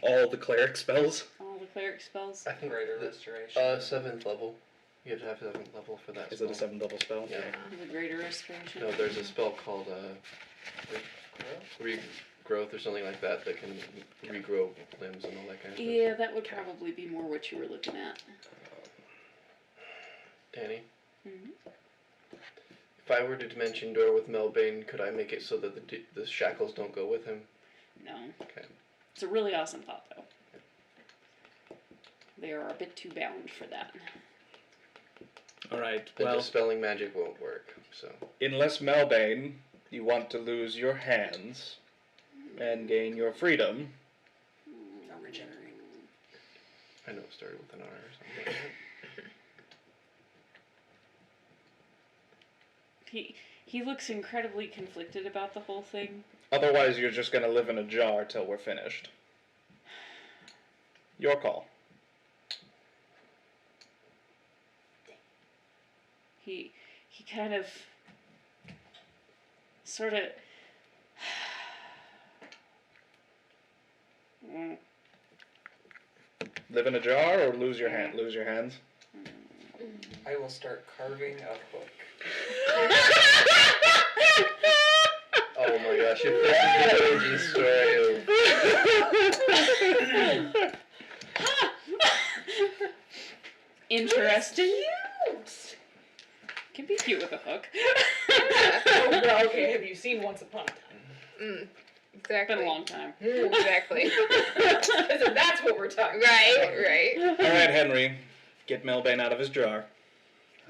All the cleric spells? All the cleric spells? I think Greater the, restoration. 7th level. You have to have 7th level for that Is spell. it a 7th level spell? Yeah. The greater restoration? No, there's a spell called regrowth or something like that that can regrow limbs and all that kind of stuff. Yeah, that would probably be more what you were looking at. Danny, Mhm. if I were to dimension door with Melbane, could I make it so that the shackles don't go with him? No. Okay. It's a really awesome thought, though. They are a bit too bound for that. Alright, The well, dispelling magic won't work, so. unless Melbane, you want to lose your hands and gain your freedom. Don't regenerate. I know it started with an R or something. He looks incredibly conflicted about the whole thing. Otherwise, you're just gonna live in a jar till we're finished. Your call. He kind of sort of Live in a jar or lose your hand? Lose your hands? I will start carving a hook. Oh my gosh, if this is the origin story of... interesting. Can be cute with a hook. Oh, well, okay, have you seen Once Upon a Time? Exactly. Been a long time. Exactly. So that's what we're talking about. Right. Alright, Henry. Get Melbane out of his jar.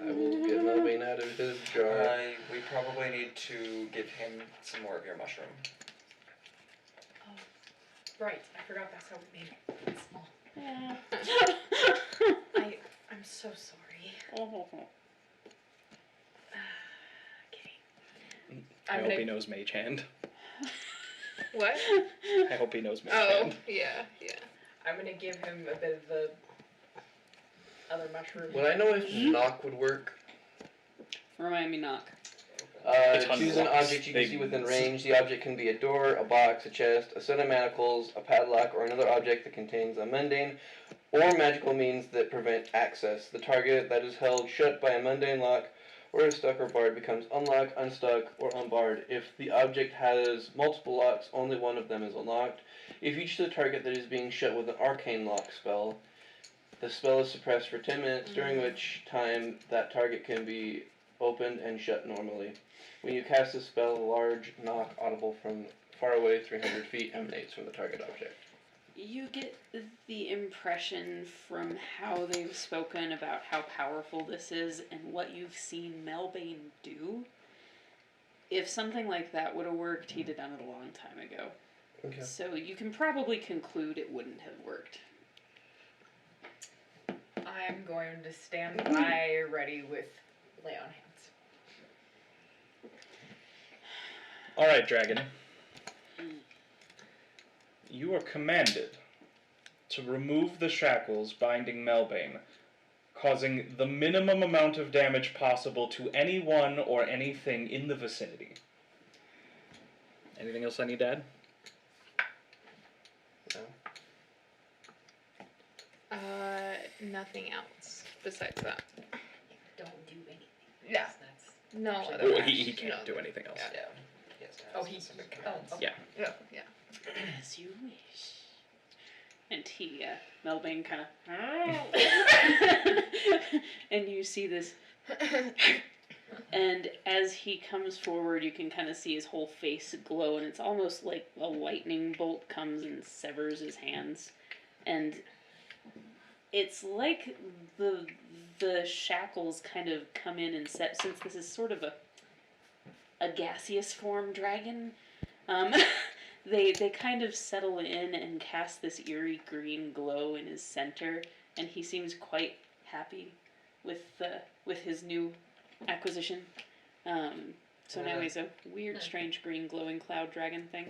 I will get Melbane out of his jar. We probably need to give him some more of your mushroom. Right, I forgot that's how we made it small. Yeah. I'm so sorry. Okay. I I'm hope he gonna, knows Mage Hand. What? I hope he knows Mage Oh, Hand. yeah. I'm gonna give him a bit of the other mushroom. Would I know if knock would work? Remind me, knock. Choose an unlocks object you can see within things. range. The object can be a door, a box, a chest, a set of manacles, a padlock, or another object that contains a mundane or magical means that prevent access. The target that is held shut by a mundane lock or is stuck or barred becomes unlocked, unstuck, or unbarred. If the object has multiple locks, only one of them is unlocked. If you choose a target that is being shut with an arcane lock spell, the spell is suppressed for 10 minutes, during which time that target can be opened and shut normally. When you cast this spell, a large knock audible from far away 300 feet emanates from the target object. You get the impression from how they've spoken about how powerful this is and what you've seen Melbane do. If something like that would have worked, he'd have done it a long time ago. Okay. So you can probably conclude it wouldn't have worked. I'm going to stand by ready with lay on hands. Alright, Dragon. You are commanded to remove the shackles binding Melbane, causing the minimum amount of damage possible to anyone or anything in the vicinity. Anything else I need to add? No? Nothing else besides that. Don't do anything. Yeah. That's No Actually, other Well, he actions. can't No. do anything else. Yeah. He has to have Oh, he. specific Oh, commands. okay. Yeah. Yeah. As you wish. And he, Melbane kind of... and you see this And as he comes forward, you can kind of see his whole face glow, and it's almost like a lightning bolt comes and severs his hands. And it's like the shackles kind of come in and set, since this is sort of a gaseous form dragon. They kind of settle in and cast this eerie green glow in his center, and he seems quite happy with his new acquisition. So now he's a weird, strange green glowing cloud dragon thing.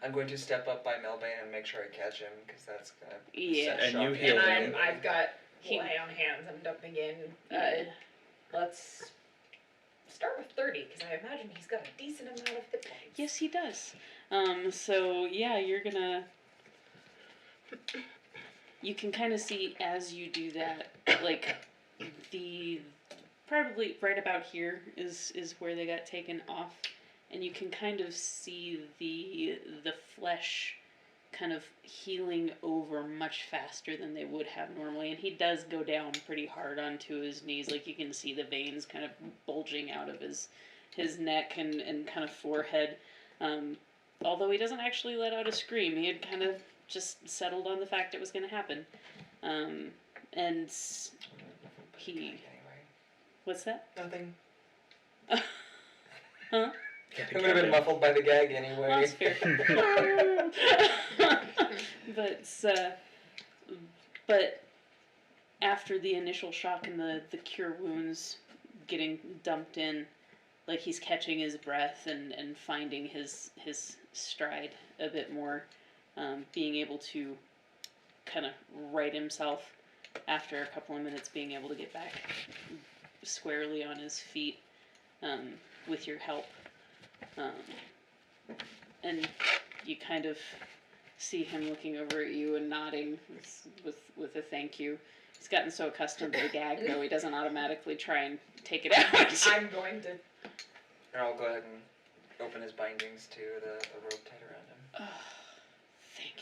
I'm going to step up by Melbane and make sure I catch him, because that's gonna Yeah. set a And shock you in. heal And him. I've got He- lay on hands. I'm dumping in. Yeah. Let's start with 30 because I imagine he's got a decent amount of hit points. Yes, he does. So yeah, you're gonna. You can kind of see as you do that, like the probably right about here is where they got taken off, and you can kind of see the flesh kind of healing over much faster than they would have normally, and he does go down pretty hard onto his knees. Like you can see the veins kind of bulging out of his neck and kind of forehead. Although he doesn't actually let out a scream, he had kind of just settled on the fact it was going to happen. And he... Anyway, What's that? nothing. Huh? It would have been muffled by the gag anyway. That's fair. But after the initial shock and the cure wounds getting dumped in, like he's catching his breath and finding his stride a bit more, being able to kind of right himself after a couple of minutes, being able to get back squarely on his feet with your help. And you kind of see him looking over at you and nodding with a thank you. He's gotten so accustomed to the gag, though, he doesn't automatically try and take it out. I'm going to. Or I'll go ahead and open his bindings to the rope tied around him. Oh, thank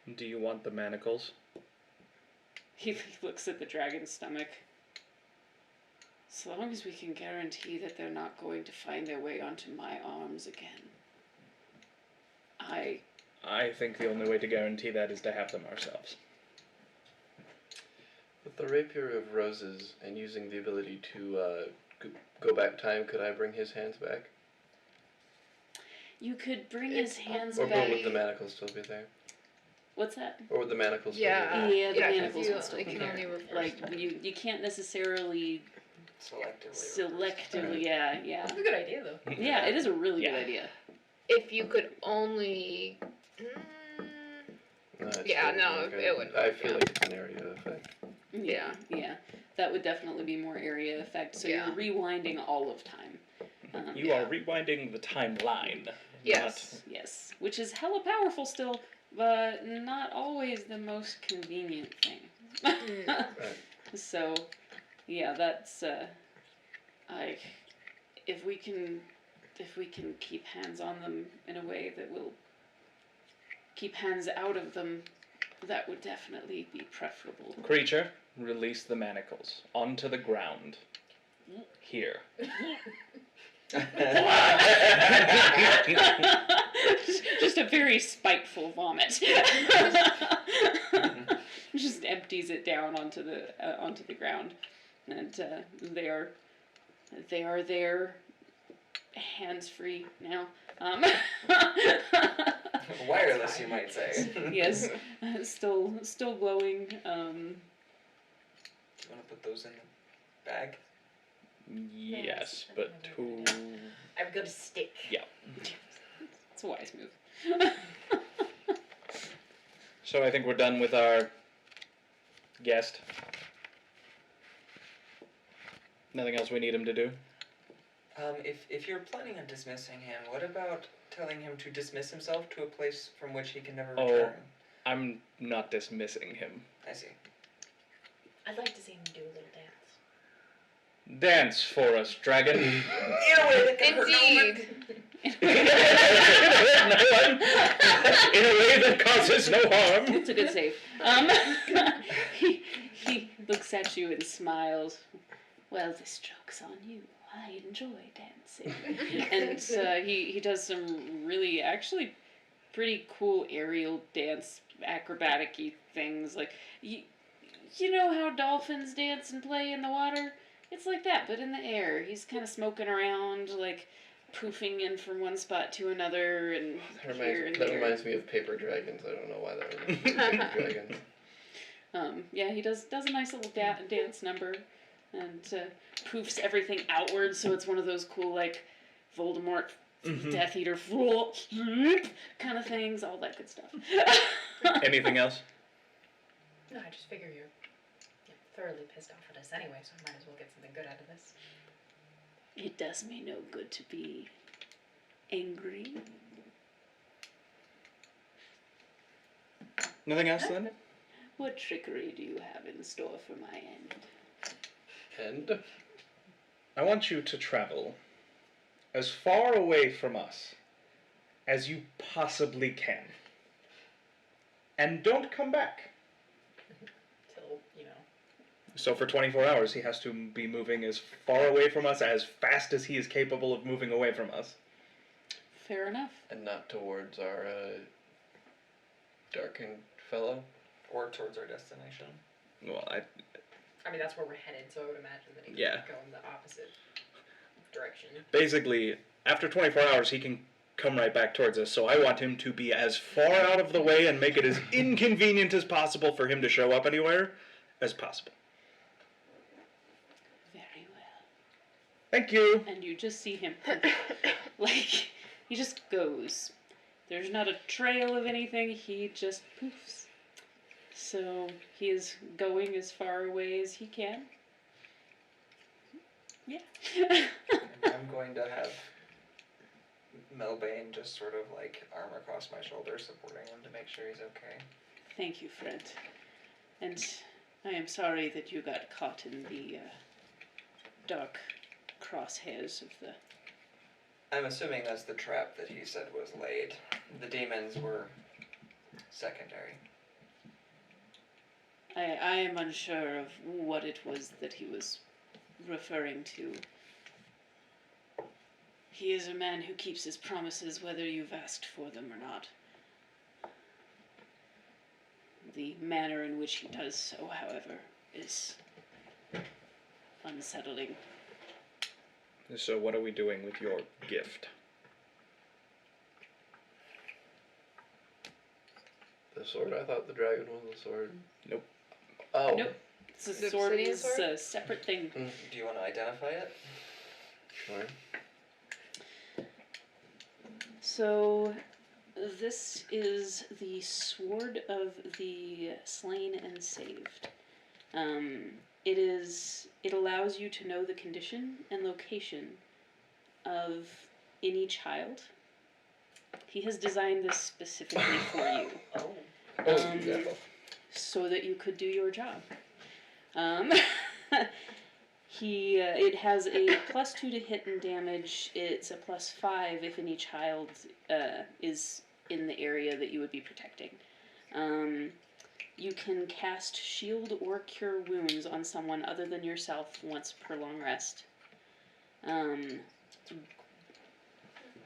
you. Do you want the manacles? He looks at the dragon's stomach. So long as we can guarantee that they're not going to find their way onto my arms again. I think the only way to guarantee that is to have them ourselves. With the Rapier of Roses and using the ability to go back time, could I bring his hands back? You could bring his hands Or back. would the manacles still be there? What's that? Or would the manacles Yeah. still be Yeah, the 'cause manacles you will still it be can there. only reverse Like them. you can't necessarily selectively. Yeah. That's a good idea, though. Yeah, it is a really Yeah. good idea. If you could only. No, it's Yeah, still no, not good. it wouldn't I work, feel yeah. like it's an area effect. Yeah. That would definitely be more area effect. So Yeah. you're rewinding all of time. You are rewinding the timeline. Yes. Yes, which is hella powerful still, but not always the most convenient thing. Right. So, yeah, that's if we can keep hands on them in a way that will keep hands out of them, that would definitely be preferable. Creature, release the manacles onto the ground. Here. Just a very spiteful vomit. Just empties it down onto the ground, and they are there, hands free now. Wireless, you might say. Yes, still glowing. Do you want to put those in the bag? Yes, but who? I've got a stick. It's a wise move. So I think we're done with our guest. Nothing else we need him to do? If you're planning on dismissing him, what about telling him to dismiss himself to a place from which he can never Oh. return? I'm not dismissing him. I see. I'd like to see him do a little dance. Dance for us, dragon. In a way that can hurt no one. Indeed. No one. In a way that causes no harm. It's a good save. He looks at you and smiles. Well, this joke's on you. I enjoy dancing. And he does some really actually pretty cool aerial dance acrobatic-y things. Like, you know how dolphins dance and play in the water? It's like that, but in the air. He's kind of smoking around, like poofing in from one spot to another, and here and That there. reminds me of Paper Dragons. I don't know why that reminds me of Paper Dragons. Yeah, he does a nice little dance number, and poofs everything outward, so it's one of those cool like Voldemort, Death Eater, kind of things, all that good stuff. Anything else? No, I just figure you're thoroughly pissed off at us anyway, so I might as well get something good out of this. It does me no good to be angry. Nothing else then? What trickery do you have in store for my end? And I want you to travel as far away from us as you possibly can. And don't come back. Till, So for 24 hours, he has to be moving as far away from us as fast as he is capable of moving away from us. Fair enough. and not towards our darkened fellow. Or towards our destination. Well, I mean, that's where we're headed, so I would imagine that he Yeah. could go in the opposite direction. basically, after 24 hours, he can come right back towards us. So I want him to be as far out of the way and make it as inconvenient as possible for him to show up anywhere as possible. Very well. Thank you. And you just see him, like, he just goes. There's not a trail of anything, he just poofs. So he is going as far away as he can. Yeah. I'm going to have Melbane just sort of like arm across my shoulder, supporting him to make sure he's okay. Thank you, friend. And I am sorry that you got caught in the dark crosshairs of the... I'm assuming that's the trap that he said was laid. The demons were secondary. I am unsure of what it was that he was referring to. He is a man who keeps his promises whether you've asked for them or not. The manner in which he does so, however, is unsettling. So what are we doing with your gift? The sword? I thought the dragon was the sword. Nope. Oh. Nope. It's a The sword obsidian is sword? a separate thing. Do you want to identify it? Sure. So, this is the Sword of the Slain and Saved. It allows you to know the condition and location of any child. He has designed this specifically for you, Oh. Oh, yeah. so that you could do your job. It has a +2 to hit and damage. It's a +5 if any child is in the area that you would be protecting. You can cast shield or cure wounds on someone other than yourself once per long rest.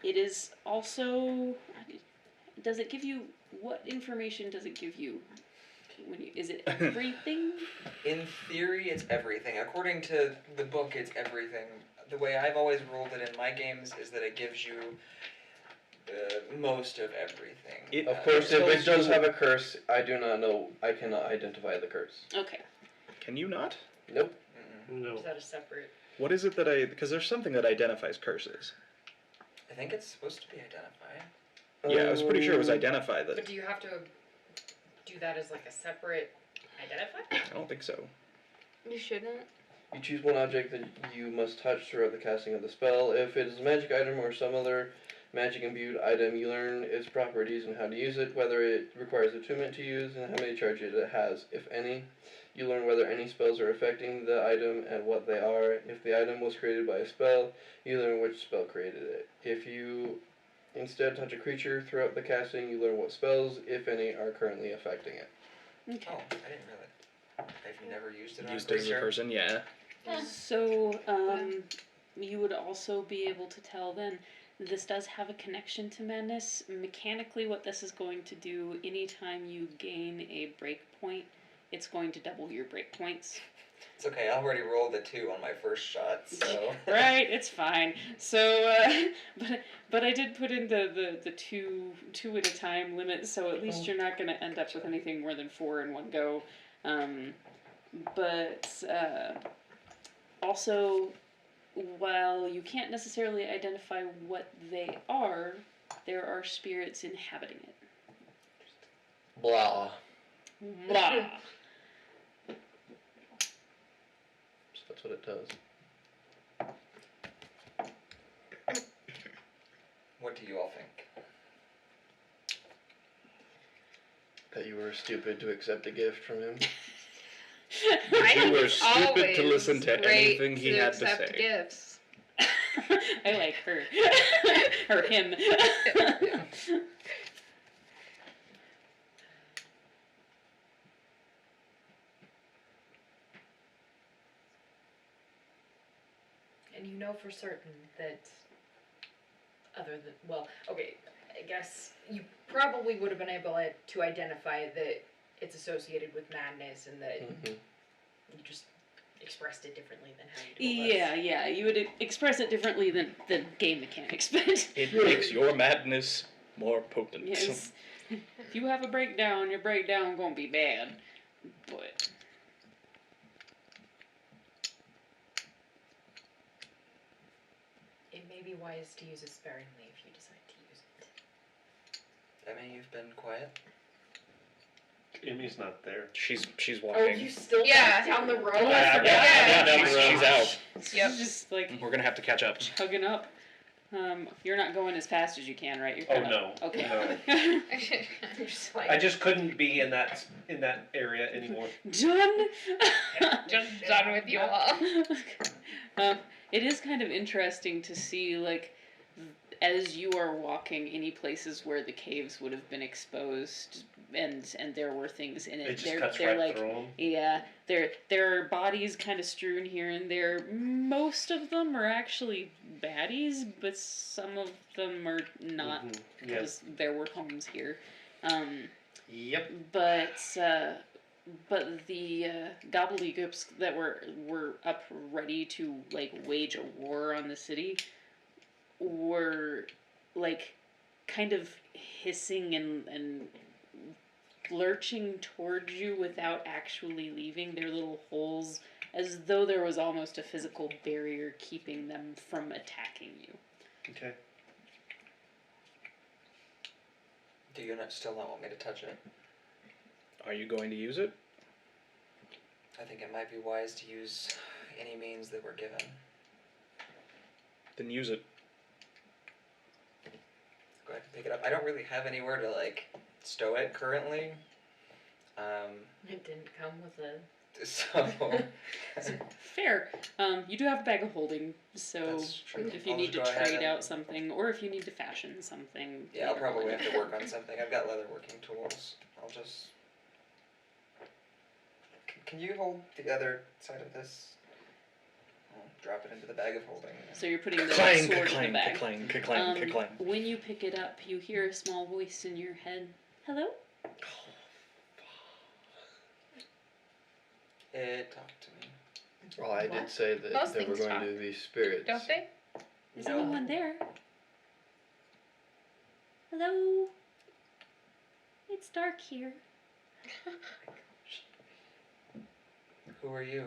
It is also... Does it give you... What information does it give you? Is it everything? In theory, it's everything. According to the book, it's everything. The way I've always ruled it in my games is that it gives you most of everything. Of course, if it tells does you- have a curse, I do not know. I cannot identify the curse. Okay. Can you not? Nope. Mm-mm. Is that a separate... What is it that because there's something that identifies curses. I think it's supposed to be identified. Yeah, I was pretty sure it was Um, identify that. But do you have to do that as like a separate identifier? I don't think so. You shouldn't. You choose one object that you must touch throughout the casting of the spell. If it is a magic item or some other magic imbued item, you learn its properties and how to use it, whether it requires attunement to use, and how many charges it has, if any. You learn whether any spells are affecting the item and what they are. If the item was created by a spell, you learn which spell created it. If you instead touch a creature throughout the casting, you learn what spells, if any, are currently affecting it. Okay. Oh, I didn't realize. I've never used it on Used a as a creature. person, yeah. So, you would also be able to tell then this does have a connection to madness. Mechanically, what this is going to do, anytime you gain a break point, it's going to double your break points. It's okay. I already rolled a 2 on my first shot, so. Right, it's fine. So, but I did put in the two at a time limit, so at least you're not going to end up with anything more than 4 in one go. But also, while you can't necessarily identify what they are, there are spirits inhabiting it. Blah. Blah. So that's what it does. What do you all think? That you were stupid to accept a gift from him. I You think were it's stupid to always listen to great anything he had to accept say. Gifts. I like her. Or him. And you know for certain that, other than, well, okay, I guess you probably would have been able to identify that it's associated with madness and that Mm-hmm. you just expressed it differently than how you told us. Yeah, you would express it differently than game mechanics, but It makes your madness more potent. yes. If you have a breakdown, your breakdown gonna be bad. But It may be wise to use it sparingly if you decide to use it. Emmy, you've been quiet. Amy's not there. She's Oh, walking. you still Yeah. walk down the road? Oh, I Yeah, forgot. she's out. Yep. just like We're gonna have to catch up. chugging up. You're not going as fast as you can, right? You're Oh, kinda, no. Okay. No. You're just like, I just couldn't be in that area anymore. Done. Just done with you all. It is kind of interesting to see, like, as you are walking, any places where the caves would have been exposed, and there were things in it. It just cuts they're right like, through them. yeah, there are bodies kind of strewn here and there. Most of them are actually baddies, but some of them are not, Yes. because there were homes here. Yep. But the gobbledygooks that were up ready to like wage a war on the city were like kind of hissing and lurching towards you without actually leaving their little holes, as though there was almost a physical barrier keeping them from attacking you. Okay. Do you still not want me to touch it? Are you going to use it? I think it might be wise to use any means that we're given. Then use it. Go ahead and pick it up. I don't really have anywhere to stow it currently. it didn't come with a... So Fair. You do have a bag of holding, so that's true. if you I'll need to just go ahead trade and- out something, or if you need to fashion something. Yeah, I'll later probably on. have to work on something. I've got leather working tools. I'll just. Can you hold the other side of this? I'll drop it into the bag of holding. So you're putting the Clang, sword in the clang, bag. clang, clang, clang. When you pick it up, you hear a small voice in your head. Hello? It talked to me. Well, I did What? say that Most there were things going talk. to be spirits. Don't they? Is No. anyone there? Hello? It's dark here. Who are you?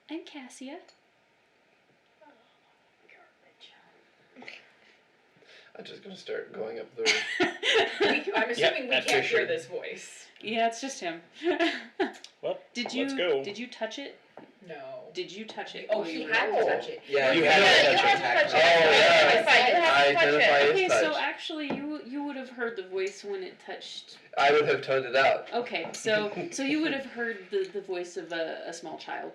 I'm Cassia. I'm just gonna start going up the. I'm assuming we that's can't for sure. hear this voice. Yeah, it's just him. Well, Did you let's go. Did you touch it? No. Did you touch it? Oh, while he you were- had to touch it. Yeah, You you had had to to touch attack it. me. Oh, yeah. I said you have I to touch it. identify as Okay, touch. so actually, you would have heard the voice when it touched. I would have toned it out. Okay, so you would have heard the voice of a small child.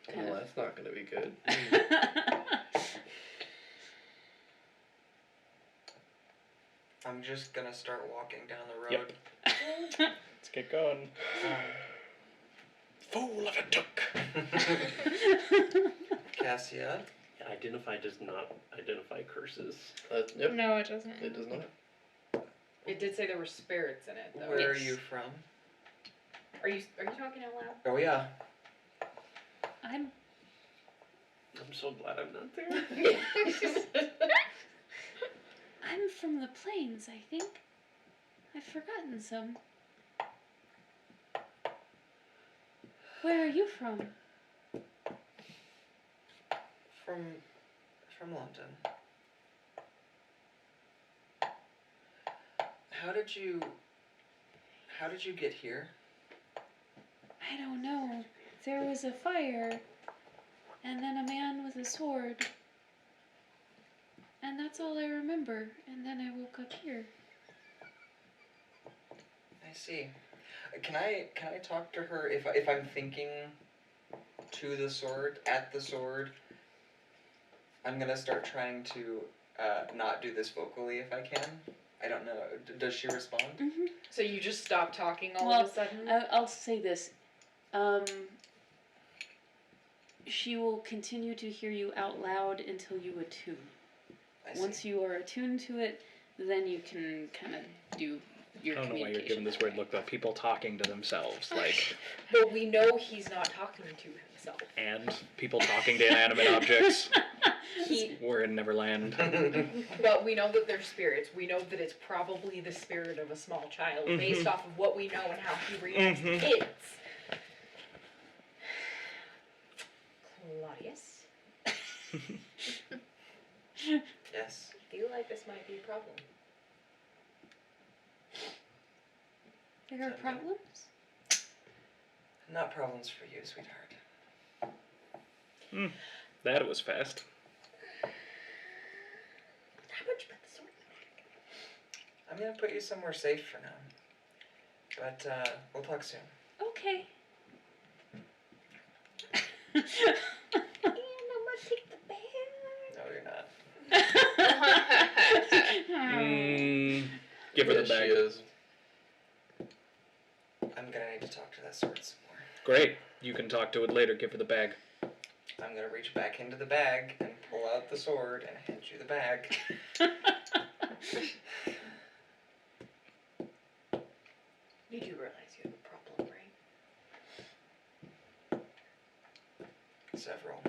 Kind Well, of. that's not gonna be good. I'm just gonna start walking down the road. Yep. Let's get going. Um, Fool of a took. Cassia, Identify does not identify curses. Yep, No, it doesn't. it does not. It did say there were spirits in it, though. Where are Yes. you from? Are you talking out loud? Oh yeah. I'm So glad I'm not there. I'm from the plains, I think. I've forgotten some. Where are you from? From London. How did you get here? I don't know. There was a fire, and then a man with a sword. And that's all I remember. And then I woke up here. I see. Can I talk to her if I'm thinking to the sword, at the sword? I'm gonna start trying to not do this vocally if I can. I don't know. Does she respond? Mm-hmm. So you just stopped talking all Well, of a sudden? I'll say this. She will continue to hear you out loud until you attune. I see. Once you are attuned to it, then you can kind of do your I don't know why you're communication. giving this weird look though. People talking to themselves, like, But we know he's not talking to himself. and people talking to inanimate objects. He, We're in Neverland. but we know that they're spirits. We know that it's probably the spirit of a small child, based off of what we know and how he reacts to kids. Claudius, Yes. I feel like this might be a problem. There are problems? Not problems for you, sweetheart. That was fast. How much put the sword I'm gonna put you somewhere safe for now. But we'll talk soon. Okay. and I'm gonna take the bear. No, you're not. Give her Yes, the she bag. is. I'm gonna need to talk to that sword some more. Great. You can talk to it later. Give her the bag. I'm gonna reach back into the bag and pull out the sword and hand you the bag. You do realize you have a problem, right? Several.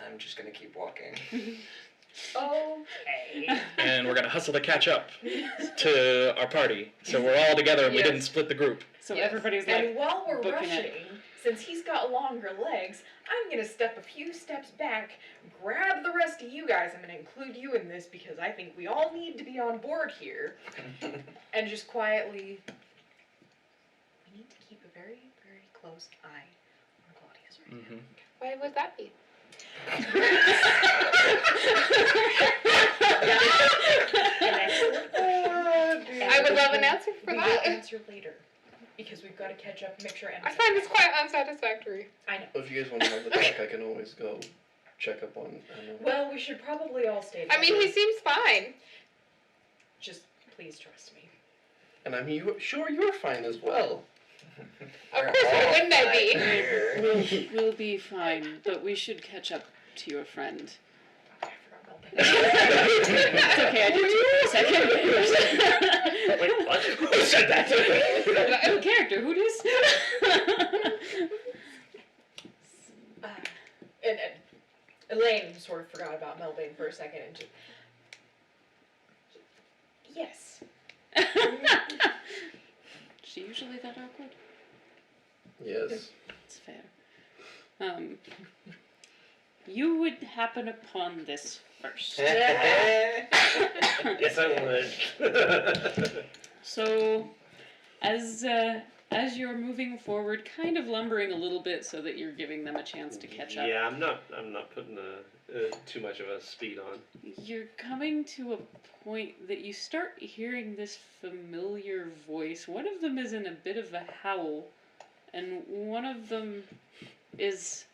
I'm just gonna keep walking. Okay. And we're gonna hustle to catch up to our party. So we're all together and we Yes. didn't split the group. So Yes. everybody's like, And while we're booking rushing, it. since he's got longer legs, I'm gonna step a few steps back, grab the rest of you guys. I'm gonna include you in this because I think we all need to be on board here. And just quietly, we need to keep a very, very close eye on Claudius right now. Why would that be? An excellent question. I would love an answer for We will that. answer later. Because we've got to catch up, make sure. I find this quite unsatisfactory. I know. If you guys want to have the talk, I can always go check up on Emma. Well, we should probably all stay I mean, together. he seems fine. Just please trust me. And I'm sure you're fine as well. Of course, why wouldn't I be? we'll be fine, but we should catch up to your friend. Okay, I forgot about that. It's okay, I did too for a second. Wait, what? Who said that? New character, who dis? And Elaine sort of forgot about Melvin for a second and just. Yes. She usually that awkward? Yes. It's fair. You would happen upon this first. Yes, I would. So, as you're moving forward, kind of lumbering a little bit so that you're giving them a chance to catch up. Yeah, I'm not putting too much of a speed on. You're coming to a point that you start hearing this familiar voice. One of them is in a bit of a howl, and one of them is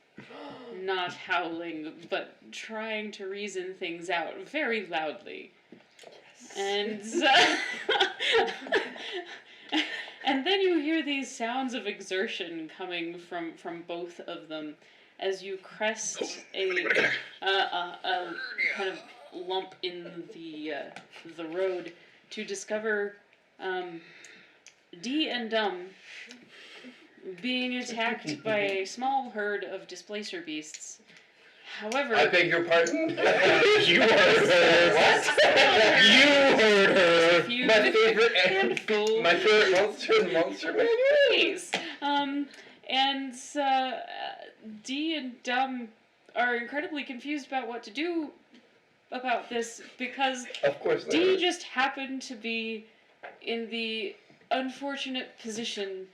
not howling, but trying to reason things out very loudly. And And then you hear these sounds of exertion coming from both of them as you crest a kind of lump in the road to discover D and Dum being attacked by a small herd of displacer beasts. However, I beg your pardon? You heard her. What? You heard her. few My favorite handful My favorite monster in Monster Manual? Please. And D and Dum are incredibly confused about what to do about this because Of course not. D just happened to be in the unfortunate position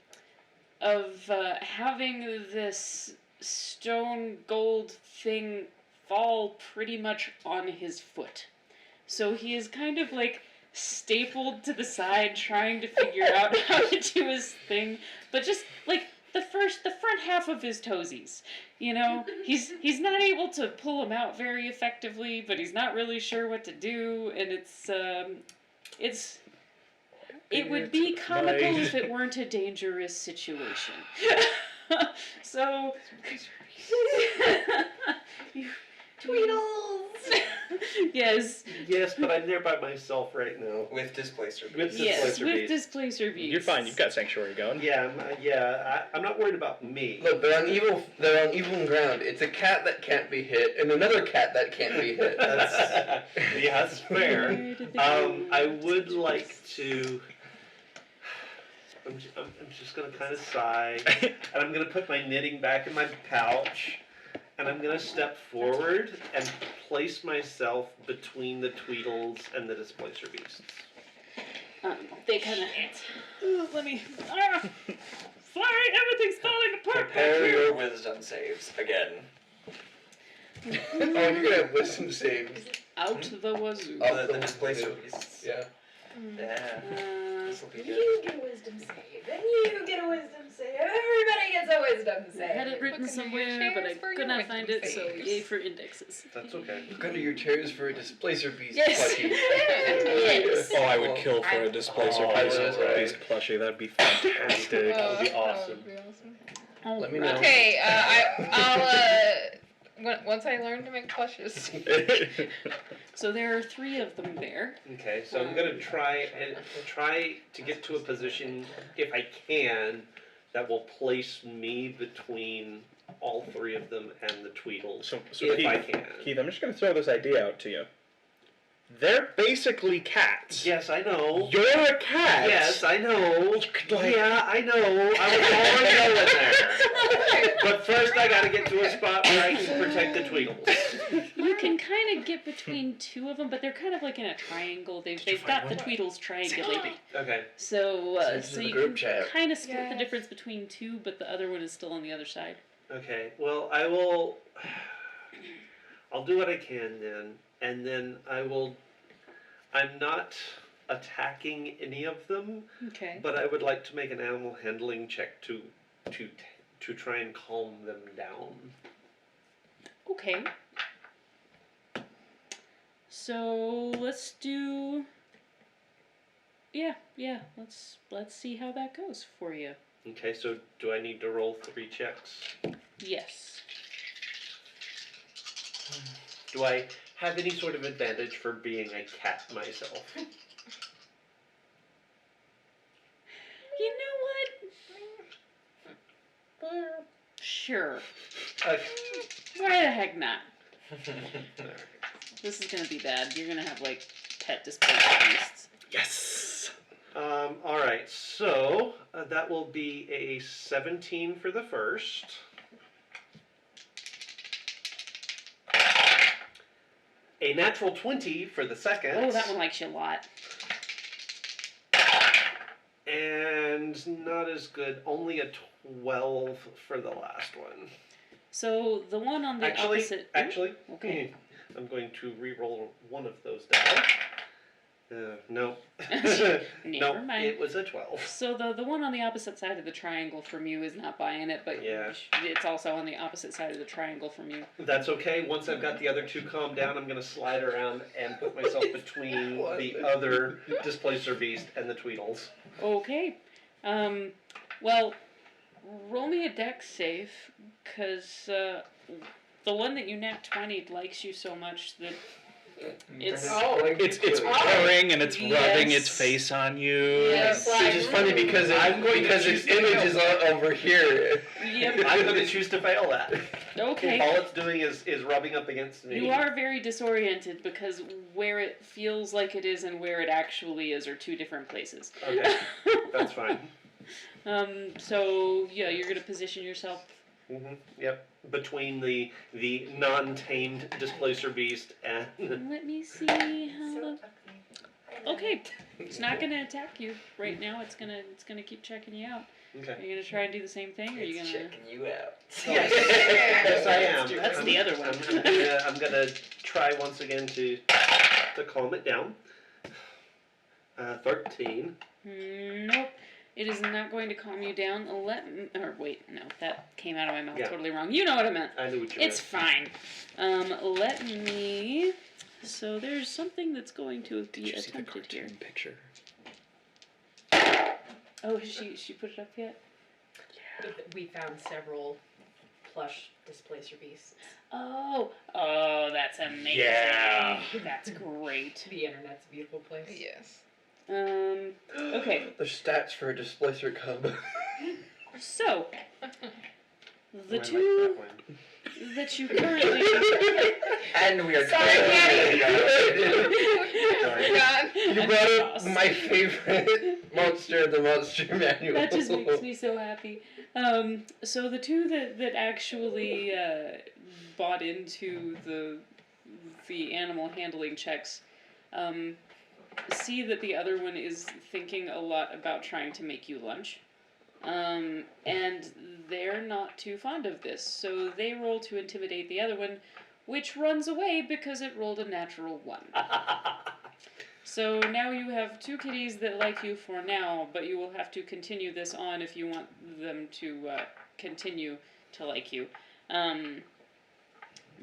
of having this stone gold thing fall pretty much on his foot. So he is kind of like stapled to the side trying to figure out how to do his thing, but just like the front half of his toesies. You know, he's not able to pull them out very effectively, but he's not really sure what to do, and it would be comical if it weren't a dangerous situation. So Tweedles! yes, Yes, but I'm there by myself right now. With displacer. With yes, displacer with beasts. displacer beasts. You're fine. You've got Sanctuary going. Yeah, I'm not worried about me. Look, they're on even ground. It's a cat that can't be hit, and another cat that can't be hit. That's Yeah, that's fair. Where did they go? I would like to. I'm just gonna kind of sigh, and I'm gonna put my knitting back in my pouch, and I'm gonna step forward and place myself between the Tweedles and the displacer beasts. They kind of. Let me. Sorry, everything's falling apart. Prepare your wisdom saves again. oh, you're gonna have wisdom saves. Out the wazoo. Oh. The displacer beasts. Yeah. Yeah. This will be good. You get a wisdom save, and you get a wisdom save. Everybody gets a wisdom I save. had it written Look under your somewhere, but I chairs for could your not find wisdom it, so saves. yay for indexes. That's okay. Look under your chairs for a displacer beast Yes. plushie. Yes. Oh, I would kill for a displacer Oh, beast, that's right. beast plushie. That'd be fantastic. That would be awesome. Let me know. Okay, I'll once I learn to make plushes. So there are 3 of them there. Okay, so I'm gonna try to get to a position, if I can, that will place me between all 3 of them and the Tweedles, So if I Keith, can. Keith, I'm just going to throw this idea out to you. They're basically cats. Yes, I know. You're a cat. Yes, I know. like- Yeah, I know. I was already going there. But first, I gotta get to a spot where I can protect the Tweedles. You can kind of get between 2 of them, but they're kind of like in a triangle. They've got the Tweedles triangulated. Okay. So Send it to so the you group can chat. kind of split the Yes. difference between 2, but the other one is still on the other side. Okay. Well, I will. I'll do what I can then, and then I will. I'm not attacking any of them, Okay. but I would like to make an animal handling check to try and calm them down. Okay. So let's do. Yeah. Let's see how that goes for you. Okay. So do I need to roll 3 checks? Yes. Do I have any sort of advantage for being a cat myself? You know what? Sure. Okay. Why the heck not? This is gonna be bad. You're gonna have like pet displaced beasts. Yes. All right. So that will be a 17 for the first. A natural 20 for the second. Oh, that one likes you a lot. And not as good. Only a 12 for the last one. So the one on the opposite. Actually, Okay. I'm going to re-roll one of those dice. No. Never no, mind. it was a 12. So the one on the opposite side of the triangle from you is not buying it, but Yeah. it's also on the opposite side of the triangle from you. That's okay. Once I've got the other 2 calmed down, I'm going to slide around and put myself between the other displacer beast and the Tweedles. Okay. Well, roll me a dex save, cause the one that you nat 20 likes you so much that it's It's purring and it's rubbing its face on you. Yes. Which is funny because its image is over here. Yep. I'm going to choose to fail that. Okay. All it's doing is rubbing up against me. You are very disoriented because where it feels like it is and where it actually is are two different places. Okay, that's fine. So yeah, you're gonna position yourself. Yep. Between the non-tamed displacer beast and Let me see how the. Okay, it's not gonna attack you right now. It's gonna keep checking you out. Are okay. you gonna try and do the same thing, or are you It's gonna? checking you out. Yes, I am. That's the other one. I'm gonna try once again to calm it down. 13. Nope. It is not going to calm you down. Wait, no, that came out of my mouth Yeah. totally wrong. You know what I meant. I knew what you It's fine. Let me. So there's something that's going to be attempted here. Picture? Oh, she put it up yet? We found several plush displacer beasts. Oh, that's amazing. Yeah. That's great. The internet's a beautiful place. Yes. Okay. There's stats for a displacer cub. So, the I like two that one. that you currently. And we are Sorry, God. You brought up my favorite monster in the monster manual. That just makes me so happy. So the two that actually bought into the animal handling checks see that the other one is thinking a lot about trying to make you lunch. And they're not too fond of this, so they roll to intimidate the other one, which runs away because it rolled a natural 1. So now you have two kitties that like you for now, but you will have to continue this on if you want them to continue to like you.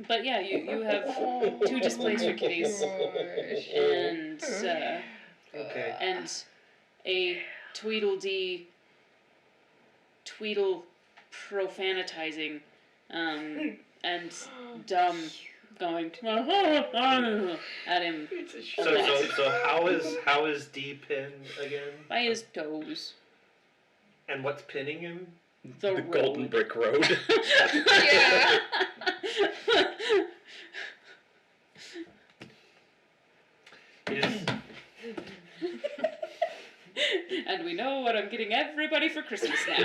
But yeah, you have two displacer kitties and Okay. and a Tweedledee Tweedle profanitizing and dumb going at him So how is D pinned again? by his toes. And what's pinning him? The Golden road. Brick Road. Yeah. Is And we know what I'm getting everybody for Christmas now.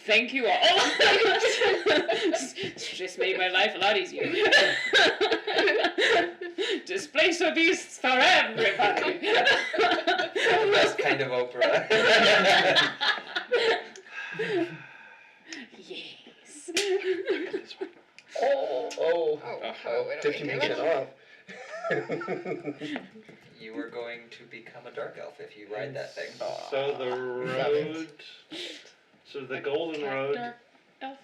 Thank you all. It's just made my life a lot easier. Displacer beasts for everybody. Best kind of Oprah. Yes. Oh, what do we 50% do? off. You are going to become a dark elf if you ride that thing. so the road. So the golden road. Dark elf.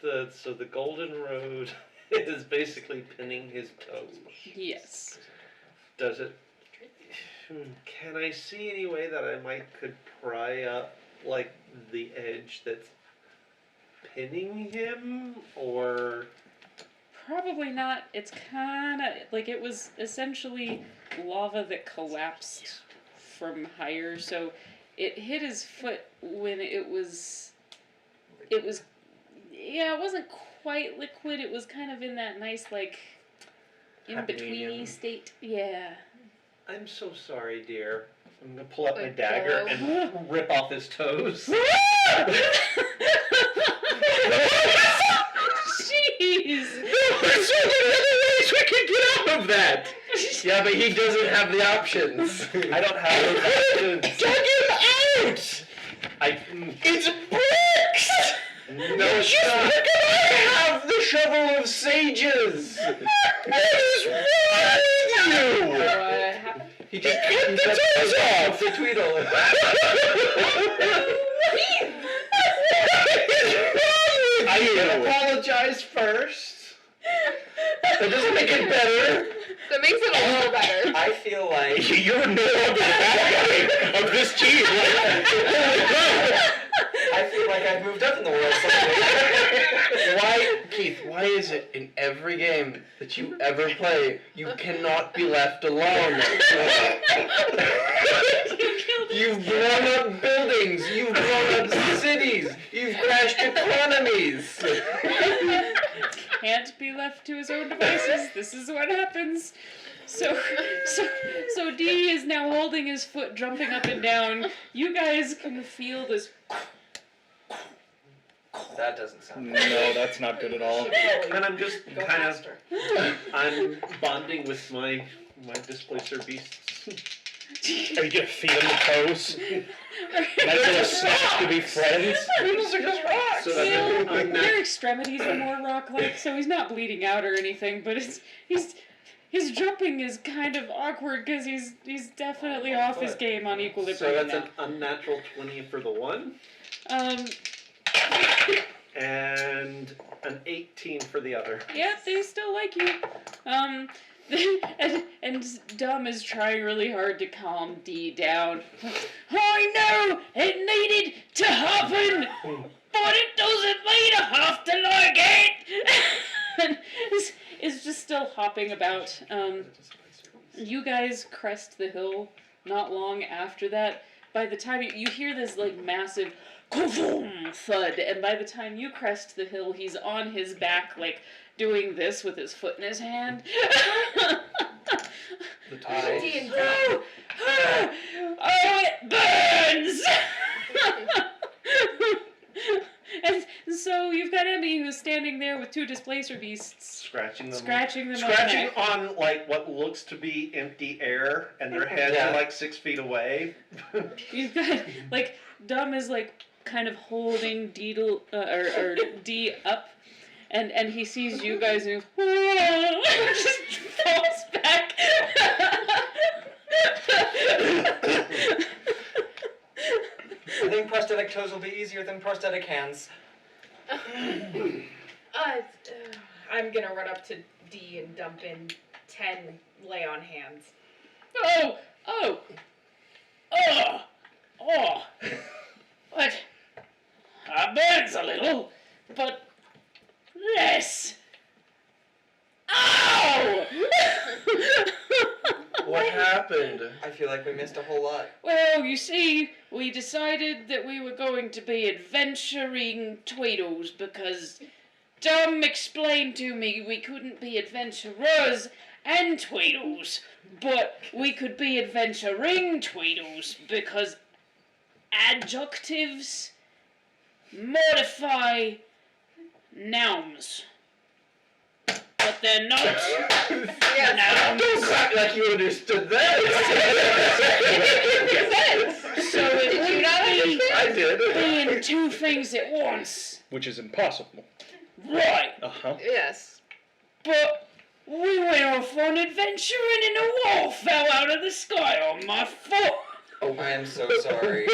The golden road is basically pinning his toes. Yes. Does it? Can I see any way that I could pry up like the edge that's pinning him, or? Probably not. It's kind of like it was essentially lava that collapsed from higher, so it hit his foot when it was yeah, it wasn't quite liquid. It was kind of in that nice like in Happy betweeny medium. state. Yeah. I'm so sorry, dear. I'm gonna pull up my Like dagger pillow. and rip off his toes. Jeez. There's so many other ways we can get out of that! Yeah, but he doesn't have the options. I don't have those options. Dug him out! It's bricks! No, it's Just not. look at I have the shovel of sages! What is wrong with you? What happened? He just cut the toes off! The Tweedle. What is wrong with I you? can apologize first. That doesn't make it better. That makes it a little better. I feel like You're no longer the bad guy of this team. I feel like I've moved up in the world suddenly. Why, Keith, why is it in every game that you ever play, you cannot be left alone? You've blown up buildings, you've blown up cities, you've crashed economies. Can't be left to his own devices. This is what happens. So D is now holding his foot, jumping up and down. You guys can feel this. That doesn't sound No, that's not good at all. And I'm just Go kind of, faster. I'm bonding with my displacer beasts. Are you gonna feed him the toes? Nice little snack to be friends. Those are just rocks. So that I'm not, Their extremities are more rock-like, so he's not bleeding out or anything. But his jumping is kind of awkward because he's definitely off his game on so equilibrium that's an unnatural 20 for the one, now. and an 18 for the other. Yeah, they still like you. And Dumb is trying really hard to calm D down. I know it needed to happen, but it doesn't mean I have to like it. And is just still hopping about. You guys crest the hill not long after that. By the time you hear this like massive thud, and by the time you crest the hill, he's on his back, like doing this with his foot in his hand. The toes. D&D. Oh, it burns! And so you've got Emmy who's standing there with two displacer beasts, Scratching them. scratching them Scratching on on like what looks to be empty air, and their heads Yeah. are like 6 feet away. the neck. You've got like Dumb is like kind of holding Deedle or D up, and he sees you guys and just falls back. I think prosthetic toes will be easier than prosthetic hands. I'm gonna run up to D and dump in 10 lay on hands. But burns a little, but less. Ow! What happened? I feel like we missed a whole lot. Well, you see, we decided that we were going to be adventuring Tweedles because Dumb explained to me we couldn't be adventurers and Tweedles, but we could be adventuring Tweedles because adjectives modify nouns. But they're not nouns. Don't act like you understood that. So it Did you not would be I did. being two things at once. Which is impossible. Right. Uh-huh. Yes. But we went off on adventuring and a wall fell out of the sky on my foot. Oh, I am so sorry.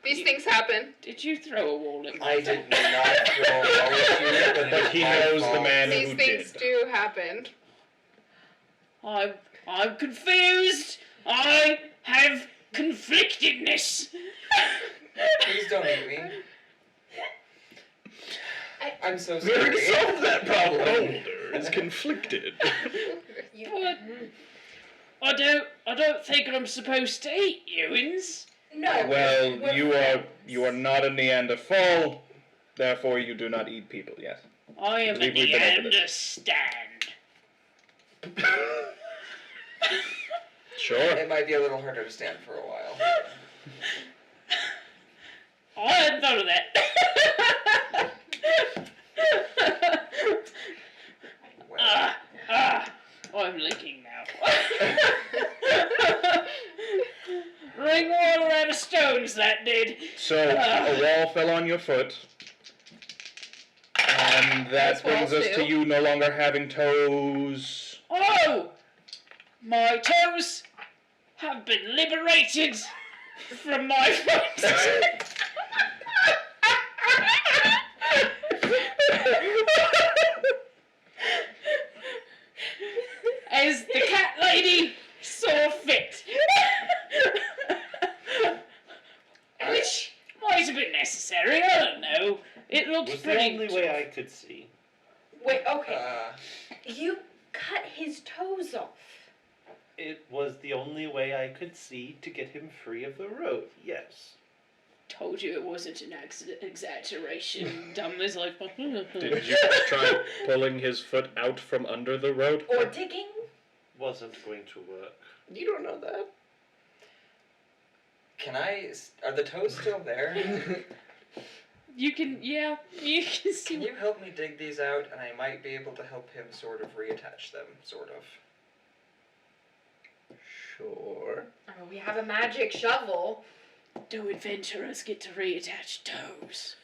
These things happen. Did you throw a wall at my I did not throw all of you, But he my knows the fault. man These who things did. do happen. I'm confused. I have conflictedness. Please don't eat me. I'm so We already sorry. solved that problem. Older is conflicted. But I don't think I'm supposed to eat humans. No. Well, we're you are not a Neanderthal, therefore you do not eat people, yes. I am a We've been over this. Neanderstand. Sure. It might be a little harder to stand for a while. I hadn't thought of that. Well, I'm leaking now. Ring water out of stones, that did. So, a wall fell on your foot, and that Most walls brings us do. to you no longer having toes. Oh! My toes have been liberated from my foot. was the only way I could see. Wait, okay. You cut his toes off. It was the only way I could see to get him free of the road, yes. Told you it wasn't an exaggeration. Dumb is like. Did you try pulling his foot out from under the road? Or digging? Wasn't going to work. You don't know that. Are the toes still there? You can, yeah, you can see. Can you help me dig these out, and I might be able to help him sort of reattach them, sort of. Sure. I mean, we have a magic shovel. Do adventurers get to reattach toes?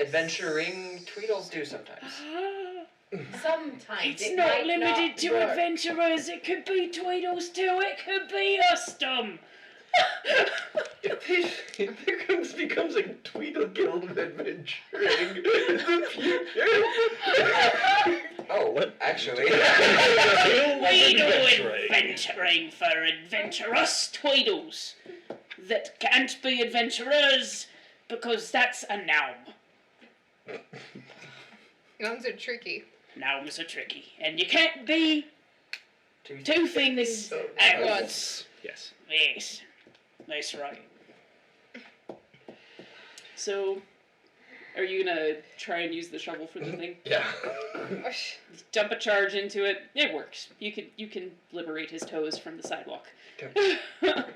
Adventuring Tweedles do sometimes. Sometimes. It's it not might limited not to work. adventurers. It could be Tweedles too. It could be us, Dom. If there becomes a Tweedle Guild of Adventuring in the future. Oh, actually. Tweedle adventuring for adventurous Tweedles that can't be adventurers because that's a noun. Gnomes are tricky. Nouns are tricky, and you can't be Two two things at once. Yes. Yes, that's right. So, are you gonna try and use the shovel for the thing? Yeah. Dump a charge into it. It works. You can liberate his toes from the sidewalk. Okay, well,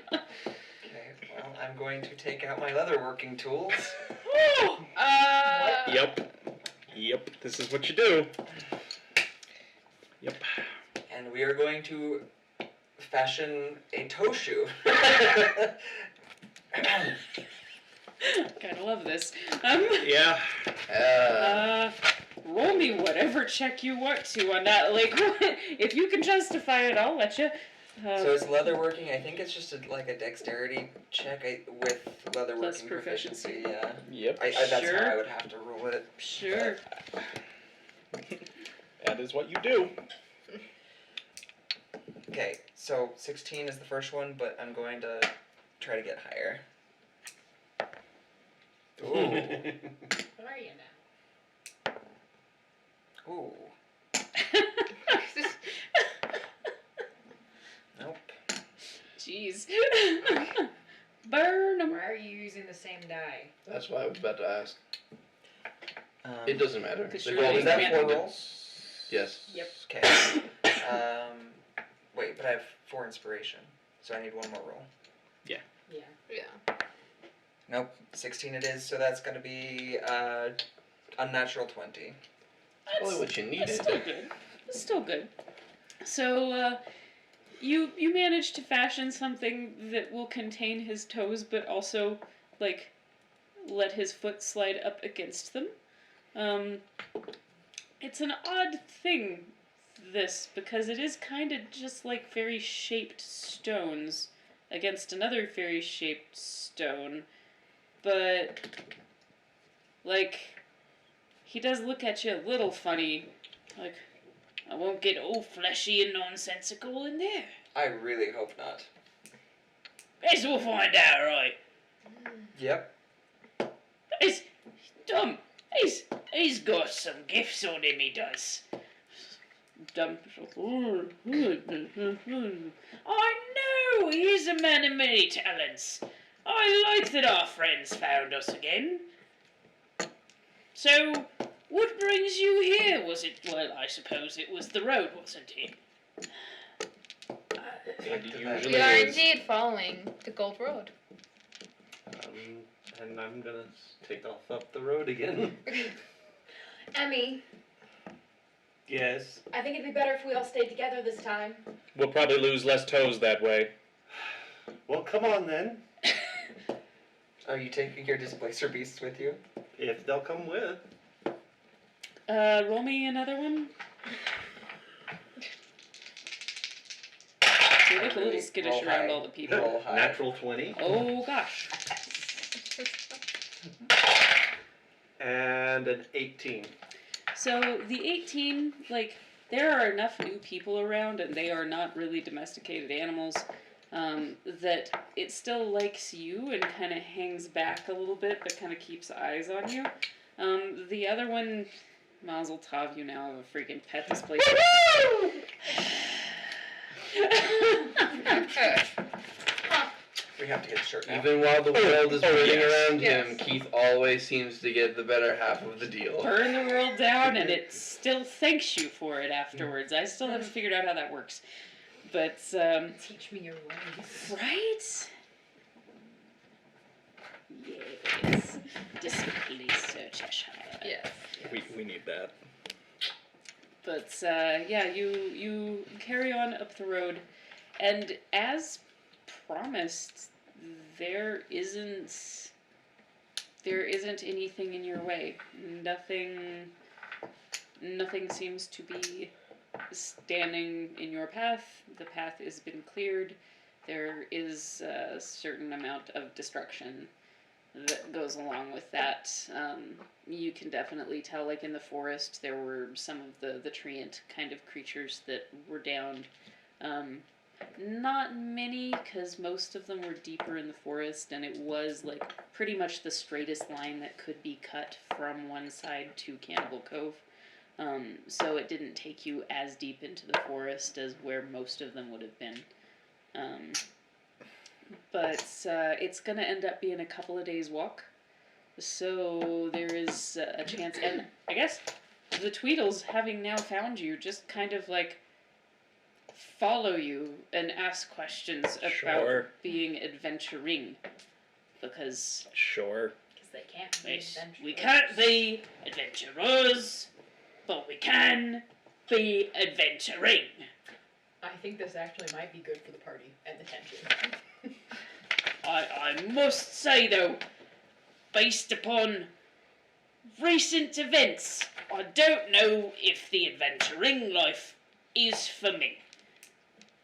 I'm going to take out my leatherworking tools. Yep. This is what you do. Yep. And we are going to fashion a toe shoe. Kinda love this. Yeah. Roll me whatever check you want to on that. Like, if you can justify it, I'll let you. So it's leatherworking. I think it's just like a dexterity check with leatherworking Plus proficiency. Yeah. Yep. That's Sure. how I would have to rule it. Sure. That is what you do. Okay, so 16 is the first one, but I'm going to try to get higher. Ooh. What are you now? Ooh. Nope. Jeez. Burn 'em. Why are you using the same die? That's what I was about to ask. Um, It doesn't matter. Because They've surely all Was you been that can't- 4 rolls? Yes. Yep. Okay. Wait, but I have 4 inspiration, so I need 1 more roll. Yeah. Yeah. Nope, 16 it is, so that's gonna be unnatural 20. Probably what you That's needed. still good. That's still good. So, you managed to fashion something that will contain his toes, but also, like, let his foot slide up against them. It's an odd thing, this, because it is kind of just like fairy shaped stones against another fairy shaped stone, but, like, he does look at you a little funny, like, I won't get all fleshy and nonsensical in there. I really hope not. Guess we'll find out, right? Yep. He's dumb. He's got some gifts on him, he does. Dumb. I know, he is a man of many talents. I like that our friends found us again. So, what brings you here? Was it, well, I suppose it was the road, wasn't it? It We usually are is. indeed following the Gold Road. And I'm gonna take off up the road again. Emmy, Yes. I think it'd be better if we all stayed together this time. We'll probably lose less toes that way. Well, come on then. Are you taking your displacer beasts with you? If they'll come with. Roll me another one. You look a little skittish Roll around high. all the people. Roll high. Natural 20. Oh gosh. And an 18. So the 18, like, there are enough new people around, and they are not really domesticated animals, that it still likes you and kind of hangs back a little bit, but kind of keeps eyes on you. The other one, Mazel Tov, you now have a freaking pet display. We have to get a shirt now. Even while the world is burning yes. around him, Yes. Keith always seems to get the better half of the deal. Burn the world down, and it still thanks you for it afterwards. I still haven't figured out how that works. But, Teach me your ways. right? Yes. Discipline Cheshire. Yes. We need that. But yeah, you carry on up the road, and as promised, there isn't anything in your way. Nothing seems to be standing in your path. The path has been cleared. There is a certain amount of destruction that goes along with that. You can definitely tell, like in the forest, there were some of the treant kind of creatures that were downed. Not many, because most of them were deeper in the forest, and it was like pretty much the straightest line that could be cut from one side to Cannibal Cove. So it didn't take you as deep into the forest as where most of them would have been. But it's going to end up being a couple of days' walk. So there is a chance. And I guess the Tweedles, having now found you, just kind of like follow you and ask questions about Sure. being adventuring. Because Sure. Because they can't be adventurous. we can't be adventurers, but we can be adventuring. I think this actually might be good for the party and the tension. I must say though, based upon recent events, I don't know if the adventuring life is for me.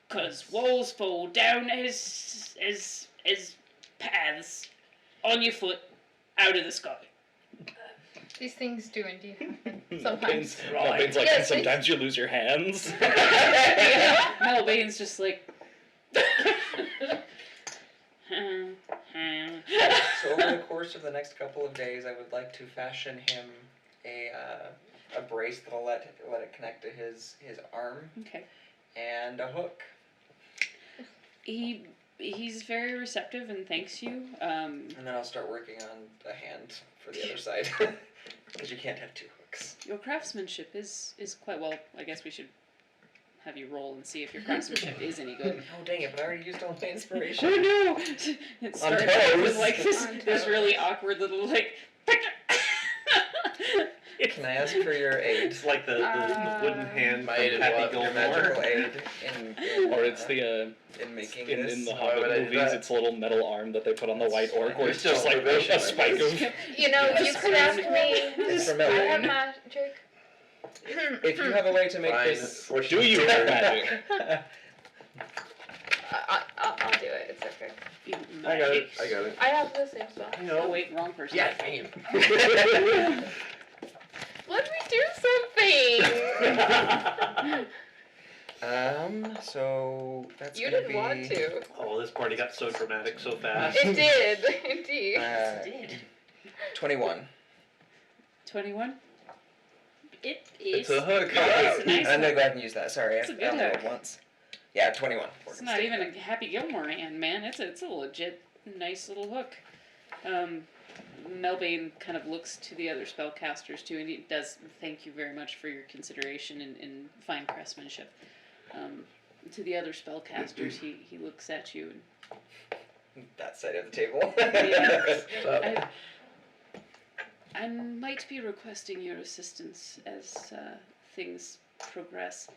'Cause walls fall down as paths on your foot out of the sky. These things do indeed happen sometimes. Melbane's like, Yes, and sometimes you lose your hands. Melbane's just like. So over the course of the next couple of days, I would like to fashion him a brace that'll let it connect to his arm, Okay. and a hook. He's very receptive and thanks you. And then I'll start working on a hand for the other side, because you can't have two hooks. Your craftsmanship is quite well. I guess we should have you roll and see if your craftsmanship is any good. Oh dang it! But I already used all my inspiration. Oh no! It starts off with toes. like On this really toes. awkward little like. Can I ask for your aid? It's like the wooden hand My from aid is Happy what? Your Gilmore. magical aid in Or it's the in making in this. the Why Hobbit would I do movies, that? it's a little metal arm that they put on the white orc, where it's Still just like probation, a spike of. You know, you could ask me. It's for I have Melanie. magic. If you have a way to make Fine. this, Do you have magic? I'll do it. It's okay. I got it. I got it. I have the same spell. Oh wait, wrong person. Yeah, fame. Let me do something. So that's You gonna didn't be. want to. Oh, this party got so dramatic so fast. It did, indeed. Did 21. 21. It It's is. a hook. It's a nice I'm one. gonna go ahead and use that. Sorry, It's a I good only rolled hook. once. Yeah, 21. It's not even a Happy Gilmore hand, man. It's a legit nice little hook. Melbane kind of looks to the other spellcasters too, and he does thank you very much for your consideration in fine craftsmanship. To the other spellcasters, he looks at you and that side of the table. Yes. So, I might be requesting your assistance as things progress,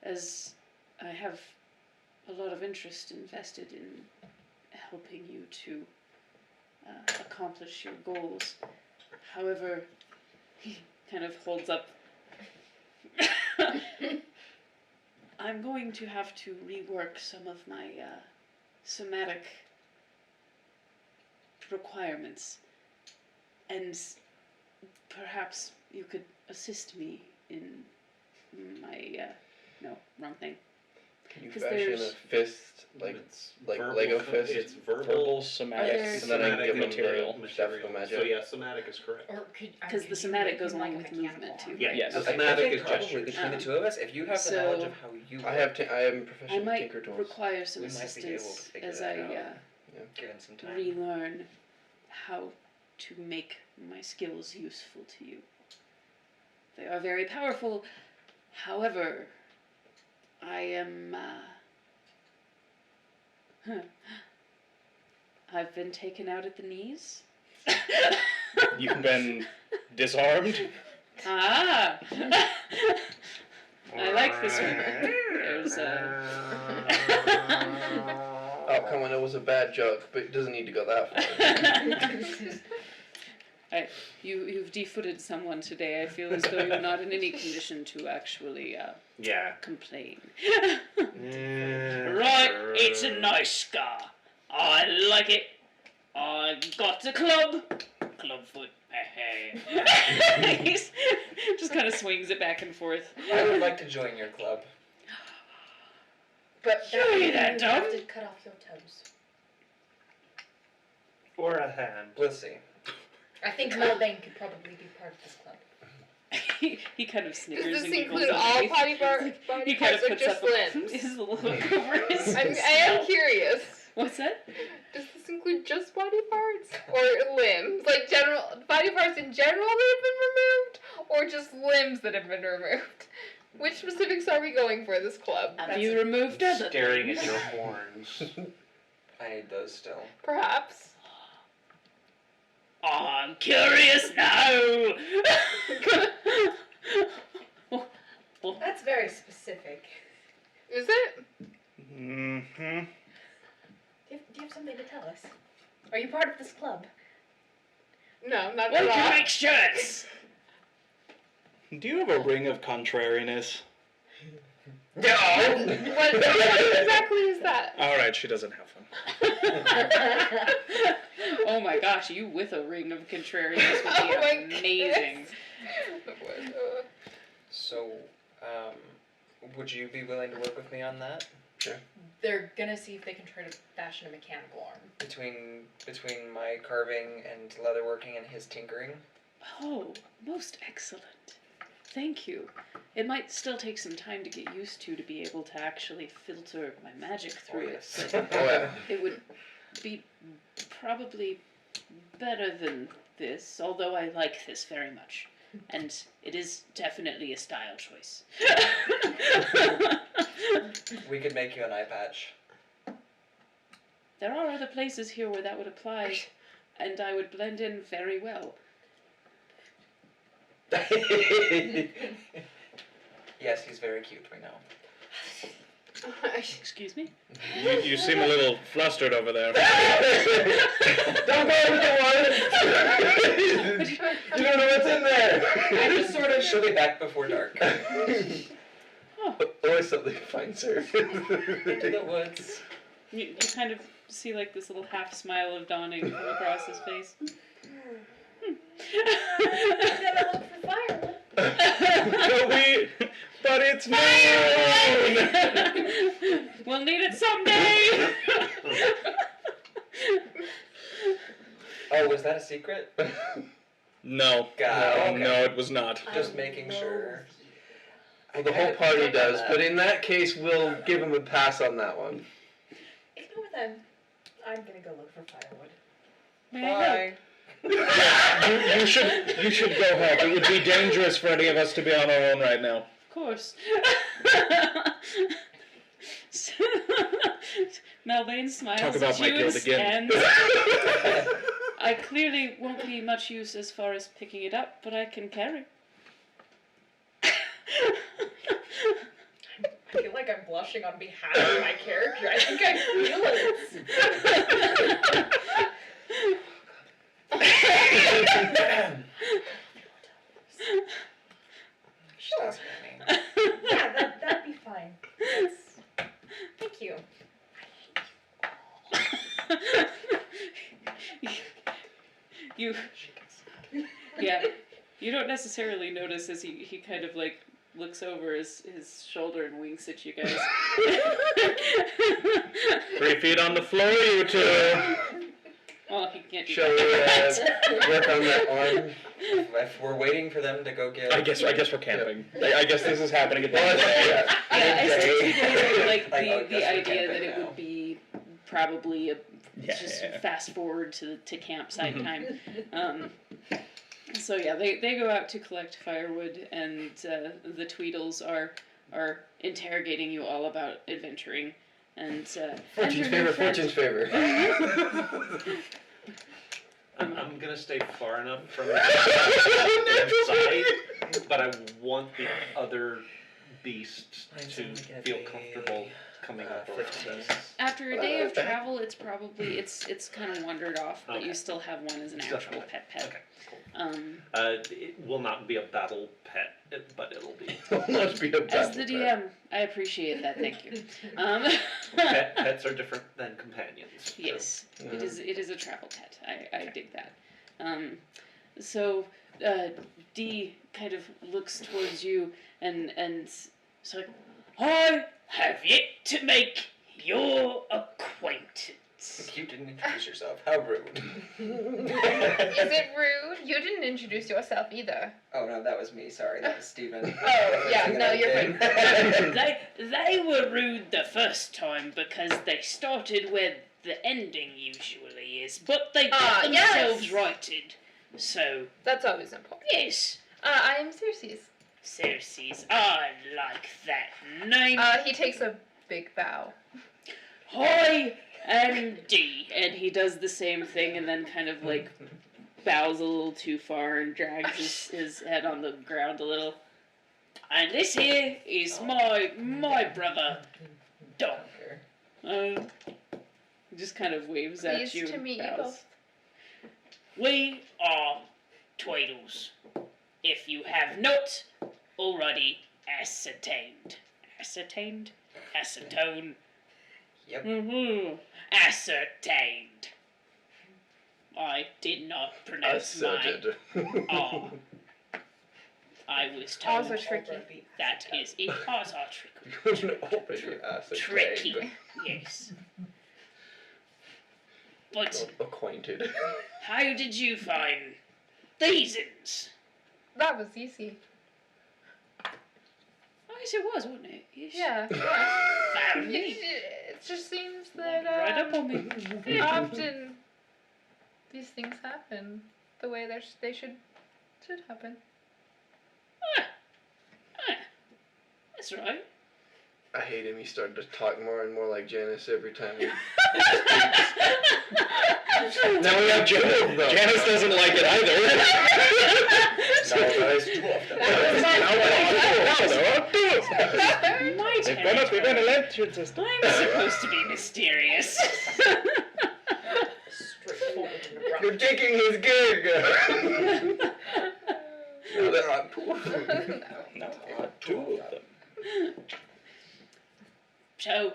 as I have a lot of interest invested in helping you to accomplish your goals. However, he kind of holds up. I'm going to have to rework some of my somatic requirements, and perhaps you could assist me in my no, wrong thing. Can you 'Cause fashion a there's- fist like It's like Lego fist? It's verbal. Verbal, somatic, there- And then I can somatic give and them material. the stuff material. for magic. So yeah, somatic is correct. Or could Because the somatic goes along with movement too. Yeah, Yes. the I somatic think is probably gestures. between the two of us, if you have the So- knowledge of how you I work, have. I am I proficient with might Tinker Tools. require some we might be able to assistance figure as that I out. Given some time. relearn how to make my skills useful to you. They are very powerful. However, I am. I've been taken out at the knees. You've been disarmed. Ah! I like this one. There's Oh, come on, it was a bad joke, but it doesn't need to go that far. You've defooted someone today. I feel as though you're not in any condition to actually Yeah. complain. Right, it's a nice scar. I like it. I got a clubfoot. He just kind of swings it back and forth. I would like to join your club. But Sure, that you means you don't. have to cut off your toes. Or a hand. We'll see. I think Melbane could probably be part of this club. He kind of snickers Does this and giggles. include all underneath. body He body kind of parts or puts just up limbs? his little hook over his I am curious. What's that? Does this include just body parts or limbs? Like general body parts in general that have been removed, or just limbs that have been removed? Which specifics are we going for this club? Have you removed other Staring things? at your horns. I need those still. Perhaps. I'm curious now. That's very specific. Is it? Mm-hmm. Do you have something to tell us? Are you part of this club? No, not We at all. can make shirts. Do you have a ring of contrariness? No! What exactly is that? All right, she doesn't have one. Oh my gosh, you with a ring of contrariness would Oh my be amazing. So, would you be willing to work with me on that? They're gonna see if they can try to fashion a mechanical arm. Between my carving and leatherworking and his tinkering? Oh, most excellent. Thank you. It might still take some time to get used to be able to actually filter my magic through it. yes. But Oh yeah. it would be probably better than this, although I like this very much. And it is definitely a style choice. We could make you an eye patch. There are other places here where that would apply, and I would blend in very well. Yes, he's very cute, we know. Excuse me? You seem a little flustered over there. Don't go with the one. You don't know what's in there. I just sort of she'll be back before dark. Or something finds her. Into the woods. You kind of see like this little half smile of dawning come across his face. Gotta look for firewood. But it's noon. We'll need it someday. Oh, was that a secret? No. God, okay. No, it was not. Just making sure. Well, the whole party does, but in that case, we'll give him a pass on that one. Ignore them. I'm gonna go look for firewood. May I help? Bye. You should go help. It would be dangerous for any of us to be on our own right now. Of course. Malvain smiles Talk about at my you guild again. and I clearly won't be much use as far as picking it up, but I can carry. I feel like I'm blushing on behalf of my character. I think I feel it. She's asking me. Yeah, that'd be fine. Thank you. You, yeah, you don't necessarily notice as he kind of like looks over his shoulder and winks at you guys. 3 feet on the floor, you two. Well, he can't do Shall that. we work on that arm? If we're waiting for them to go get. I guess we're camping. I guess this is happening at the Well, end of the day. Yeah, I Okay. specifically like I the guess we idea can't that pick it now. would be probably Yeah. just fast forward to campsite Mhm. time. So yeah, they go out to collect firewood, and the Tweedles are interrogating you all about adventuring, and Fortune's and your new favor, friend. fortune's favor. I'm gonna stay far enough from the damn side, but I want the other beasts to feel comfortable coming up around 15. us. After a day of travel, it's probably it's kind of wandered off, but Okay. you still have one as an Still actual have pet. Okay, cool. It will not be a battle pet, but it'll be. Must be a As the battle DM, I appreciate that. Thank you. Pets are different than companions. so- Yes, Mhm. it is a travel pet. I dig that. So Dee kind of looks towards you and it's like, I have yet to make your acquaintance. You didn't introduce yourself. How rude. Is it rude? You didn't introduce yourself either. Oh no, that was me. Sorry, that was Steven. Oh, yeah, no, you're fine. They were rude the first time because they started where the ending usually is, but they got themselves yes. righted. So That's always important. yes, I am Circes. Circes, I like that name. He takes a big bow. Hi, I'm D, and he does the same thing and then kind of like bows a little too far and drags his head on the ground a little. And this here is my brother, Dom. Just kind of waves at Pleased you. to and meet you bows. both. We are Tweedles. If you have not already ascertained. Ascertained? Acetone. Yep. Mm-hmm. Ascertained. I did not pronounce my R. I was told Ours are tricky. that is it. Ours are tricky. Tricky. Yes. But Acquainted. how did you find Thesens? That was easy. I guess it was, wasn't it? Yes. Yeah. Found me. It just seems that Right up on me. often these things happen the way they should happen. That's right. I hate him. He started to talk more and more like Janice every time he Now we have Janice. Janice doesn't like it either. No, guys, two of them. My They've gone up even electric system. I'm supposed to be mysterious. Straightforward and abrupt. You're taking his gig. Now there are two of them. No, two of them. So,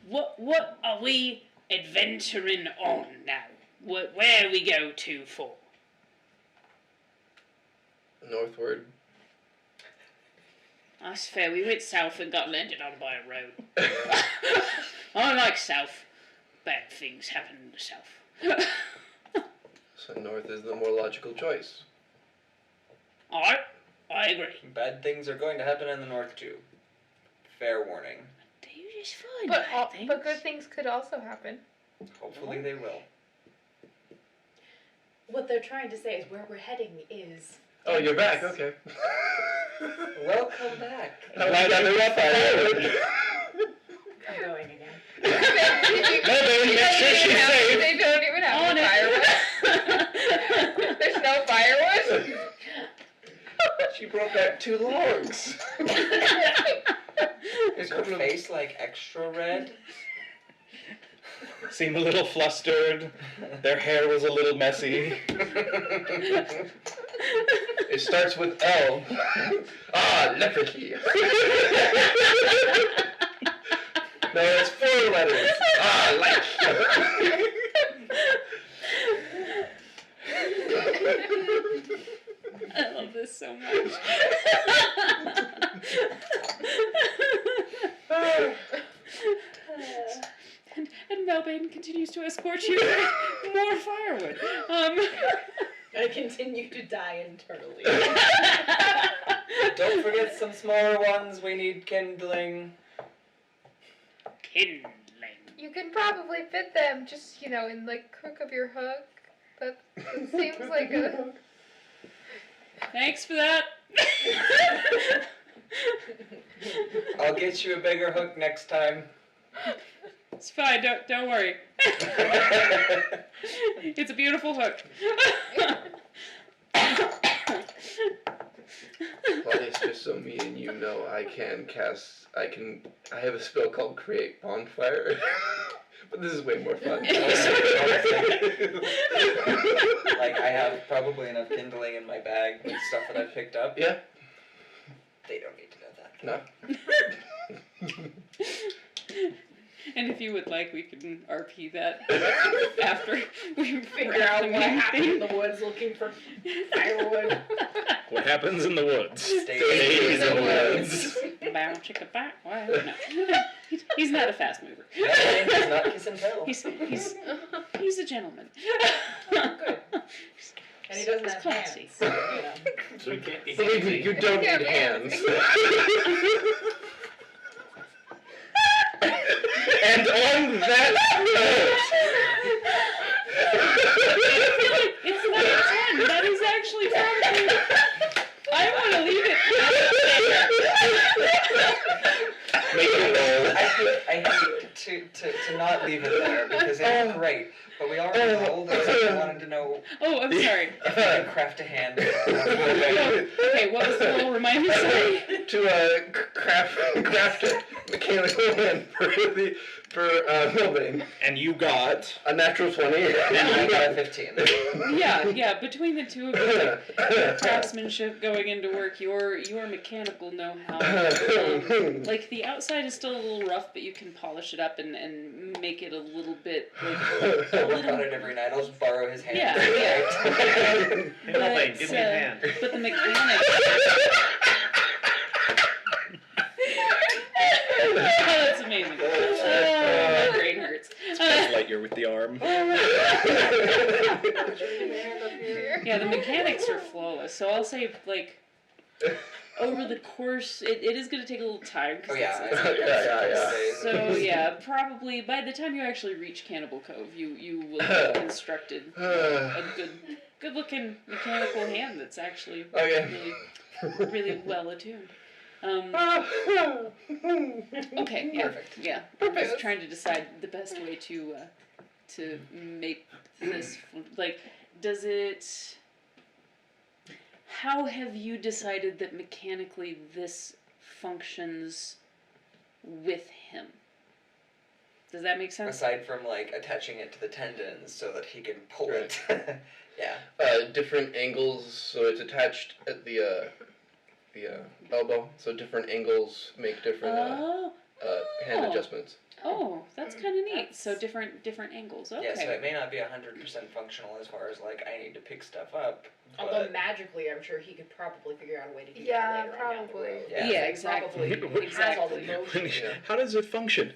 what are we adventuring on now? Where we go to for? Northward. That's fair. We went south and got landed on by a road. I like south. Bad things happen in the south. So north is the more logical choice. Alright, I agree. Bad things are going to happen in the north too. Fair warning. Do you just find But bad things? but good things could also happen. Hopefully they will. What they're trying to say is where we're heading is. Oh, you're back. Okay. Welcome back. Glad I knew that. I'm going again. Maybe, make sure she's safe. They don't even have On firewood. it. There's no firewood. She brought back 2 logs. Is her face like extra red? Seemed a little flustered. Their hair was a little messy. It starts with L. Leprosy. No, it's 4 letters. Like. I love this so much. and Melbane continues to escort you with more firewood. I continue to die internally. Don't forget some smaller ones. We need kindling. Kindling. You can probably fit them just, in the crook of your hook. That seems like a... Thanks for that. I'll get you a bigger hook next time. It's fine. Don't worry. It's a beautiful hook. Claudius, just so me and you know, I have a spell called Create Bonfire. But this is way more fun. Like, I have probably enough kindling in my bag with stuff that I've picked up. Yeah. They don't need to know that. No. And if you would like, we can RP that after we Figure out what happened in the woods looking for firewood. What happens in the woods? Stays in the woods. Bow, chicka, bow. Well, no. He's not a fast mover. Melbane does not kiss and tell. He's a gentleman. Good. And he doesn't It's have classy. hands. So, So we can't be Believe me, you don't Yeah, need man. hands. And on that It's not a 10. That is actually probably. I want to leave it. make it roll. I hate to not leave it there because it's great. But we are old, and so I wanted to know Oh, I'm sorry. if I could craft a hand. Okay, what was the little reminder? Sorry. To craft a mechanical hand for Melbane. And you got. A natural 20. And I got a 15. Yeah. Between the two of you, like, your craftsmanship going into work, your mechanical know-how. Like the outside is still a little rough, but you can polish it up and make it a little bit like. I work on it every night. I'll just borrow his hand. Yeah. Hey, Melbane, give me a hand. But the mechanics. Oh, that's amazing. My brain hurts. Lightyear with the arm. Yeah, the mechanics are flawless. So I'll say, like, over the course, it is going to take a little time. 'Cause Oh yeah. Yeah. So yeah, probably by the time you actually reach Cannibal Cove, you will have constructed a good looking mechanical hand that's actually Okay. really well attuned. Okay, yeah, Perfect. yeah. I'm just trying to decide the best way to make this like. Does it? How have you decided that mechanically this functions with him? Does that make sense? Aside from like attaching it to the tendons so that he can pull it. Yeah. Different angles, so it's attached at the elbow, so different angles make different hand adjustments. Oh, that's kind of neat. So different angles. Okay. Yeah, so it may not be 100% functional as far as like I need to pick stuff up. although But magically, I'm sure he could probably figure out a way to do Yeah, that later on down the probably. road. Yeah. Yeah, Like, exactly. Probably has all the motion. Yeah. How does it function?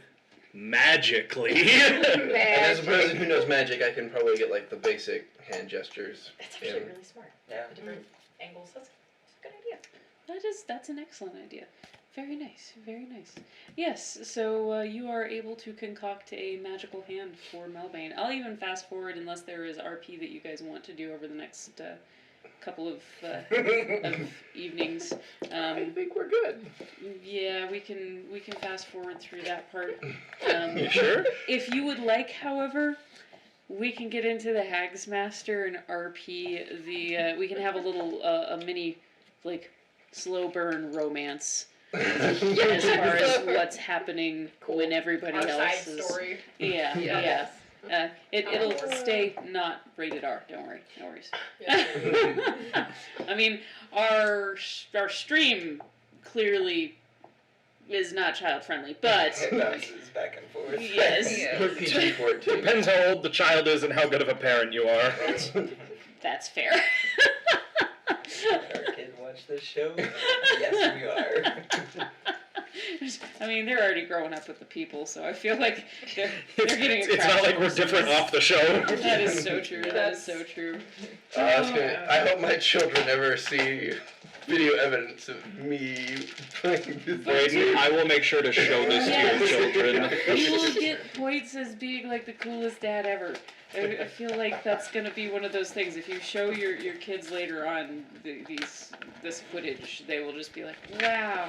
Magically. And as a person who knows magic, I can probably get like the basic hand gestures. That's actually Yeah. really smart. yeah. The different angles. That's a good idea. That's an excellent idea. Very nice, very nice. Yes, so you are able to concoct a magical hand for Melbane. I'll even fast forward unless there is RP that you guys want to do over the next couple of evenings. I think we're good. Yeah, we can fast forward through that part. You sure? If you would like, however, we can get into the Hags Master and RP. We can have a little a mini like slow burn romance as far as what's happening when everybody Our else side is. story. Yeah, Yes. yeah. It'll stay not rated R. Don't worry, no worries. I mean, our stream clearly is not child friendly, but It bounces back and forth. yes, We're PG-14. Depends how old the child is and how good of a parent you are. that's fair. Our kid watch this show? Yes, we are. I mean, they're already growing up with the people, so I feel like they're getting. It's not like we're different off the show. That is so true. That is so true. I hope my children never see video evidence of me playing this Brayden, I will make sure to show this to your children. You will get points as being like the coolest dad ever. I feel like that's gonna be one of those things. If you show your kids later on this footage, they will just be like, "Wow,"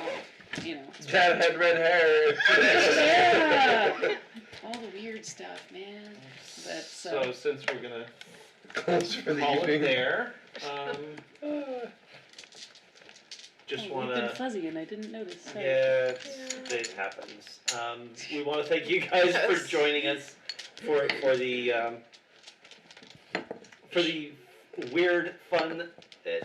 you know. Dad had red hair. Yeah. All the weird stuff, man. But So since we're gonna Close for the call it evening. there, just We've wanna. been fuzzy and I didn't notice. Sorry. Yeah, it happens. We want to thank you guys for joining us for the weird, fun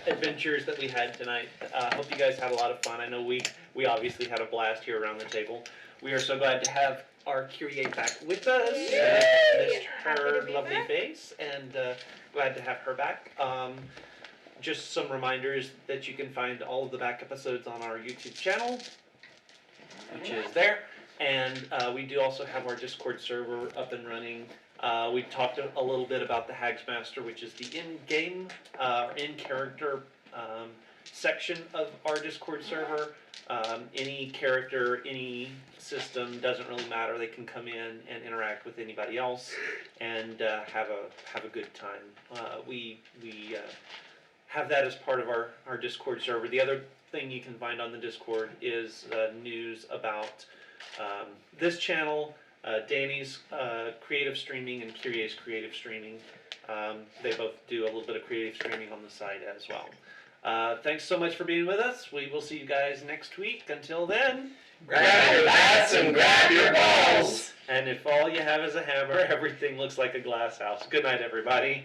adventures that we had tonight. Hope you guys had a lot of fun. I know we obviously had a blast here around the table. We are so glad to have our Kyrie back with us. Missed Happy to her be lovely back. face, and glad to have her back. Just some reminders that you can find all of the back episodes on our YouTube channel, which is there. And we do also have our Discord server up and running. We talked a little bit about the Hagsmaster, which is the in-game, in-character section of our Discord server. Any character, any system, doesn't really matter. They can come in and interact with anybody else and have a good time. We have that as part of our Discord server. The other thing you can find on the Discord is news about this channel, Danny's creative streaming and Kyrie's creative streaming. They both do a little bit of creative streaming on the side as well. Thanks so much for being with us. We will see you guys next week. Until then, Grab your bats and grab your balls. and if all you have is a hammer, everything looks like a glass house. Good night, everybody.